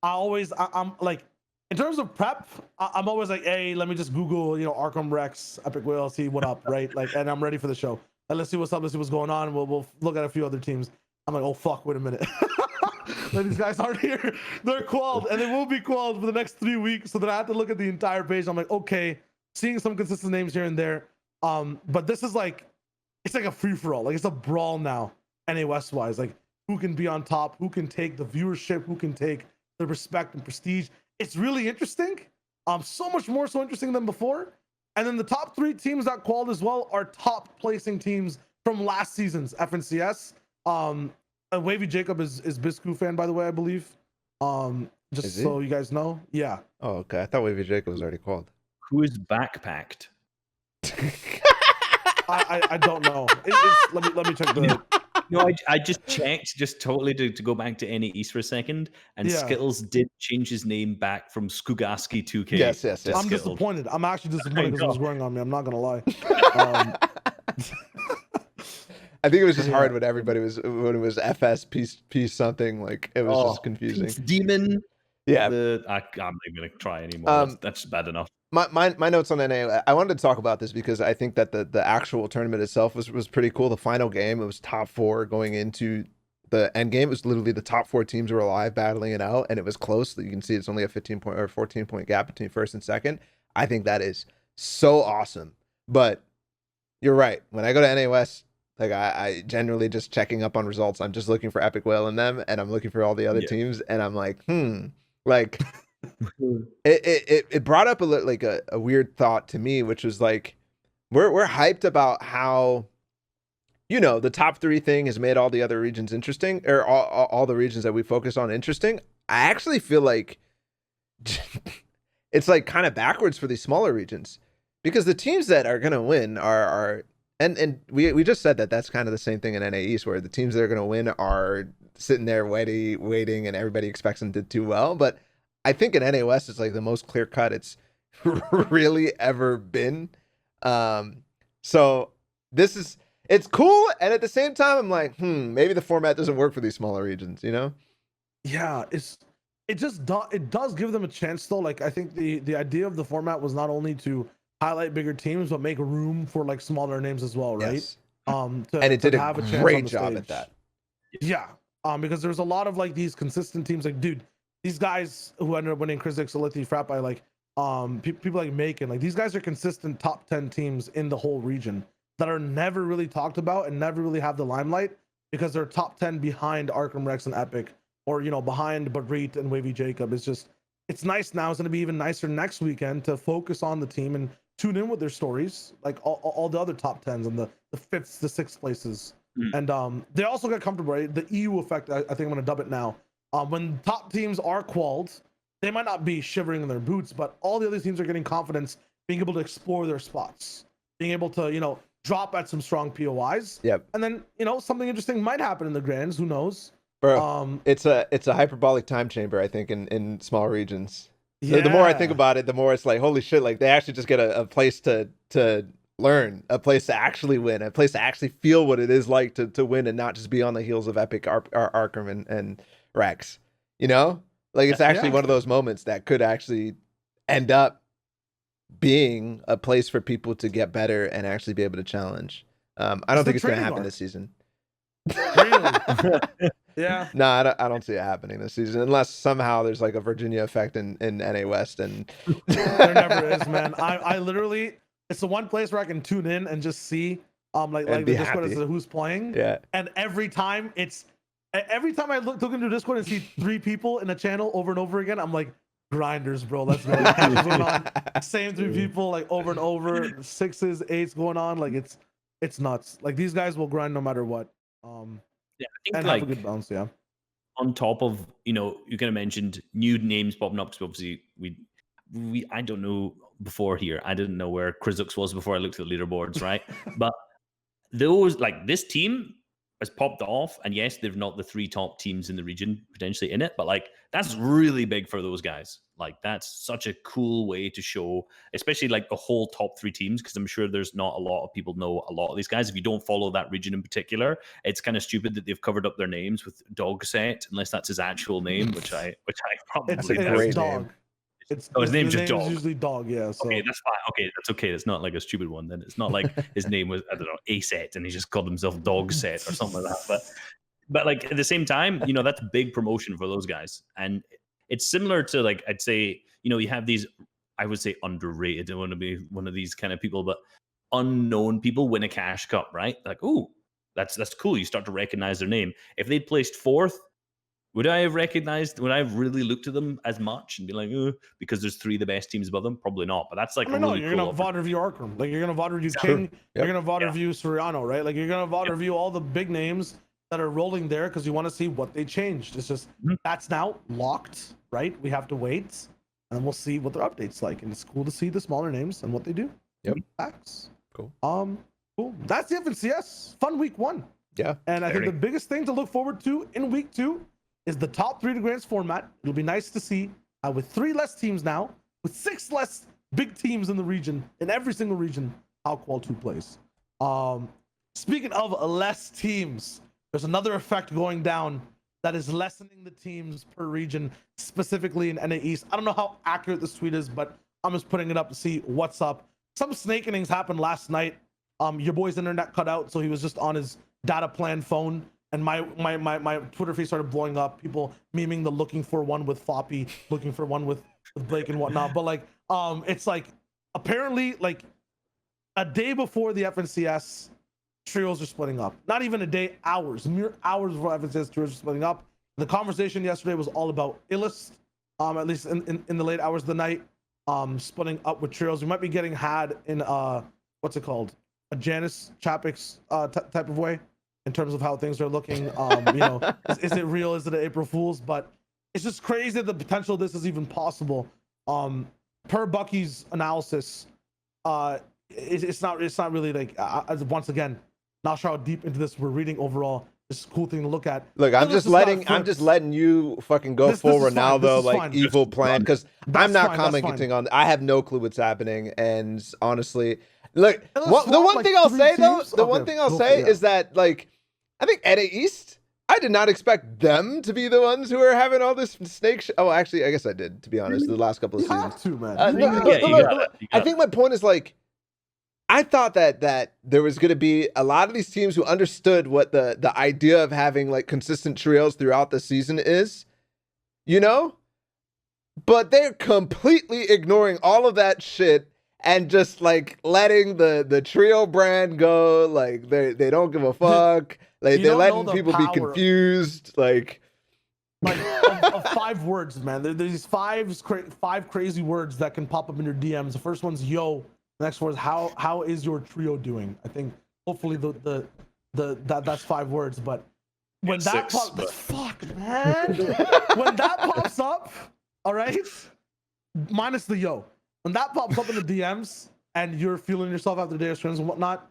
I'm like, in terms of prep, I'm always like, hey, let me just Google, you know, Arkham Rex, Epic Whale, see what up, right? Like, and I'm ready for the show. and let's see what's up, let's see what's going on. We'll look at a few other teams. I'm like, oh fuck, wait a minute. Like, these guys aren't here. They're qualled, and they will be qualled for the next 3 weeks. So then I have to look at the entire page. I'm like, okay, seeing some consistent names here and there. But this is like, it's like a free for all. Like, it's a brawl now, NA West wise. Like, who can be on top? Who can take the viewership? Who can take the respect and prestige? It's really interesting. So much more so interesting than before. And then the top 3 teams that qualified as well are top placing teams from last season's FNCS. Wavy Jacob is Biscu fan, by the way, I believe. Just so you guys know. Yeah. Oh, okay. I thought Wavy Jacob was already called. Who is backpacked? I don't know. Let me check the. No, I just checked, just totally to go back to NA East for a second, and Skittles did change his name back from Skugaski 2K. Yes. I'm Skittles. disappointed. I'm actually disappointed because it was growing on me. I'm not gonna lie. I think it was just hard when everybody was when it was FS piece something, like it was just confusing. Peace Demon. Yeah, I'm not gonna try anymore. That's bad enough. My notes on NA. I wanted to talk about this because I think that the actual tournament itself was pretty cool. The final game, it was top 4 going into the end game. It was literally the top 4 teams were alive battling it out, and it was close. You can see it's only a 15 point or 14 point gap between first and second. I think that is so awesome. But you're right. When I go to NA West, like I generally just checking up on results. I'm just looking for Epic Whale in them, and I'm looking for all the other teams, and I'm like, like it brought up a weird thought to me, which was like, we're hyped about how, you know, the top 3 thing has made all the other regions interesting, or all the regions that we focus on interesting. I actually feel like it's like kind of backwards for these smaller regions, because the teams that are gonna win are and we just said that that's kind of the same thing in NA East, where the teams that are going to win are sitting there waiting, and everybody expects them to do well. But I think in NA West, it's like the most clear cut it's really ever been. So it's cool, and at the same time, I'm like, maybe the format doesn't work for these smaller regions, you know? Yeah, it does give them a chance though. Like, I think the idea of the format was not only to highlight bigger teams, but make room for like smaller names as well, right? Yes. And it did a great job at that. Yeah. Because there's a lot of like these consistent teams, like, dude, these guys who ended up winning Chris Xolithi Frat by like people like Macon, like these guys are consistent top 10 teams in the whole region that are never really talked about and never really have the limelight, because they're top 10 behind Arkham Rex and Epic, or, you know, behind Barit and Wavy Jacob. It's nice now. It's going to be even nicer next weekend to focus on the team and tune in with their stories, like all the other top 10s and the 5th, the 6th places. And they also get comfortable, right? The EU effect, I think I'm going to dub it now. When top teams are qualled, they might not be shivering in their boots, but all the other teams are getting confidence, being able to explore their spots, being able to, you know, drop at some strong POIs. Yep. And then, you know, something interesting might happen in the grands. Who knows? Bro, it's a hyperbolic time chamber, I think, in small regions. Yeah. The more I think about it, the more it's like, holy shit, like they actually just get a place to learn, a place to actually win, a place to actually feel what it is like to win, and not just be on the heels of Epic, Arkham, and Rex. You know? Like, it's actually one of those moments that could actually end up being a place for people to get better and actually be able to challenge. I don't think it's going to happen this season. Yeah. No, I don't see it happening this season, unless somehow there's like a Virginia effect in NA West, and there never is, man. I literally, it's the one place where I can tune in and just see like the Discord as who's playing. Yeah. And every time I look into Discord and see 3 people in a channel over and over again, I'm like, grinders, bro. Let's go. Going on. Same 3 people, like over and over, 6s, 8s going on. Like it's nuts. Like, these guys will grind no matter what. Yeah, I think, and like, have a good bounce. Yeah. On top of, you know, you kind of mentioned new names popping up, because obviously we I don't know before here. I didn't know where Krizux was before I looked at the leaderboards, right? But those, like, this team has popped off, and yes, they're not the 3 top teams in the region potentially in it, but like, that's really big for those guys. Like, that's such a cool way to show, especially like the whole top 3 teams, because I'm sure there's not a lot of people know a lot of these guys. If you don't follow that region in particular, it's kind of stupid that they've covered up their names with Dog Set, unless that's his actual name, which I probably that's a great dog. name. It's his name's just Dog. usually Dog. Yeah. So. Okay, that's fine. Okay, that's okay. It's not like a stupid one. Then it's not like his name was, I don't know, A-Set, and he just called himself Dog Set or something like that. But like at the same time, you know, that's big promotion for those guys, and it's similar to, like, I'd say, you know, you have these, I would say underrated. I don't want to be one of these kind of people, but unknown people win a cash cup, right? Like, ooh, that's cool. You start to recognize their name. If they'd placed fourth, would I have recognized? Would I have really looked at them as much and be like, because there's three of the best teams above them? Probably not. But that's like, I mean, a really you're cool gonna VOD review Arkham, like you're gonna VOD review King, Yep. you're gonna VOD review Soriano, right? Like you're gonna VOD review all the big names that are rolling there because you want to see what they changed. It's just that's now locked, right? We have to wait, and we'll see what their updates like, and it's cool to see the smaller names and what they do. Yep. Facts. Cool. Cool. That's the FNCS. Fun week 1. Yeah. And I think the biggest thing to look forward to in week 2 is the top 3 to Grants format. It'll be nice to see with 3 less teams now, with 6 less big teams in the region, in every single region, how Qual 2 plays. Speaking of less teams, there's another effect going down that is lessening the teams per region, specifically in NA East. I don't know how accurate this tweet is, but I'm just putting it up to see what's up. Some snake innings happened last night. Your boy's internet cut out, so he was just on his data plan phone, and my Twitter feed started blowing up. People memeing the looking for one with Floppy, looking for one with Blake and whatnot. But like, it's like apparently like a day before the FNCS, trios are splitting up. Not even a day, hours, mere hours before FNCS, trios are splitting up. The conversation yesterday was all about Illust, at least in the late hours of the night, splitting up with trios. We might be getting had in what's it called? A Janice Chapek's type of way in terms of how things are looking. You know, is it real? Is it an April Fool's? But it's just crazy that the potential of this is even possible. Per Bucky's analysis, it's not really like once again, not sure how deep into this we're reading overall. It's a cool thing to look at. Look, I'm just letting you fucking go forward now, though, like evil plan, because I'm not commenting on. I have no clue what's happening, and honestly, look, the one thing I'll say though, is that, like, I think NA East, I did not expect them to be the ones who are having all this snake. Oh, actually, I guess I did, to be honest. The last couple of seasons. Have to, man. I think my point is, like, I thought that there was going to be a lot of these teams who understood what the idea of having like consistent trios throughout the season is, you know, but they're completely ignoring all of that shit and just like letting the trio brand go. Like they don't give a fuck. Like they're letting people be confused. Like of 5 words, man. There's these 5 crazy words that can pop up in your DMs. The first one's yo. The next one is how is your trio doing? I think hopefully that's 5 words, but when that pops, fuck, man. When that pops up, all right, minus the yo. When that pops up in the DMs and you're feeling yourself after the day of scrims and whatnot,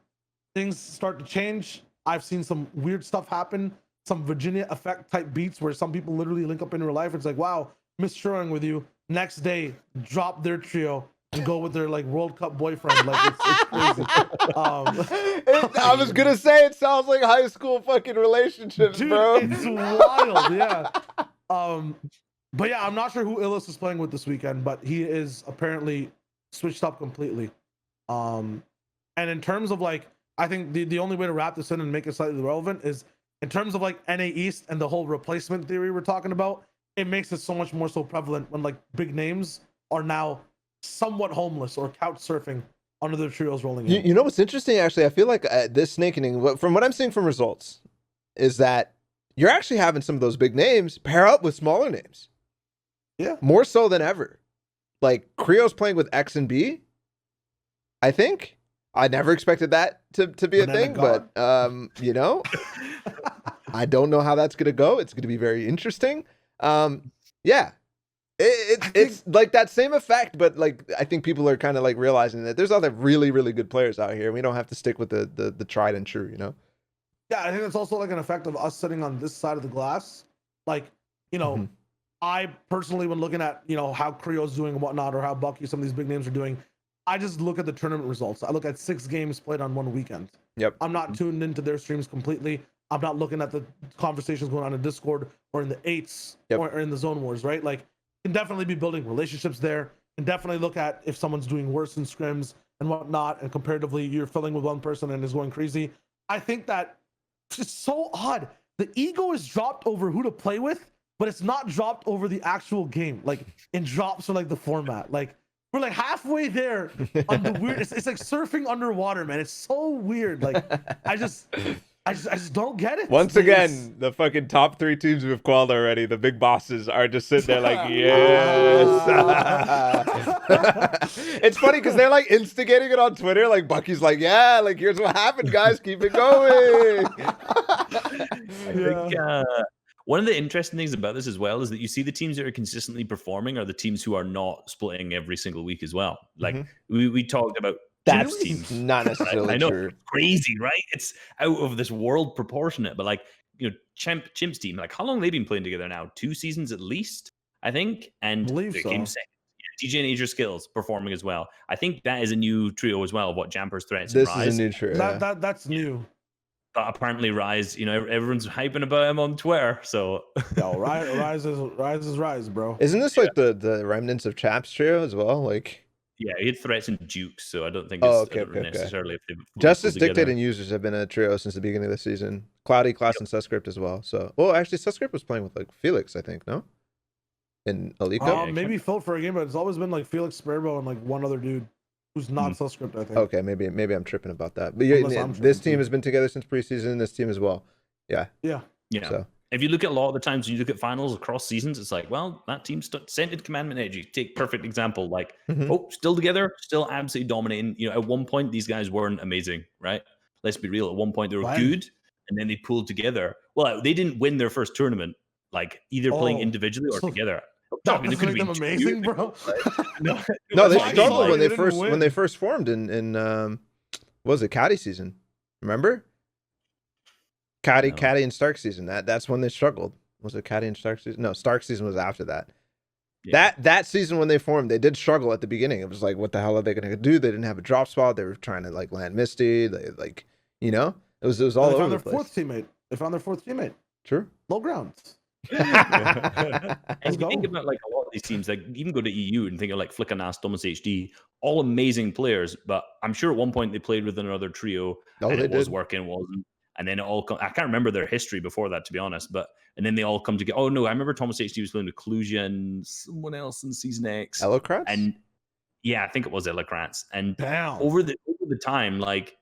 things start to change. I've seen some weird stuff happen, some Virginia effect type beats where some people literally link up in real life. It's like, wow, mistroing with you. Next day, drop their trio and go with their like World Cup boyfriend. Like it's crazy. I was gonna say it sounds like high school fucking relationships, dude, bro. It's wild, yeah. But yeah, I'm not sure who Illust is playing with this weekend, but he is apparently switched up completely. And in terms of like, I think the only way to wrap this in and make it slightly relevant is in terms of like NA East and the whole replacement theory we're talking about. It makes it so much more so prevalent when like big names are now somewhat homeless or couch surfing under their trios rolling in. You know what's interesting, actually? I feel like this snake inning, from what I'm seeing from results, is that you're actually having some of those big names pair up with smaller names. Yeah. More so than ever. Like, Creo's playing with X and B, I think. I never expected that to be a thing, but, you know, I don't know how that's going to go. It's going to be very interesting. Yeah. It's like that same effect, but like I think people are kind of like realizing that there's other really, really good players out here. We don't have to stick with the tried and true, you know? Yeah, I think it's also like an effect of us sitting on this side of the glass. Like, you know, I personally, when looking at, you know, how Creo's doing and whatnot, or how Bucky, some of these big names are doing, I just look at the tournament results. I look at 6 games played on one weekend. Yep. I'm not tuned into their streams completely. I'm not looking at the conversations going on in Discord or in the 8s or in the Zone Wars, right? Like, can definitely be building relationships there, and definitely look at if someone's doing worse in scrims and whatnot, and comparatively you're filling with one person and is going crazy. I think that it's so odd. The ego is dropped over who to play with, but it's not dropped over the actual game. Like it drops for like the format. Like we're like halfway there on the weird. It's like surfing underwater, man. It's so weird. Like I just don't get it. Once again, the fucking top 3 teams we've qualified already. The big bosses are just sitting there like, yes. It's funny because they're like instigating it on Twitter. Like Bucky's like, yeah, like here's what happened, guys. Keep it going. I think one of the interesting things about this as well is that you see the teams that are consistently performing are the teams who are not splitting every single week as well. Like we talked about that's teams. Not necessarily I know, true. it's crazy, right? It's out of this world proportionate, but like, you know, Chimp's team, like how long have they been playing together now? 2 seasons at least, I think. And believe they so. came second. Yeah, TJ and Asia Skills performing as well. I think that is a new trio as well. What Jampers, Threats, and This Rise. is a new trio. That's new. But apparently Rise, you know, everyone's hyping about him on Twitter. So Yo, Rise is Rise, bro. Isn't this like the remnants of Chaps trio as well? Like, yeah, he had Threats and Dukes, so I don't think it's necessarily if they've Justice, pulled together. Dictate, and Users have been a trio since the beginning of the season. Cloudy, Class, and Susscript as well. So, well, actually, Susscript was playing with like Felix, I think, no? In Alico? Maybe filled for a game, but it's always been like Felix Sparrow and like one other dude who's not Susscript, I think. Okay, maybe I'm tripping about that. But yeah, this team has been together since preseason. This team as well. Yeah. So. If you look at a lot of the times when you look at finals across seasons, it's like, well, that team scented Commandment Edge. You take perfect example, like, still together, still absolutely dominating. You know, at one point these guys weren't amazing, right? Let's be real. At one point they were good, and then they pulled together. Well, they didn't win their first tournament, like either playing individually or together. That doesn't make them amazing, bro. No, they struggled when they first formed in what was it, Caddy season? Remember? Caddy and Stark season. That's when they struggled. Was it Caddy and Stark season? No, Stark season was after that. Yeah. That season when they formed, they did struggle at the beginning. It was like, what the hell are they going to do? They didn't have a drop spot. They were trying to like land Misty. They like, you know, it was all over the place. They found their fourth teammate. True. Low grounds. And if you think about like a lot of these teams, like even go to EU and think of like Flickernas, Thomas HD, all amazing players, but I'm sure at one point they played with another trio and it was working, wasn't. And then it all I can't remember their history before that, to be honest. But and then they all come together. Oh no, I remember Thomas HD was playing with Clusia and someone else in season X. Elocrats? And yeah, I think it was Elocrats. And Damn. over the time, like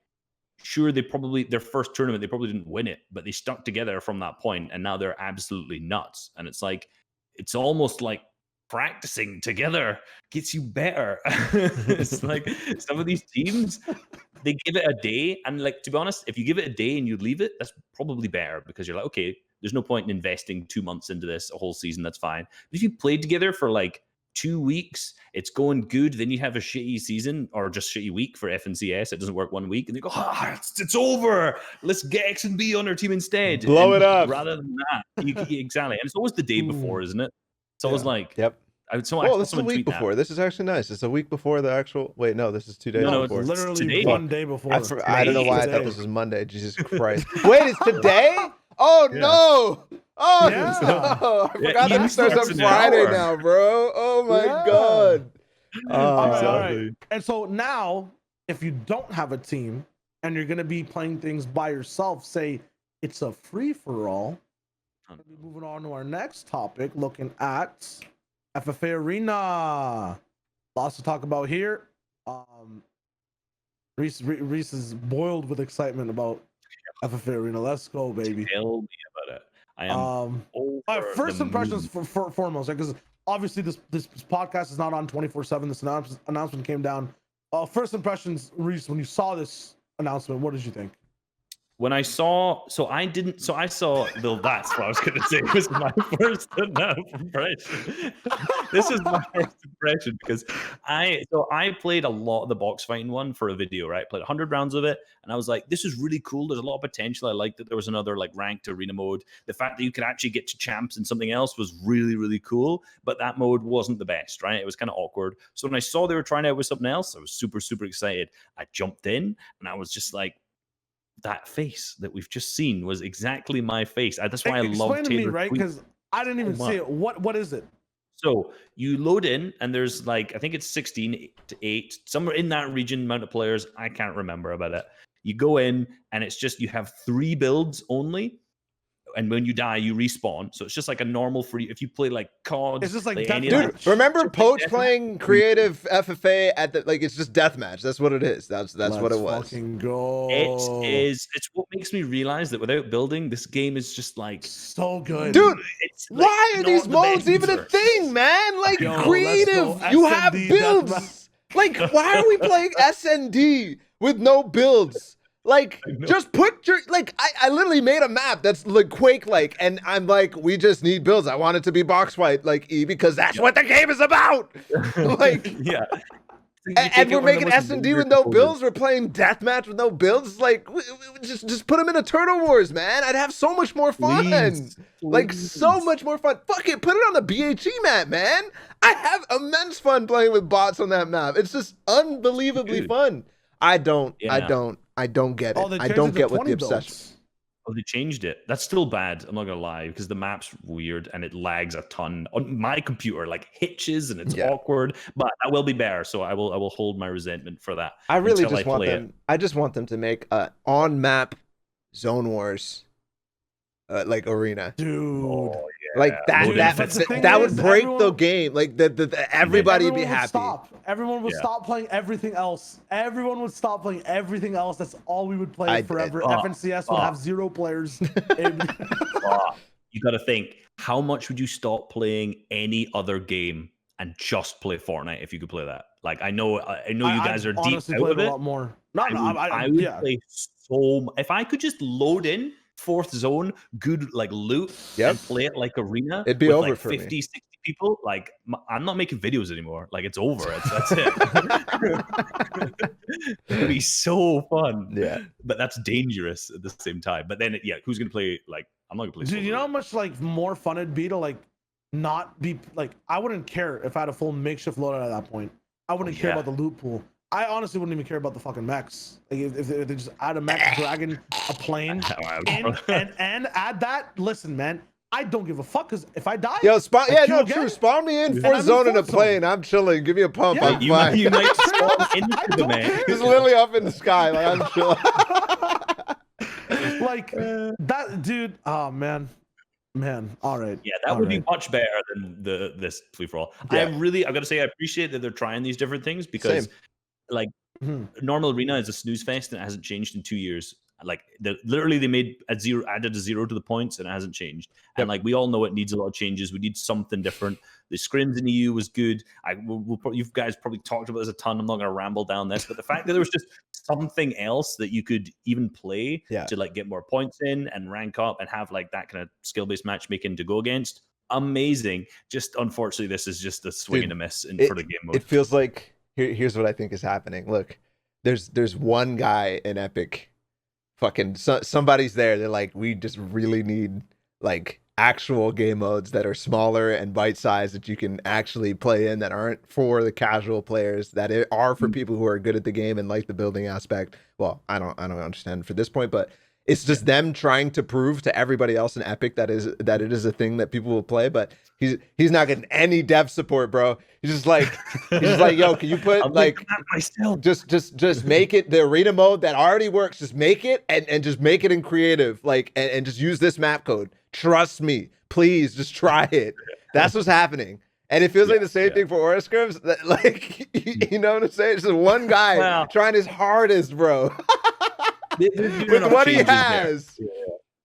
sure, their first tournament, they probably didn't win it, but they stuck together from that point, and now they're absolutely nuts. And it's like it's almost like practicing together gets you better. It's like some of these teams, they give it a day, and like to be honest, if you give it a day and you leave it, that's probably better because you're like, okay, there's no point in investing 2 months into this, a whole season, that's fine. But if you played together for like 2 weeks, it's going good, then you have a shitty season or just shitty week for FNCS, it doesn't work 1 week, and they go, it's over, let's get X and B on our team instead, blow it up. Rather than that, exactly. And it's always the day before, isn't it? It's always like, yep. So this is a week before. This is actually nice. It's a week before the actual. Wait, no, this is 2 days before. It's literally today. 1 day before. I don't know why I thought this was Monday. Jesus Christ! Wait, it's today? Oh no! Oh no! I forgot that it starts on Friday now, bro. Oh my god! All right. And so now, if you don't have a team and you're gonna be playing things by yourself, say it's a free for all. Moving on to our next topic, looking at FFA Arena. Lots to talk about here. Reese is boiled with excitement about FFA Arena. Let's go, baby. Tell me about it. I am first impressions for foremost, because obviously this podcast is not on 24/7. This announcement came down. First impressions, Reese, when you saw this announcement, what did you think? When I saw, that's what I was going to say. This is my first impression. This is my first impression because I played a lot of the box fighting one for a video, right? Played 100 rounds of it, and I was like, this is really cool. There's a lot of potential. I liked that there was another like ranked arena mode. The fact that you could actually get to champs and something else was really, really cool, but that mode wasn't the best, right? It was kind of awkward. So when I saw they were trying out with something else, I was super, super excited. I jumped in, and I was just like, that face that we've just seen was exactly my face. That's why I love Taylor. Explain to me, right? Because I didn't even see it. What is it? So you load in, and there's like, I think it's 16 to 8, somewhere in that region, amount of players. I can't remember about it. You go in, and it's just, you have 3 builds only. And when you die, you respawn. So it's just like a normal free. If you play like COD, it's just like dude. Remember Poach playing creative FFA at the it's just deathmatch. That's what it is. That's what it was. Fucking go. It's what makes me realize that without building, this game is just like so good, dude. It's like, why are these modes even a thing, man? Like creative, you have builds. Like, why are we playing SND with no builds? Like, just put your, like, I literally made a map that's like Quake-like, and I'm like, we just need builds. I want it to be box fight, like E, because that's what the game is about. Like, yeah. And we're making S&D with no builds. We're playing deathmatch with no builds. Like, just put them into Turtle Wars, man. I'd have so much more fun. Please. Like, so much more fun. Fuck it, put it on the BHE map, man. I have immense fun playing with bots on that map. It's just unbelievably fun. I don't get it. I don't get what the obsession. Oh, they changed it. That's still bad. I'm not gonna lie, because the map's weird and it lags a ton on my computer, like hitches, and it's awkward. But that will be better, so I will hold my resentment for that. I really just want them. I just want them to make on map Zone Wars, like arena, dude. Oh, yeah. Like that would break the game. Like everybody would be happy. Everyone would stop playing everything else. Everyone would stop playing everything else. That's all we would play forever. FNCS would have 0 players. You got to think, how much would you stop playing any other game and just play Fortnite if you could play that? Like, I know you guys are deep out of it. A lot more. I would play so. If I could just load in 4th zone, good like loot, and play it like arena, it'd be with over like for 50, me. 60 people. Like, I'm not making videos anymore. Like, it's over. That's it. It'd be so fun. Yeah, but that's dangerous at the same time. But then, who's gonna play? Like, I'm not gonna play. Dude, you know how much like more fun it'd be to like not be like. I wouldn't care if I had a full makeshift loadout at that point. I wouldn't care about the loot pool. I honestly wouldn't even care about the fucking mechs. Like if they just add a mech, dragon, a plane, and add that. Listen, man, I don't give a fuck, because if I die, true. Spawn me in 4th zone in a plane. I'm chilling. Give me a pump. I'm fine. You might spawn into the man. He's literally up in the sky. Like, I'm chilling. Like that, dude. Oh man. All right. Yeah, that would be much better than this free for all. I've got to say, I appreciate that they're trying these different things, because like normal arena is a snooze fest and it hasn't changed in 2 years. Like, literally they made added a 0 to the points, and it hasn't changed. And like, we all know it needs a lot of changes. We need something different. The scrims in EU was good. You guys probably talked about this a ton. I'm not going to ramble down this, but the fact that there was just something else that you could even play to like get more points in and rank up and have like that kind of skill-based matchmaking to go against, amazing. Just unfortunately, this is just a swing and a miss for the game mode. It feels like here's what I think is happening. Look, there's one guy in Epic. Fucking somebody's there. They're like, we just really need like actual game modes that are smaller and bite-sized that you can actually play in, that aren't for the casual players, that are for people who are good at the game and like the building aspect. Well, I don't understand for this point, but it's just them trying to prove to everybody else in Epic that it is a thing that people will play. But he's not getting any dev support, bro. He's just like, yo, can you put like just make it the arena mode that already works. Just make it and just make it in creative, like and just use this map code. Trust me, please, just try it. That's what's happening. And it feels like the same thing for SCRIMS. Like, you know what I'm saying? It's just one guy trying his hardest, bro. With what he has.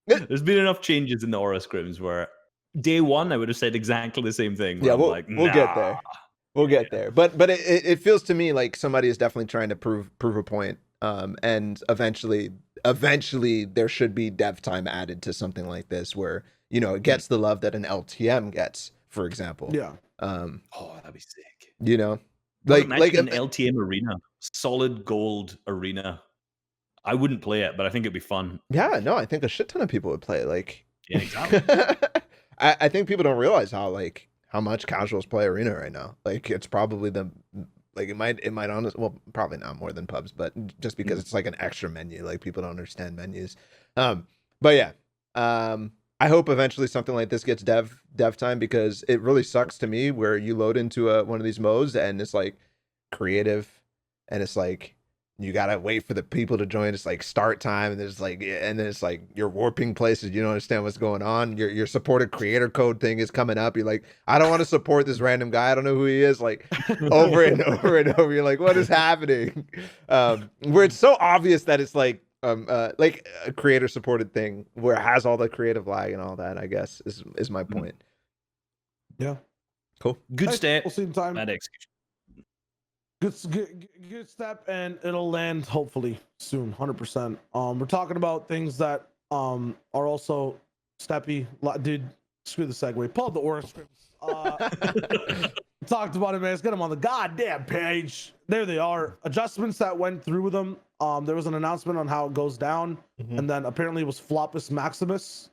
There's been enough changes in the SCRIMS where day one I would have said exactly the same thing. Yeah, we'll get there. We'll get there. But it feels to me like somebody is definitely trying to prove a point. And eventually there should be dev time added to something like this, where it gets the love that an LTM gets, for example. Yeah. That'd be sick. Like an LTM arena, solid gold arena. I wouldn't play it, but I think it'd be fun. Yeah, no, I think a shit ton of people would play it. Like, yeah, exactly. I think people don't realize how much casuals play arena right now. Like, it's probably it might honestly, well, probably not more than pubs, but just because it's like an extra menu. Like, people don't understand menus. But yeah, I hope eventually something like this gets dev time, because it really sucks to me where you load into one of these modes and it's like creative, and it's like you gotta wait for the people to join. It's like start time, and there's like, and then it's like you're warping places. You don't understand what's going on. Your supported creator code thing is coming up. You're like, I don't want to support this random guy. I don't know who he is. Like over and over and over. You're like, what is happening? Where it's so obvious that it's like a creator supported thing where it has all the creative lag and all that, I guess is my point. Yeah. Cool. Good step. We'll see in time. Bad execution. Good step, and it'll land hopefully soon, 100%. We're talking about things that are also steppy. Dude, screw the segue. Pull up the Aura scripts. Talked about it, man. Let's get them on the goddamn page. There they are. Adjustments that went through with them. There was an announcement on how it goes down, and then apparently it was Floppus Maximus.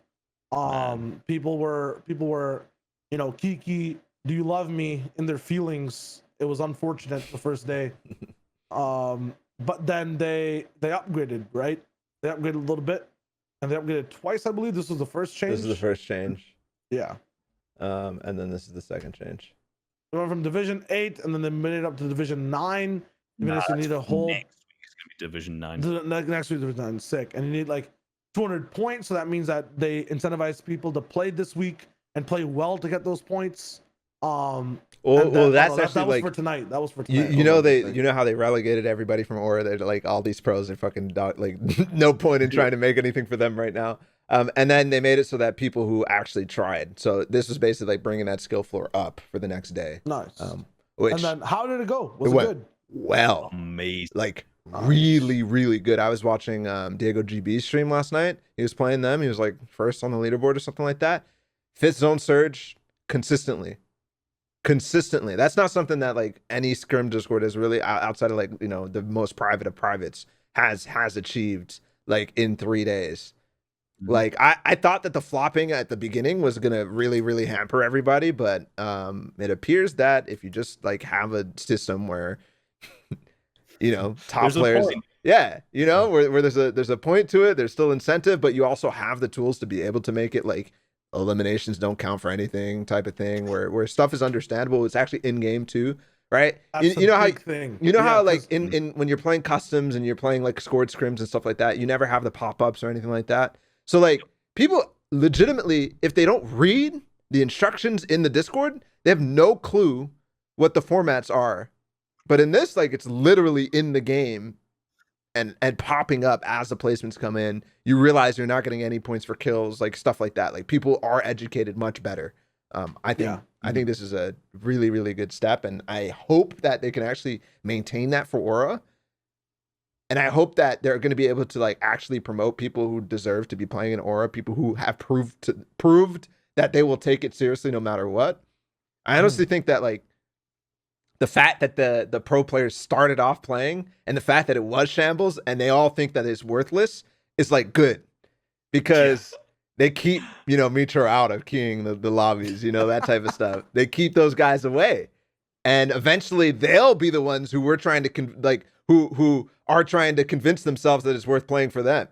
People were, you know, Kiki, do you love me, in their feelings. It was unfortunate the first day, but then they upgraded, right? They upgraded a little bit, and they upgraded twice, I believe. This was the first change. This is the first change. Yeah. And then this is the second change. They went from Division 8, and then they made it up to Division 9. Even if you need a whole Next week is gonna be Division 9. next week, Division 9, sick, and you need like 200 points. So that means that they incentivize people to play this week and play well to get those points. Well, that's actually that was like for tonight. That was for tonight. You know how they relegated everybody from Aura. They're like, all these pros are fucking like no point in trying to make anything for them right now. And then they made it so that people who actually tried. So this was basically like bringing that skill floor up for the next day. Nice. Which, and then how did it go? Was it good? Well, amazing. Like really, really good. I was watching Diego GB's stream last night. He was playing them. He was like first on the leaderboard or something like that. Fifth zone surge consistently. That's not something that like any scrim Discord is really outside of like, you know, the most private of privates has achieved like in 3 days. Like I thought that the flopping at the beginning was gonna really, really hamper everybody, but it appears that if you just like have a system where you know top players, yeah, you know, where there's a point to it, there's still incentive, but you also have the tools to be able to make it like eliminations don't count for anything type of thing, where stuff is understandable. It's actually in game too, right? You know how thing. You know how like in when you're playing customs and you're playing like scored scrims and stuff like that, you never have the pop-ups or anything like that. So like people legitimately, if they don't read the instructions in the Discord, they have no clue what the formats are. But in this, like, it's literally in the game and popping up as the placements come in. You realize you're not getting any points for kills, like stuff like that. Like people are educated much better. I think this is a really, really good step, and I hope that they can actually maintain that for Aura. And I hope that they're going to be able to like actually promote people who deserve to be playing in Aura, people who have proved that they will take it seriously no matter what. I honestly think that like the fact that the pro players started off playing and the fact that it was shambles and they all think that it's worthless is like good, because they keep, you know, Mitra out of keying the lobbies, you know, that type of stuff. They keep those guys away, and eventually they'll be the ones who we're trying to who are trying to convince themselves that it's worth playing for them.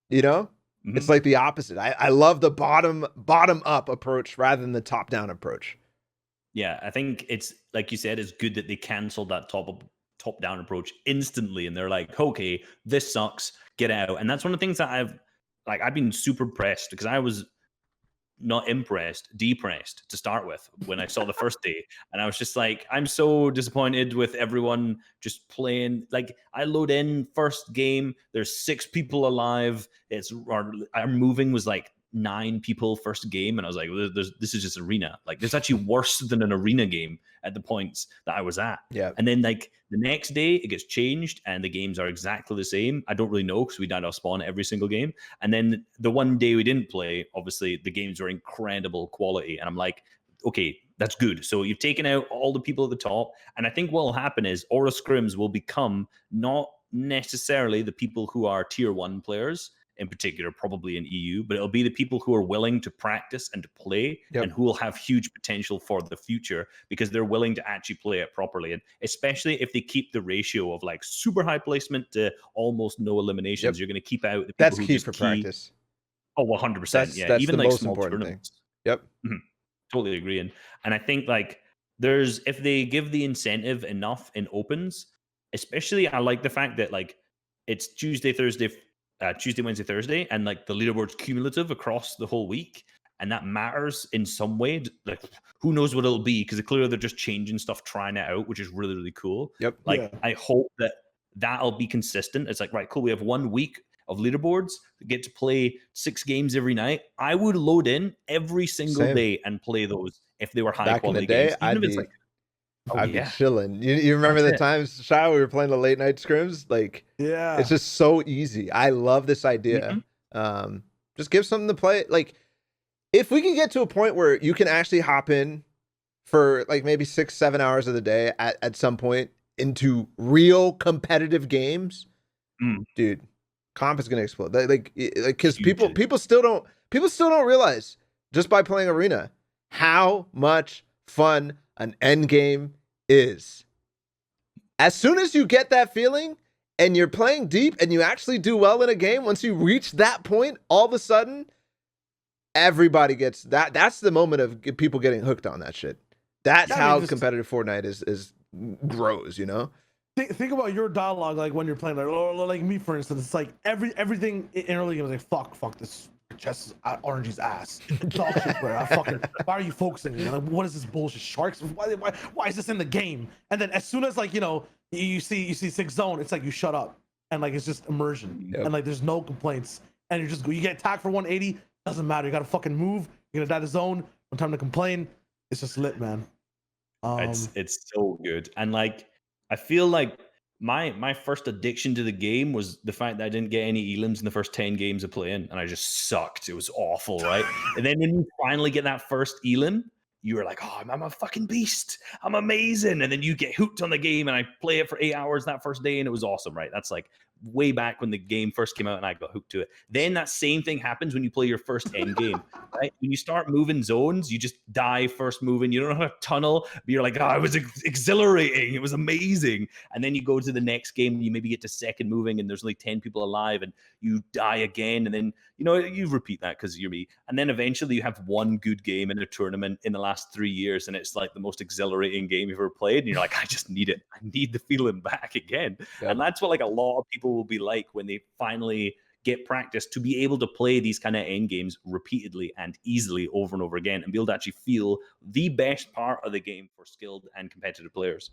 You know, it's like the opposite. I love the bottom up approach rather than the top down approach. Yeah, I think it's like you said, it's good that they canceled that top down approach instantly, and they're like, okay, this sucks, get out. And that's one of the things that I've been super pressed, because I was not depressed to start with when I saw the first day, and I was just like, I'm so disappointed with everyone just playing. Like, I load in first game, there's 6 people alive. Our moving was like 9 people first game, and I was like, this is just arena. Like, this is actually worse than an arena game at the points that I was at. Yeah. And then like the next day it gets changed and the games are exactly the same. I don't really know, because we died off spawn every single game. And then the one day we didn't play, obviously the games were incredible quality, and I'm like, okay, that's good. So you've taken out all the people at the top, and I think what will happen is Aura Scrims will become not necessarily the people who are tier 1 players in particular, probably in EU, but it'll be the people who are willing to practice and to play, and who will have huge potential for the future, because they're willing to actually play it properly. And especially if they keep the ratio of like super high placement to almost no eliminations, you're going to keep out the people That's who key just for practice. Oh, 100%. That's Yeah, even the like most small important thing. tournaments. Yep. Totally agree. And I think like if they give the incentive enough in opens, especially I like the fact that like it's Tuesday, Wednesday, Thursday, and like the leaderboard's cumulative across the whole week. And that matters in some way. Like, who knows what it'll be? Because clearly they're just changing stuff, trying it out, which is really, really cool. Yep. Like, Yeah. I hope that that'll be consistent. It's like, right, cool. We have 1 week of leaderboards, get to play 6 games every night. I would load in every single Same. day and play those if they were high Back in quality the day, games. Even if it's like, I'd be chilling. You remember That's the it. times, Shai, we were playing the late night scrims? Like, Yeah. it's just so easy. I love this idea. Just give something to play. Like, if we can get to a point where you can actually hop in for like maybe 6-7 hours of the day at some point into real competitive games, dude, comp is gonna explode. Like because people still don't realize just by playing Arena how much fun an end game is. As soon as you get that feeling and you're playing deep and you actually do well in a game, once you reach that point, all of a sudden everybody gets that. That's the moment of people getting hooked on that shit. That's how competitive Fortnite is grows, you know? Think about your dialogue, like when you're playing, like me, for instance. It's like everything in early game is like, fuck this chest, Orange's ass. Dog shit, bro. Why are you focusing? Like, what is this bullshit? Sharks? Why is this in the game? And then as soon as like, you know, you see 6 zone, it's like you shut up and like it's just immersion and like there's no complaints and you get attacked for 180. Doesn't matter. You gotta fucking move. You're gonna die to zone. No time to complain. It's just lit, man. It's so good. And like I feel like my first addiction to the game was the fact that I didn't get any elims in the first 10 games of playing, and I just sucked. It was awful, right? And then when you finally get that first elim, you were like, oh, I'm a fucking beast. I'm amazing. And then you get hooked on the game, and I play it for 8 hours that first day, and it was awesome, right? That's like way back when the game first came out and I got hooked to it. Then that same thing happens when you play your first end game, right? When you start moving zones, you just die first moving. You don't know how to tunnel, but you're like, oh, it was exhilarating. It was amazing. And then you go to the next game and you maybe get to second moving and there's only 10 people alive and you die again. And then, you know, you repeat that because you're me. And then eventually you have one good game in a tournament in the last 3 years and it's like the most exhilarating game you've ever played. And you're like, I just need it. I need the feeling back again. Yep. And that's what like a lot of people will be like when they finally get practice to be able to play these kind of end games repeatedly and easily over and over again and be able to actually feel the best part of the game for skilled and competitive players.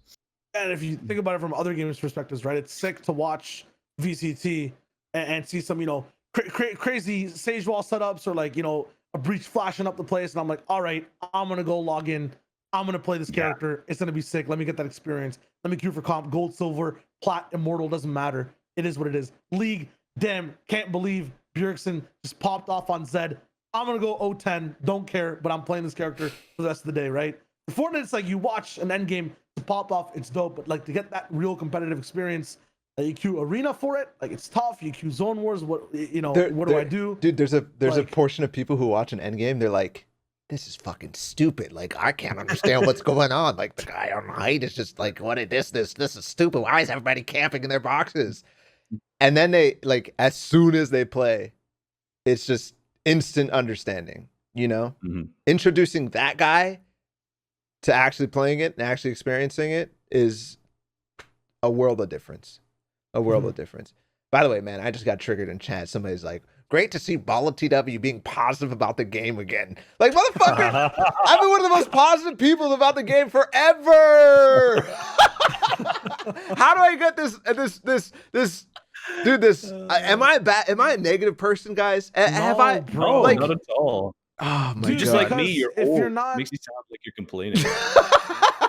And if you think about it from other games' perspectives, right, it's sick to watch VCT and see some, you know, crazy sage wall setups or like, you know, a breach flashing up the place. And I'm like, all right, I'm going to go log in. I'm going to play this character. It's going to be sick. Let me get that experience. Let me queue for comp, gold, silver, plat, immortal, doesn't matter. It is what it is. League, damn, can't believe Bjergsen just popped off on Zed. I'm going to go 0-10. Don't care, but I'm playing this character for the rest of the day, right? For Fortnite, it's like you watch an end game to pop off. It's dope, but like to get that real competitive experience, you queue Arena for it. Like it's tough. You queue Zone Wars. What, you know, what do I do? Dude, there's a portion of people who watch an end game. They're like, this is fucking stupid. Like, I can't understand what's going on. Like, the guy on height is just like, what is this? This is stupid. Why is everybody camping in their boxes? And then they, like, as soon as they play, it's just instant understanding, you know? Introducing that guy to actually playing it and actually experiencing it is a world of difference. A world of difference. By the way, man, I just got triggered in chat. Somebody's like, great to see Ball of TW being positive about the game again. Like, motherfucker, I've been one of the most positive people about the game forever. How do I get this dude, am I bad? Am I a negative person, guys? Have I? Bro, like, not at all. Oh my Dude, God. just like me, you're if old. You're not... Makes you sound like you're complaining.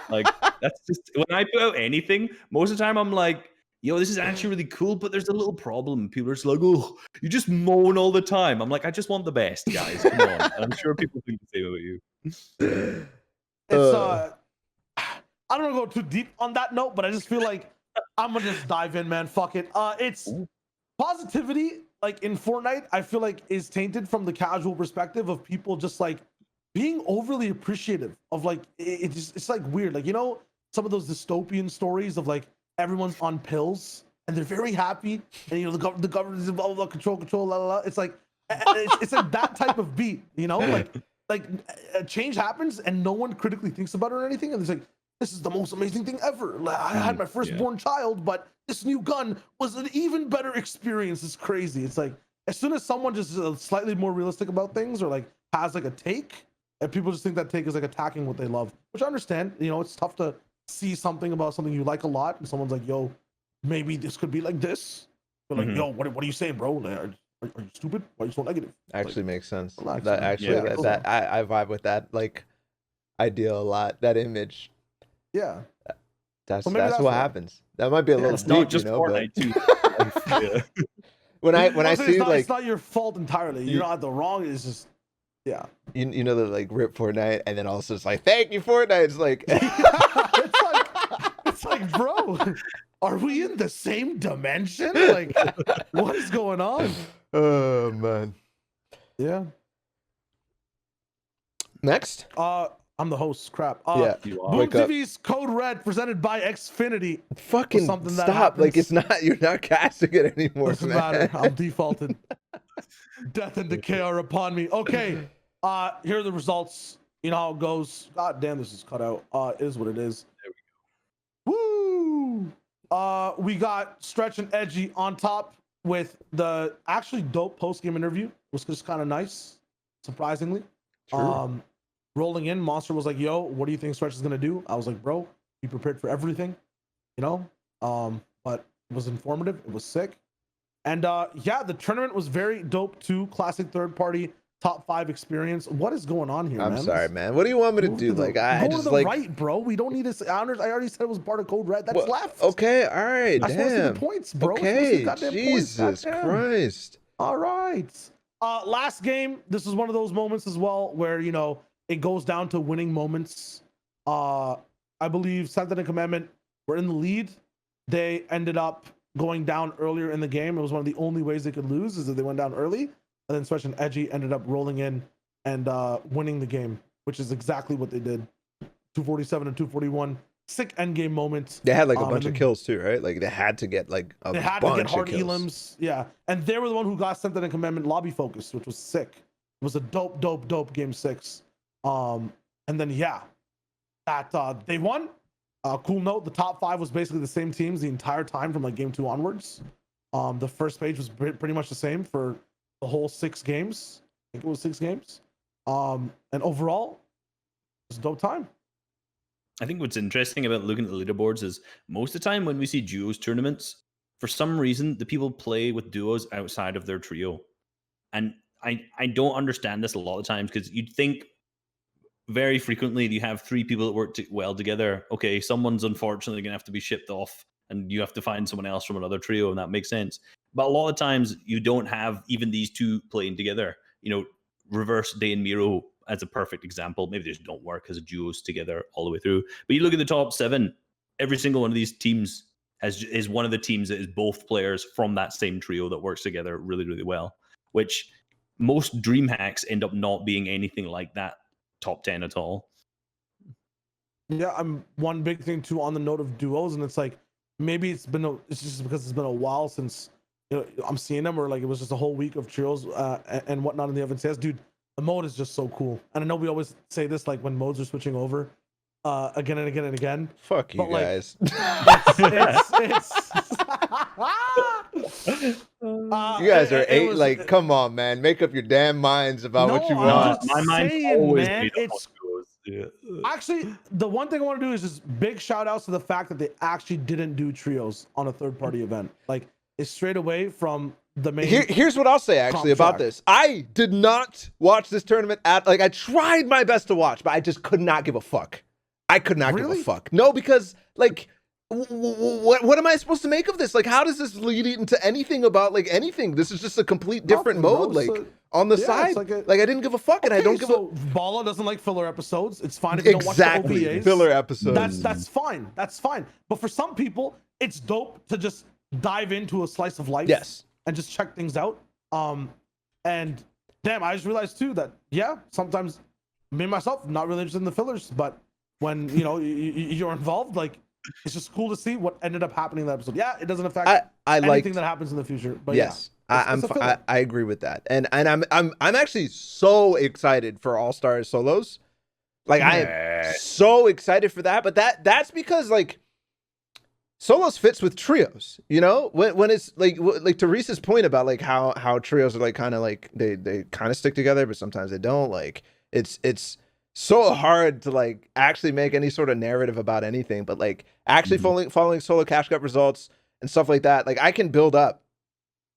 Like, that's just, when I put out anything, most of the time I'm like, yo, this is actually really cool, but there's a little problem. People are just like, oh, you just moan all the time. I'm like, I just want the best, guys. Come on. And I'm sure people think the same about you. It's I don't want to go too deep on that note, but I just feel like I'm gonna just dive in, man. Fuck it. It's positivity, like in Fortnite, I feel like is tainted from the casual perspective of people just like being overly appreciative of like it's like weird. Like, you know, some of those dystopian stories of like everyone's on pills and they're very happy and, you know, the government is blah, blah, blah, control, la, la, la. It's like, It's like that type of beat, you know, like a change happens and no one critically thinks about it or anything, and it's like, this is the most amazing thing ever. Like, I had my firstborn child, but this new gun was an even better experience. It's crazy. It's like, as soon as someone just is slightly more realistic about things or like has like a take, and people just think that take is like attacking what they love, which I understand. You know, it's tough to see something about something you like a lot and someone's like, yo, maybe this could be like this. But like, yo, what are you saying, bro? Like, are you stupid? Why are you so negative? Actually like, makes sense. relax, That man. actually I vibe with that like idea a lot. That image. Yeah. That's maybe that's what why. happens. That might be a little It's deep, not just you know, Fortnite but too. when I Also, see it's not your fault entirely. You're not the wrong. It's just, yeah. you know, the like rip Fortnite, and then also it's like thank you Fortnite. It's like it's like, bro, are we in the same dimension? Like, what is going on? oh man. Yeah. Next. I'm the host. Crap. Yeah. You are. Boom Wake up. TV's Code Red presented by Xfinity. Fucking something that stop. Like happens. it's not. You're not casting it anymore, Doesn't man. matter. I'm defaulted. Death and decay are upon me. Okay. Here are the results. You know how it goes. God damn, this is cut out. It is what it is. There we go. Woo! We got Stretch and Edgy on top with the actually dope post-game interview. It was just kind of nice, surprisingly. True. Rolling in, Monster was like, yo, what do you think Stretch is gonna do? I was like, bro, be prepared for everything, you know? But it was informative, it was sick. And yeah, the tournament was very dope too. Classic third party top 5 experience. What is going on here, I'm man? sorry, man. What do you want me to do? The, Like I go just to the like right, bro. We don't need to I already said it was part of Code Red. That's left. Okay, all right, I just want to see damn. the points, bro. Okay, Goddamn Jesus points. Goddamn. Christ. All right. Last game, this was one of those moments as well where, you know, it goes down to winning moments. I believe Sentinel and Commandment were in the lead. They ended up going down earlier in the game. It was one of the only ways they could lose is that they went down early. And then Stretch and Edgy ended up rolling in and winning the game, which is exactly what they did. 247 and 241. Sick endgame moments. They had like a bunch of kills too, right? Like they had to get like a they had bunch to get hard of kills. elims. Yeah. And they were the one who got Sentinel and Commandment lobby focus, which was sick. It was a dope game 6. And then yeah, that they won. Cool note, the top 5 was basically the same teams the entire time from like game 2 onwards. The first page was pretty much the same for the whole 6 games. I think it was 6 games. And overall, it was a dope time. I think what's interesting about looking at the leaderboards is most of the time when we see duos tournaments, for some reason, the people play with duos outside of their trio. And I don't understand this a lot of times because you'd think very frequently you have 3 people that work well together. Okay, someone's unfortunately going to have to be shipped off and you have to find someone else from another trio, and that makes sense. But a lot of times you don't have even these 2 playing together. You know, Reverse Day and Miro as a perfect example. Maybe they just don't work as a duos together all the way through. But you look at the top 7, every single one of these teams is one of the teams that is both players from that same trio that works together really, really well, which most dream hacks end up not being anything like that top 10 at all. Yeah, I'm one big thing too on the note of duos, and it's like maybe it's just because it's been a while since, you know, I'm seeing them, or like it was just a whole week of trios and whatnot in the FNTASIA. Dude, the mode is just so cool, and I know we always say this like when modes are switching over again and again and again. Fuck you guys. You guys are like, come on, man, make up your damn minds about what you want. My mind's always made up on duos. Yeah. Actually, the one thing I want to do is just big shout outs to the fact that they actually didn't do trios on a third party event. Like it's straight away from the main. Here's what I'll say actually about this. I did not watch this tournament I tried my best to watch, but I just could not give a fuck. I could not give a fuck. No, because like what am I supposed to make of this? Like, how does this lead into anything about like anything? This is just a complete different mode. Like on the side, like I didn't give a fuck, and I don't give a. Bala doesn't like filler episodes. It's fine if you don't watch the OVAs. Filler episodes. That's fine. That's fine. But for some people, it's dope to just dive into a slice of life. Yes. And just check things out. And damn, I just realized too that sometimes me myself not really interested in the fillers, but when you know you're involved, like it's just cool to see what ended up happening in that episode. Yeah, it doesn't affect anything that happens in the future. But yes, yeah, I agree with that, and I'm actually so excited for All Stars solos. Like I am so excited for that, but that's because like solos fits with trios, you know, when it's like Teresa's point about like how trios are like kind of like they kind of stick together, but sometimes they don't. Like it's so hard to like actually make any sort of narrative about anything, but like actually following solo cash cup results and stuff like that. Like I can build up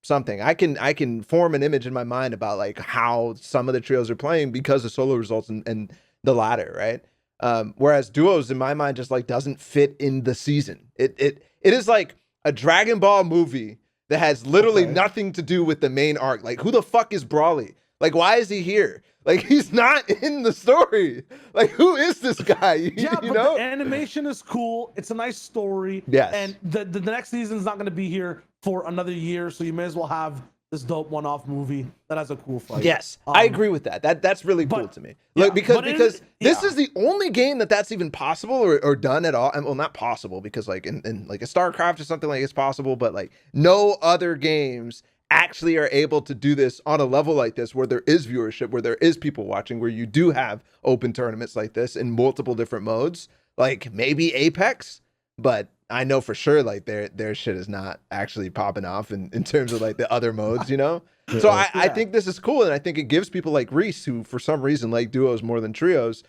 something. I can form an image in my mind about like how some of the trios are playing because of solo results and the ladder, right? Whereas duos in my mind just like doesn't fit in the season. It is like a Dragon Ball movie that has literally nothing to do with the main arc. Like who the fuck is Brawly? Like why is he here? Like he's not in the story. Like who is this guy? Yeah, you but know? the animation is cool. It's a nice story. Yes. And the next season is not going to be here for another year, so you may as well have this dope one-off movie that has a cool fight. Yes, I agree with that. That's really cool to me. Like because this is the only game that's even possible or done at all. And well, not possible because like in like a StarCraft or something like it's possible, but like no other games actually are able to do this on a level like this where there is viewership, where there is people watching, where you do have open tournaments like this in multiple different modes. Like maybe Apex, but I know for sure like their shit is not actually popping off in terms of like the other modes, you know? So I think this is cool, and I think it gives people like Reese, who for some reason like duos more than trios,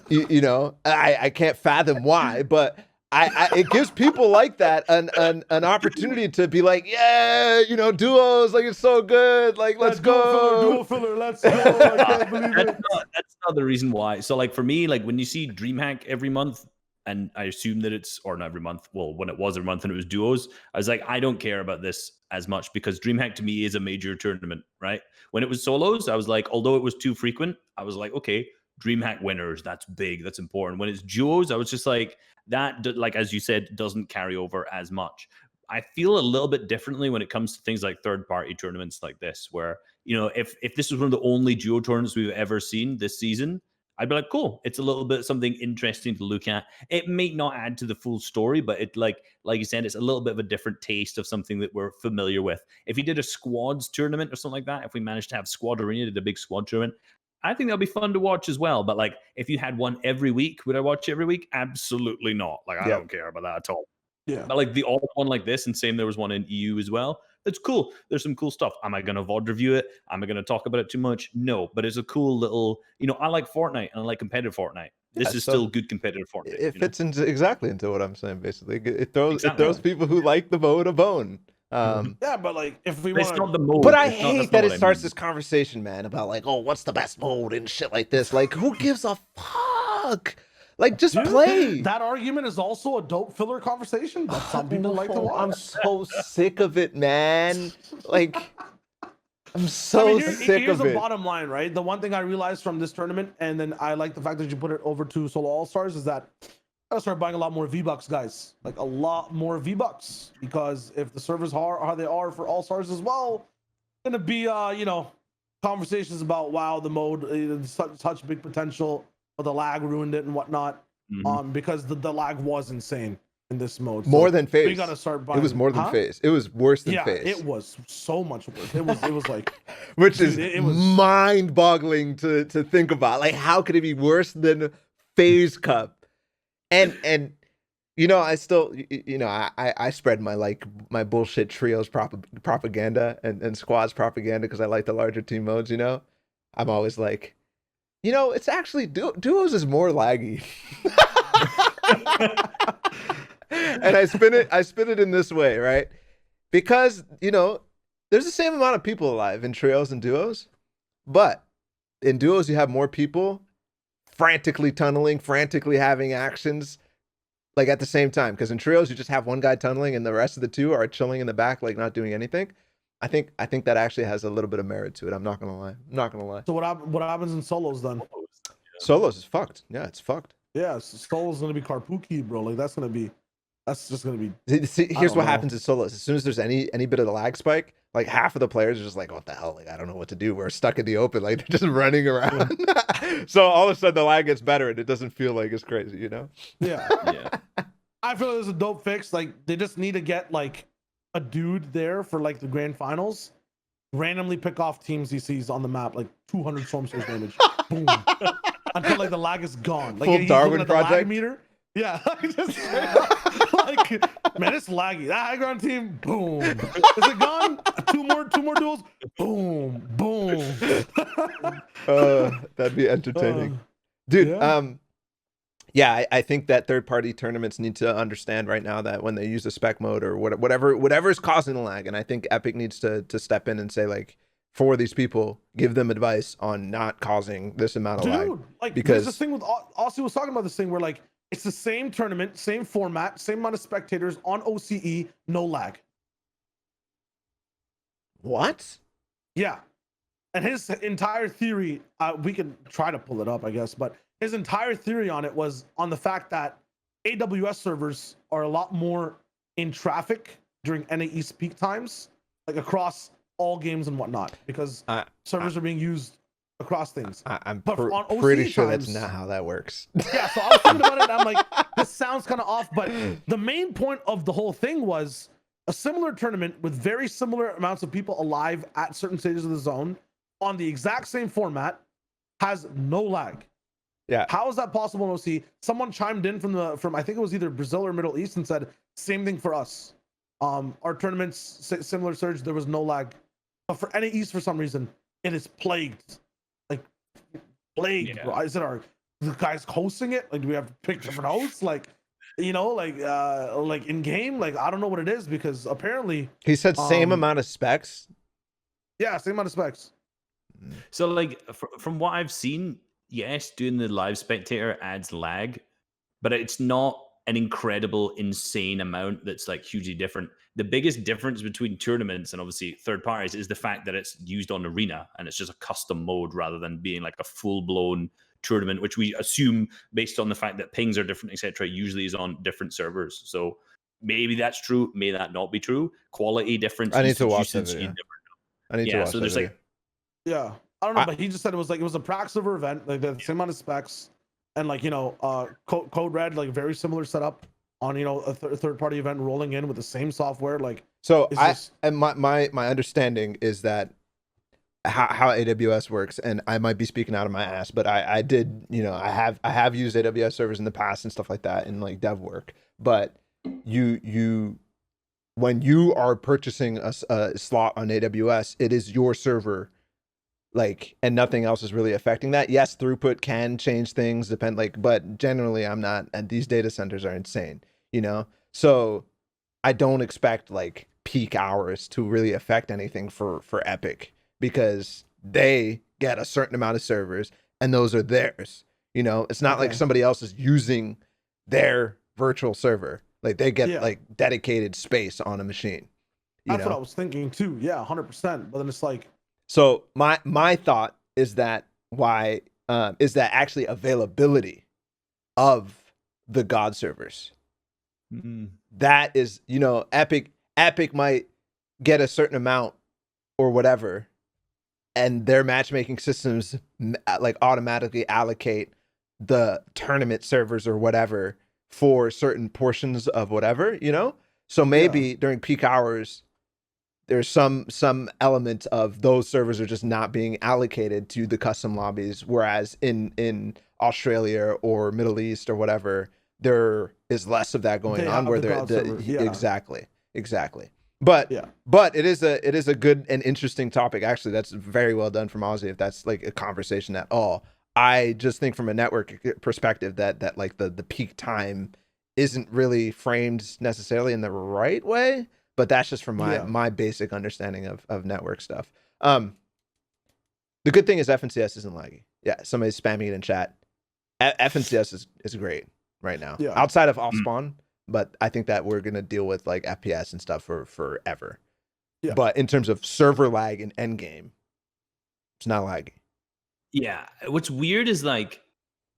you know, I can't fathom why, but it gives people like that an opportunity to be like, yeah, you know, duos, like it's so good, like let's go, duo filler, let's go. I can't believe it. That's not the reason why. So like for me, like when you see DreamHack every month, and I assume that it's, or not every month, well, when it was every month and it was duos, I was like, I don't care about this as much because DreamHack to me is a major tournament, right? When it was solos, I was like, although it was too frequent, I was like, okay, DreamHack winners, that's big, that's important. When it's duos, I was just like, that, like as you said, doesn't carry over as much. I feel a little bit differently when it comes to things like third-party tournaments like this, where, you know, if this was one of the only duo tournaments we've ever seen this season, I'd be like, cool, it's a little bit something interesting to look at. It may not add to the full story, but it like you said, it's a little bit of a different taste of something that we're familiar with. If you did a squads tournament or something like that, if we managed to have Squad Arena, did a big squad tournament, I think that'll be fun to watch as well. But like, if you had one every week, would I watch it every week? Absolutely not. Like, I don't care about that at all. Yeah. But like the odd one like this, and same, there was one in EU as well. It's cool. There's some cool stuff. Am I going to VOD review it? Am I going to talk about it too much? No, but it's a cool little, you know, I like Fortnite and I like competitive Fortnite. This is still good competitive Fortnite. It fits exactly into what I'm saying, basically. It throws people who like the mode a bone. Yeah, but like if we want the mode. But I hate that it starts this conversation, man, about like, oh, what's the best mode and shit like this. Like, who gives a fuck? Like, just play. That argument is also a dope filler conversation that some people like to watch. I'm so sick of it, man. Like, I'm so sick of it. Here's the bottom line, right? The one thing I realized from this tournament, and then I like the fact that you put it over to Solo All-Stars, is that I gotta start buying a lot more V-Bucks, guys. Like, a lot more V-Bucks. Because if the servers are how they are for All-Stars as well, gonna be, you know, conversations about, wow, the mode, such big potential, but the lag ruined it and whatnot. Because the lag was insane in this mode. More than FaZe. We gotta start buying. It was more than FaZe. It was worse than FaZe. It was so much worse. It was like, which is mind-boggling to think about. Like, how could it be worse than FaZe Cup? And you know, I still, you know, I spread my bullshit trios propaganda and squads propaganda because I like the larger team modes. You know, I'm always like, you know, it's actually duos is more laggy. And I spin it in this way, right? Because, you know, there's the same amount of people alive in trios and duos, but in duos you have more people frantically tunneling, frantically having actions like at the same time. Because in trios you just have one guy tunneling and the rest of the two are chilling in the back, like not doing anything. I think that actually has a little bit of merit to it. I'm not gonna lie. So what happens in solos then? Solos is fucked. Yeah, it's fucked. Yeah, solos gonna be Karpuki, bro. Like that's just gonna be. See, here's what happens in solos. As soon as there's any bit of the lag spike, like half of the players are just like, what the hell? Like, I don't know what to do. We're stuck in the open. Like, they're just running around. So all of a sudden the lag gets better and it doesn't feel like it's crazy, you know? Yeah. I feel like there's a dope fix. Like, they just need to get like a dude there for like the grand finals, randomly pick off teams he sees on the map, like 200 storm surge damage. Boom. Until like the lag is gone. Like, Full he's Darwin looking at the project? lag meter. Yeah, just, like, man, it's laggy. That high ground team, boom. Is it gone? Two more duels, boom, boom. That'd be entertaining, dude. Yeah. I think that third-party tournaments need to understand right now that when they use the spec mode or whatever is causing the lag, and I think Epic needs to step in and say, like, for these people, give them advice on not causing this amount of lag. Like, because there's this thing with Aussie was talking about this thing where like it's the same tournament, same format, same amount of spectators on OCE, no lag. What? Yeah. And his entire theory, we can try to pull it up, I guess, but his entire theory on it was on the fact that AWS servers are a lot more in traffic during NAE's peak times, like across all games and whatnot, because servers are being used across things. I'm on pretty OCE sure times, that's not how that works. Yeah, so I was thinking about it, and I'm like, this sounds kind of off, but the main point of the whole thing was a similar tournament with very similar amounts of people alive at certain stages of the zone on the exact same format has no lag. Yeah. How is that possible in OC? Someone chimed in from I think it was either Brazil or Middle East and said same thing for us. Our tournaments similar surge, there was no lag, but for NAEs for some reason it is plagued, like plagued. Yeah. Bro. Is it the guys hosting it? Like, do we have to pick different hosts? Like, you know, like in game, like I don't know what it is, because apparently he said same amount of specs. Yeah, same amount of specs. So like from what I've seen, yes, doing the live spectator adds lag, but it's not an incredible, insane amount that's like hugely different. The biggest difference between tournaments and obviously third parties is the fact that it's used on Arena and it's just a custom mode rather than being like a full-blown tournament, which we assume based on the fact that pings are different, etc., usually is on different servers. So maybe that's true, may that not be true. Quality difference. I need to watch that video. I need to watch so that there's video. like, yeah, I don't know, but he just said it was a prac server event, like the same amount of specs, and like, you know, Code Red, like very similar setup on, you know, a third party event rolling in with the same software. Like, so and my understanding is that how AWS works, and I might be speaking out of my ass, but I did, you know, I have used AWS servers in the past and stuff like that in like dev work, but you when you are purchasing a slot on AWS, it is your server, like, and nothing else is really affecting that. Yes, throughput can change things, but generally I'm not, and these data centers are insane, you know? So I don't expect like peak hours to really affect anything for Epic, because they get a certain amount of servers and those are theirs, you know? It's not like somebody else is using their virtual server. Like, they get like dedicated space on a machine. That's what I was thinking too. Yeah, 100%. But then it's like, so my thought is that is that actually availability of the God servers. That is, you know, Epic might get a certain amount or whatever, and their matchmaking systems like automatically allocate the tournament servers or whatever for certain portions of whatever, you know? So maybe during peak hours, there's some element of those servers are just not being allocated to the custom lobbies, whereas in Australia or Middle East or whatever, there is less of that going on, where exactly. But it is a good and interesting topic. Actually, that's very well done from Aussie, if that's like a conversation at all. I just think from a network perspective that like the peak time isn't really framed necessarily in the right way, but that's just from my basic understanding of network stuff. The good thing is FNCS isn't laggy. Yeah, somebody's spamming it in chat. FNCS is great right now. Yeah. Outside of off spawn, but I think that we're gonna deal with like FPS and stuff for forever. Yeah. But in terms of server lag and endgame, it's not laggy. Yeah, what's weird is like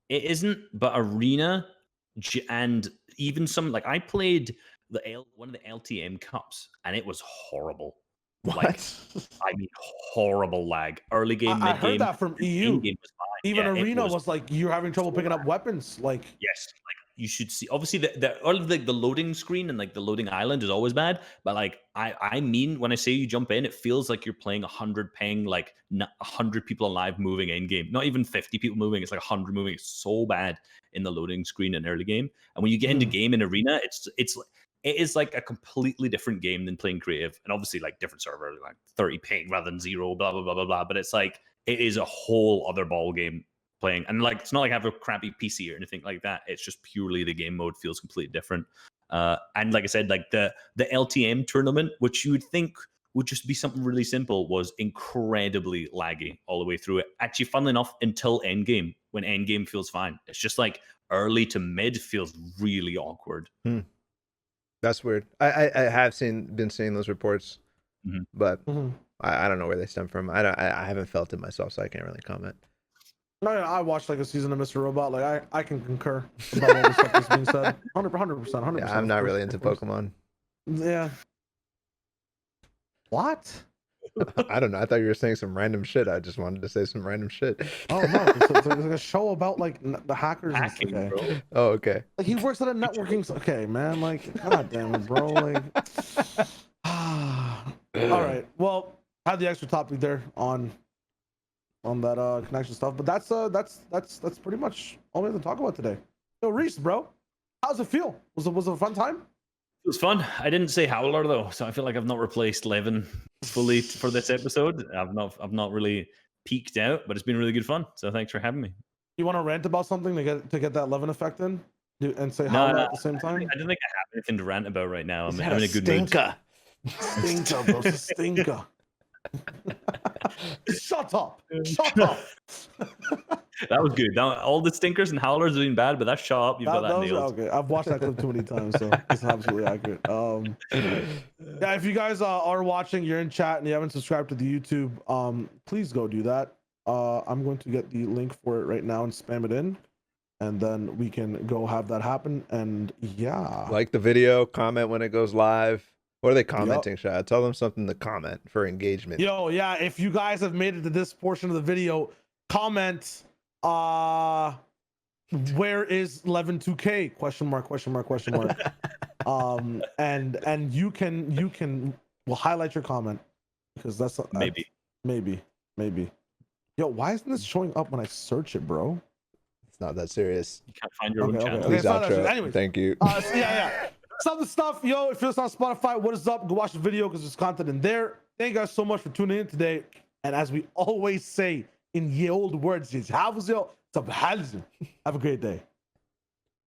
it isn't, but Arena and even some, like I played one of the LTM cups and it was horrible. What? Like, I mean, horrible lag. Early game, I mid heard game, that from EU. game was fine. Even Yeah, it Arena was like you're having trouble so picking up bad. weapons. Like Yes, like you should see. Obviously, all of the loading screen and like the loading island is always bad. But like I mean, when I say you jump in, it feels like you're playing 100 ping, like 100 people alive moving in game. Not even 50 people moving. It's like 100 moving. It's so bad in the loading screen in early game. And when you get into game in Arena, it is like a completely different game than playing creative. And obviously, like different server, like 30 ping rather than 0, blah blah blah blah blah. But it's like it is a whole other ball game playing, and like it's not like I have a crappy PC or anything like that. It's just purely the game mode feels completely different. And like I said, like the LTM tournament, which you would think would just be something really simple, was incredibly laggy all the way through it. Actually, funnily enough, until endgame, when endgame feels fine. It's just like early to mid feels really awkward. That's weird. I have been seeing those reports, but I don't know where they stem from. I haven't felt it myself, so I can't really comment. No, I watched like a season of Mr. Robot. Like I can concur about all the stuff that's being said. 100%. Yeah, I'm not really into Pokemon. Yeah. What? I don't know. I thought you were saying some random shit. I just wanted to say some random shit. Oh no, it's like a show about like the hackers. Hacking, and stuff. bro. Oh, okay. Like he works at a networking. Okay, man. Like, god damn it, bro. Like, all right. Well, had the extra topic there on that connection stuff, but that's pretty much all we have to talk about today. Yo, Reese, bro, how's it feel? Was it a fun time? It was fun. I didn't say Howler though, so I feel like I've not replaced Levin fully for this episode. I've not really peaked out, but it's been really good fun. So thanks for having me. You want to rant about something to get that Levin effect in, and say Howler at the same time? I don't think I have anything to rant about right now. I'm in a a good stinker. mood. Stinker, bro, stinker. Shut up! Shut up! That was good. All the stinkers and howlers have been bad, but that's shut up. You've got that nailed. Okay. I've watched that clip too many times, so it's absolutely accurate. Yeah, if you guys are watching, you're in chat and you haven't subscribed to the YouTube, please go do that. I'm going to get the link for it right now and spam it in, and then we can go have that happen. And yeah, like the video, comment when it goes live. What are they commenting, Shad? Tell them something to comment for engagement. Yo, yeah, if you guys have made it to this portion of the video, comment where is 11-2K? Question mark. And you can highlight your comment, because that's maybe. Yo, why isn't this showing up when I search it, bro? It's not that serious. You can't find your own channel. Okay, Please outro. Anyways, thank you. So yeah. Some of the stuff, yo, if it's on Spotify, what is up? Go watch the video because there's content in there. Thank you guys so much for tuning in today. And as we always say in ye old words, have a great day.